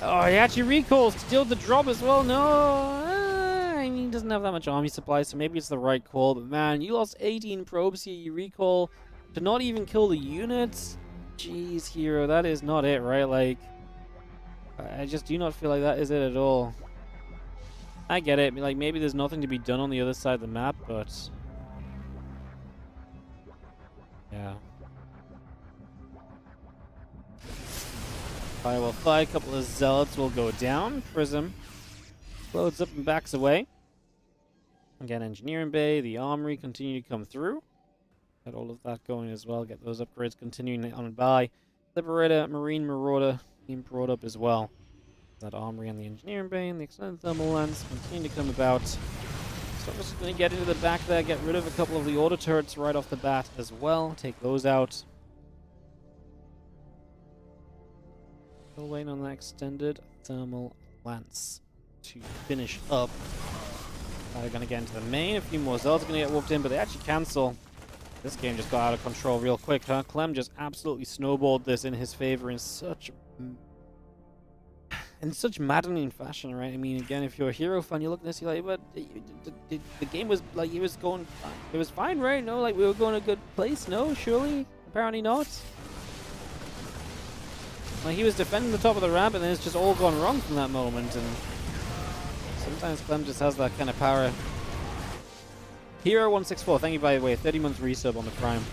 oh, he actually recalls to deal with the drop as well. No, I mean, he doesn't have that much army supply, so maybe it's the right call. But man, you lost 18 probes here. You recall to not even kill the units. Jeez, Hero, that is not it, right? Like, I just do not feel like that is it at all. I get it. Like, maybe there's nothing to be done on the other side of the map, but yeah. Firewall fight. A couple of zealots will go down. Prism loads up and backs away. Again, engineering bay, the armory continue to come through. Get all of that going as well. Get those upgrades continuing on by. Liberator, Marine Marauder being brought up as well. That armory and the engineering bay and the extended thermal lens continue to come about. So I'm just going to get into the back there, get rid of a couple of the auto turrets right off the bat as well. Take those out. Still waiting on that extended thermal lance to finish up. They're going to get into the main. A few more Zelds are going to get whooped in, but they actually cancel. This game just got out of control real quick, huh? Clem just absolutely snowballed this in his favor in such maddening fashion, right? I mean, again, if you're a Hero fan, you look at this, you're like, but the game was like, it was going fine. It was fine, right? No, like we were going a good place. No, surely? Apparently not. Like he was defending the top of the ramp, and then it's just all gone wrong from that moment. And sometimes Clem just has that kind of power. Hero164, thank you by the way, 30 months resub on the Prime.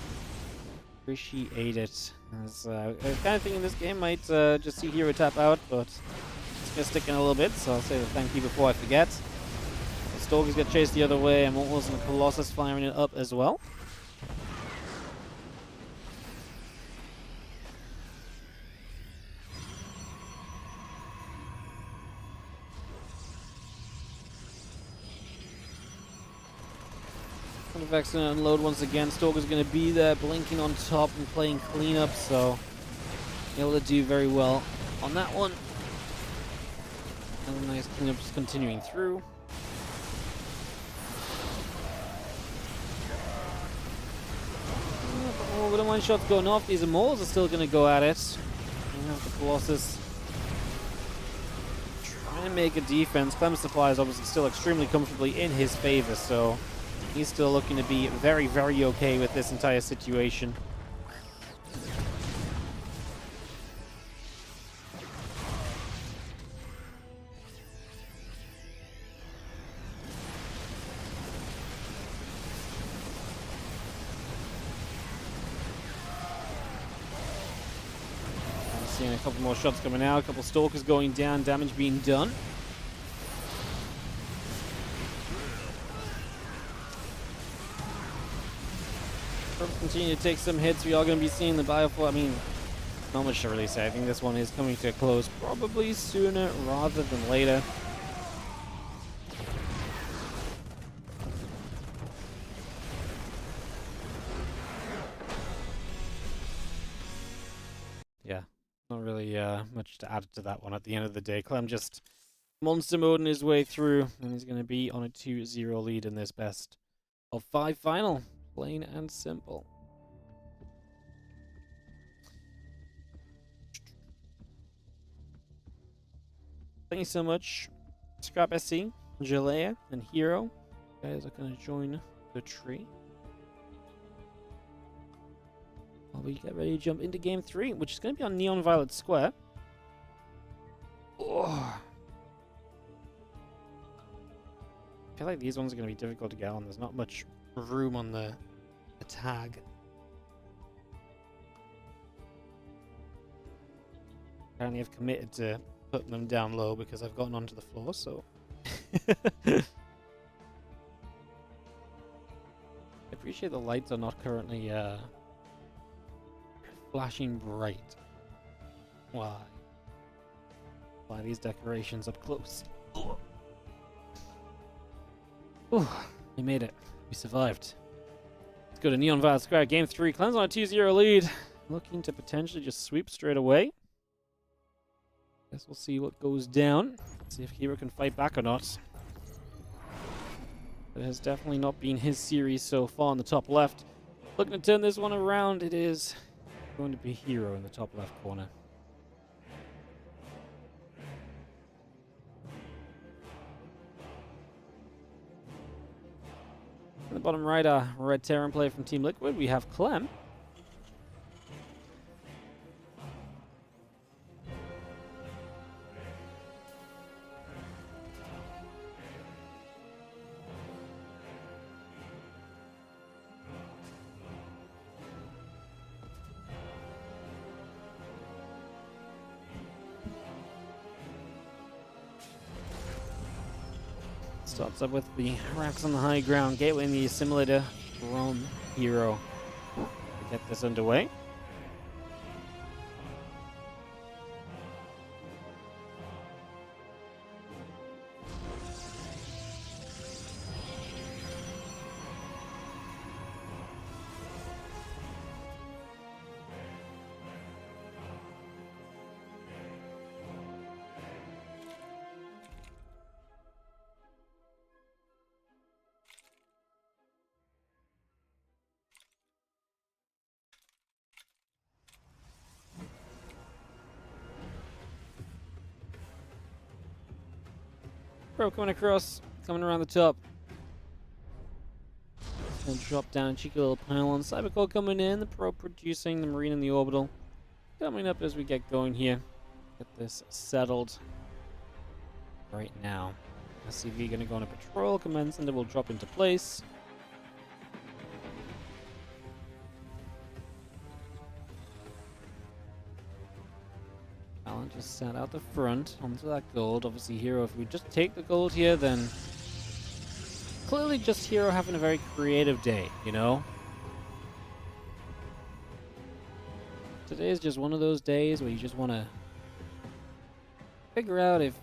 Appreciate it. As, I was kind of thinking this game might just see Hero tap out, but it's gonna stick in a little bit, so I'll say the thank you before I forget. The Stalkers get chased the other way, and Mortals and the Colossus firing it up as well. Vex gonna unload once again. Stalker's gonna be there, blinking on top and playing cleanup, so able to do very well on that one. Another nice cleanup just continuing through. Oh, but one shot's going off. These Immortals are still gonna go at it. The Colossus trying to make a defense. Clem's supply is obviously still extremely comfortably in his favor, so he's still looking to be very, very okay with this entire situation. I'm seeing a couple more shots coming out, a couple Stalkers going down, damage being done. Continue to take some hits. We are going to be seeing the Bioforce. I mean, not much to really say. I think this one is coming to a close probably sooner rather than later. Yeah, not really much to add to that one at the end of the day. Clem just monster moding his way through, and he's going to be on a 2-0 lead in this best of 5 final. Plain and simple. Thank you so much, Scrap SC, Jalea, and Hero. You guys are going to join the tree while we get ready to jump into game 3, which is going to be on Neon Violet Square. Oh. I feel like these ones are going to be difficult to get on. There's not much room on the tag. Apparently I've committed to putting them down low because I've gotten onto the floor, so I appreciate the lights are not currently flashing bright. Why these decorations up close? Ooh, we made it. We survived. Let's go to Neon Violet Square. Game 3. Clem's on a 2-0 lead. Looking to potentially just sweep straight away. Guess we'll see what goes down. See if Hero can fight back or not. It has definitely not been his series so far on the top left. Looking to turn this one around. It is going to be Hero in the top left corner. In the bottom right, Red Terran player from Team Liquid. We have Clem. Starts up with the racks on the high ground, gateway in the assimilator from Hero to get this underway. Pro coming across, coming around the top. And drop down a cheeky little pylon. Cybercore coming in, the Pro producing, the Marine in the orbital. Coming up as we get going here. Get this settled right now. SCV gonna go on a patrol, commence, and it will drop into place. Alan just sat out the front onto that gold. Obviously, Hero, if we just take the gold here, then clearly just Hero having a very creative day, you know? Today is just one of those days where you just want to figure out if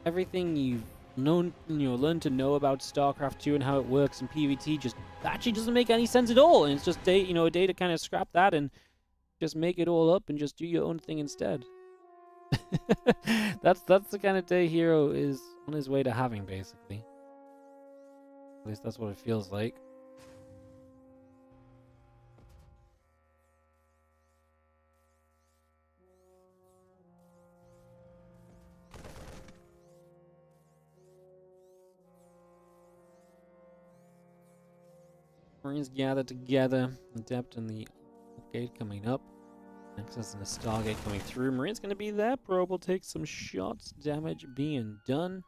everything you've learned to know about StarCraft 2 and how it works in PvT just actually doesn't make any sense at all. And it's just a day to kind of scrap that and just make it all up and just do your own thing instead. That's the kind of day Hero is on his way to having, basically. At least that's what it feels like. Marines gather together. Adept in the gate coming up. Access in the Stargate coming through. Marine's going to be there. Probe will take some shots. Damage being done.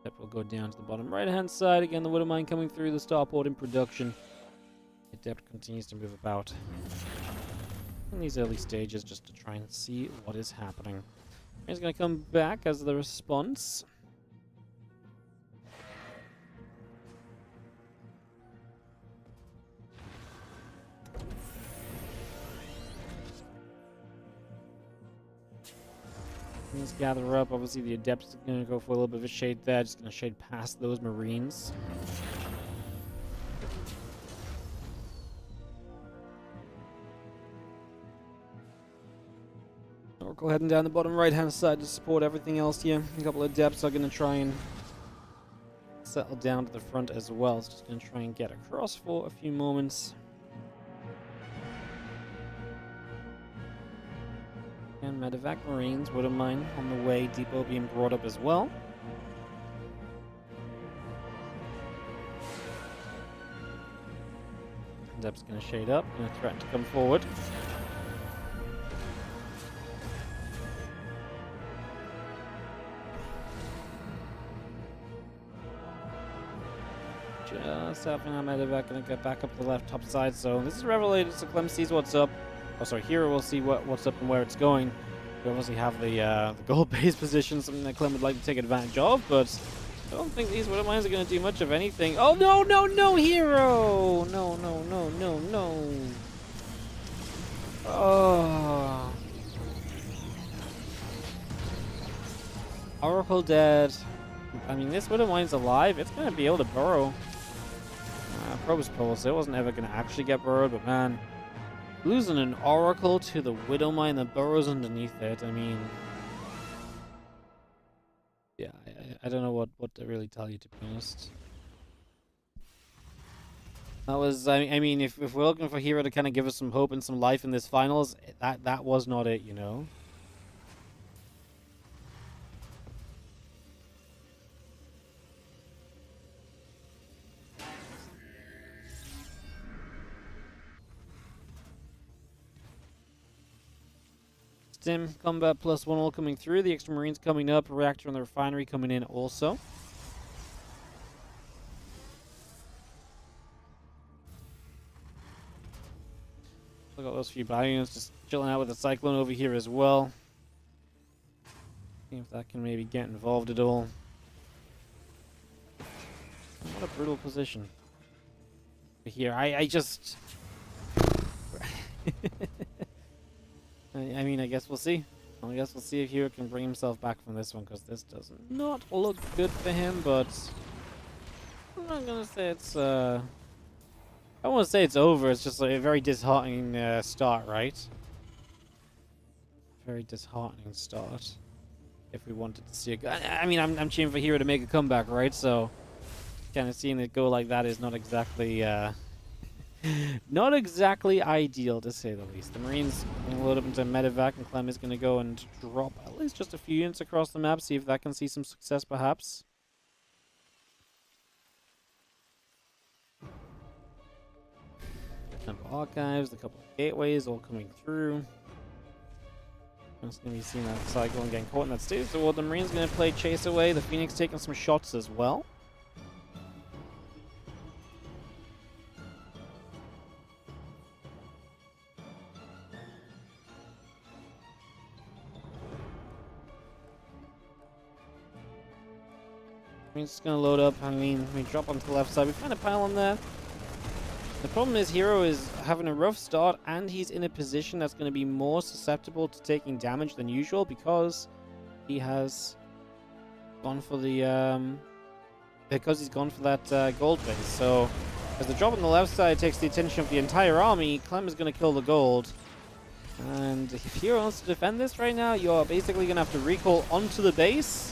Adept will go down to the bottom right-hand side. Again, the Widowmine coming through. The starport in production. Adept continues to move about in these early stages just to try and see what is happening. Marine's going to come back as the response. Let's gather up. Obviously, the Adepts are going to go for a little bit of a shade there. Just going to shade past those Marines. Oracle heading down the bottom right-hand side to support everything else here. A couple of Adepts are going to try and settle down to the front as well. It's just going to try and get across for a few moments. And medevac Marines, Widowmine on the way, Depot being brought up as well. Adept's going to shade up, going to threaten to come forward. Just having our medevac going to get back up to the left top side, so this is revelated, so Clem sees what's up. Oh, sorry, Hero will see what's up and where it's going. We obviously have the gold base position, something that Clem would like to take advantage of, but I don't think these Widowmines are going to do much of anything. Oh, no, no, no, Hero! No, no, no, no, no. Oh. Oracle dead. I mean, this Widowmine's alive. It's going to be able to burrow. Probe's pulse. It wasn't ever going to actually get burrowed, but man, losing an Oracle to the Widowmine that burrows underneath it, I mean, yeah, I don't know what to really tell you, to be honest. That was, I mean, if we're looking for Hero to kind of give us some hope and some life in this finals, that was not it, you know? Stim, combat +1 all coming through. The extra Marines coming up. Reactor on the refinery coming in also. Look at those few Bions just chilling out with the Cyclone over here as well. See if that can maybe get involved at all. What a brutal position. Here, I just... I mean, I guess we'll see. I guess we'll see if Hero can bring himself back from this one, because this does not look good for him, but I'm not going to say it's, I don't want to say it's over, it's just like a very disheartening start, right? Very disheartening start. If we wanted to see a I mean, I'm cheering for Hero to make a comeback, right? So, kind of seeing it go like that is not exactly, Not exactly ideal, to say the least. The Marines going to load up into medevac, and Clem is going to go and drop at least just a few units across the map, see if that can see some success, perhaps. Temple archives, a couple of gateways all coming through. I'm just going to be seeing that cycle and getting caught in that state. So the Marine's going to play chase away. The Phoenix taking some shots as well. Marine's just going to load up. I mean, we drop onto the left side. We find a pile on there. The problem is Hero is having a rough start, and he's in a position that's going to be more susceptible to taking damage than usual because he has gone for the he's gone for that gold base. So as the drop on the left side takes the attention of the entire army, Clem is going to kill the gold. And if Hero wants to defend this right now, you're basically going to have to recall onto the base.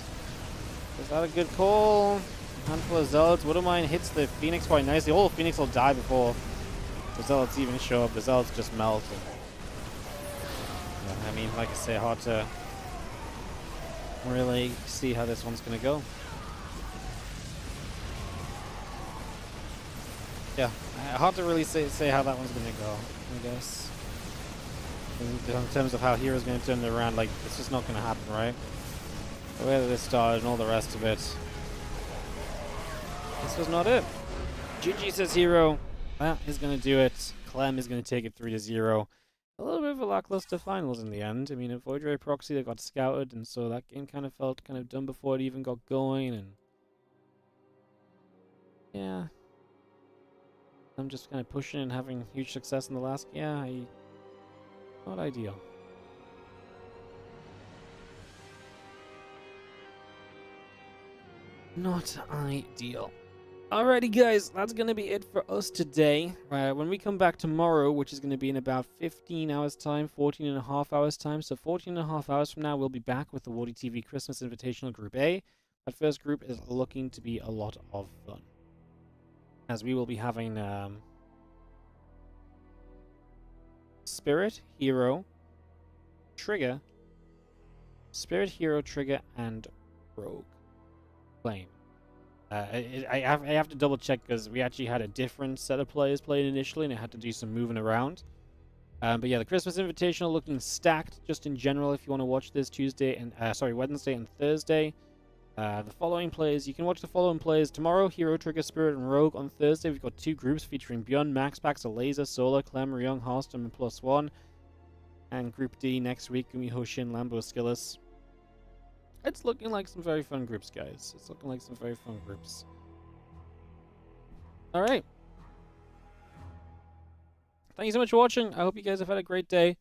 Is that a good call? Handful of Zealots. Wouldn't hits the Phoenix quite nicely. All the Phoenix will die before the Zealots even show up. The Zealots just melt. Yeah, I mean, like I say, hard to really see how this one's going to go. Yeah, hard to really say how that one's going to go, I guess. In terms of how Hero's going to turn it around, like, it's just not going to happen, right? The way that this started and all the rest of it. This was not it. GG says Hero. That is going to do it. Clem is going to take it 3-0. A little bit of a lackluster finals in the end. I mean, a Void Ray proxy that got scouted, and so that game kind of felt kind of done before it even got going, and yeah. I'm just kind of pushing and having huge success in the last. Yeah, not ideal. Not ideal. Alrighty guys, that's going to be it for us today. When we come back tomorrow, which is going to be in about 15 hours time, 14 and a half hours time. So 14 and a half hours from now, we'll be back with the WardiTV Christmas Invitational Group A. That first group is looking to be a lot of fun, as we will be having Spirit, Hero, Trigger, Spirit, Hero, Trigger, and Rogue. Flame. I have to double check because we actually had a different set of players playing initially, and I had to do some moving around. But yeah, the Christmas Invitational looking stacked just in general. If you want to watch this Wednesday and Thursday. The following players, you can watch the following players tomorrow: Hero, Trigger, Spirit, and Rogue. On Thursday, we've got 2 groups featuring Beyond, Max Packs, Laser, Solar, Clem, Ryung, Hearthstone, and +1. And Group D next week, Gumi, Hoshin, Lambo, Skillis. It's looking like some very fun groups, guys. It's looking like some very fun groups. Alright. Thank you so much for watching. I hope you guys have had a great day.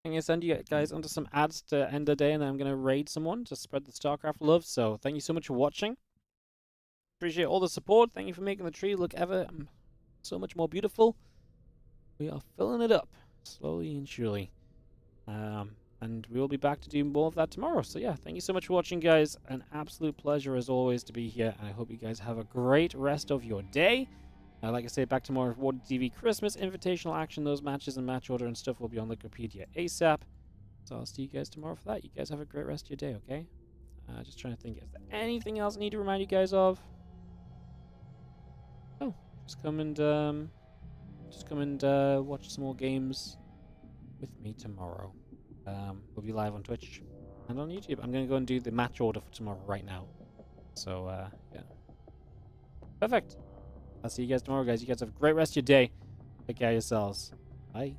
I'm going to send you guys onto some ads to end the day, and then I'm going to raid someone to spread the StarCraft love. So thank you so much for watching. Appreciate all the support. Thank you for making the tree look ever so much more beautiful. We are filling it up slowly and surely. And we will be back to do more of that tomorrow. So yeah, thank you so much for watching, guys. An absolute pleasure as always to be here. And I hope you guys have a great rest of your day. Like I say, back tomorrow with WardiTV Christmas Invitational action. Those matches and match order and stuff will be on Wikipedia ASAP. So I'll see you guys tomorrow for that. You guys have a great rest of your day, okay? Just trying to think, is there anything else I need to remind you guys of? Oh, just come and watch some more games with me tomorrow. We'll be live on Twitch and on YouTube. I'm going to go and do the match order for tomorrow right now. So, yeah. Perfect. I'll see you guys tomorrow, guys. You guys have a great rest of your day. Take care of yourselves. Bye.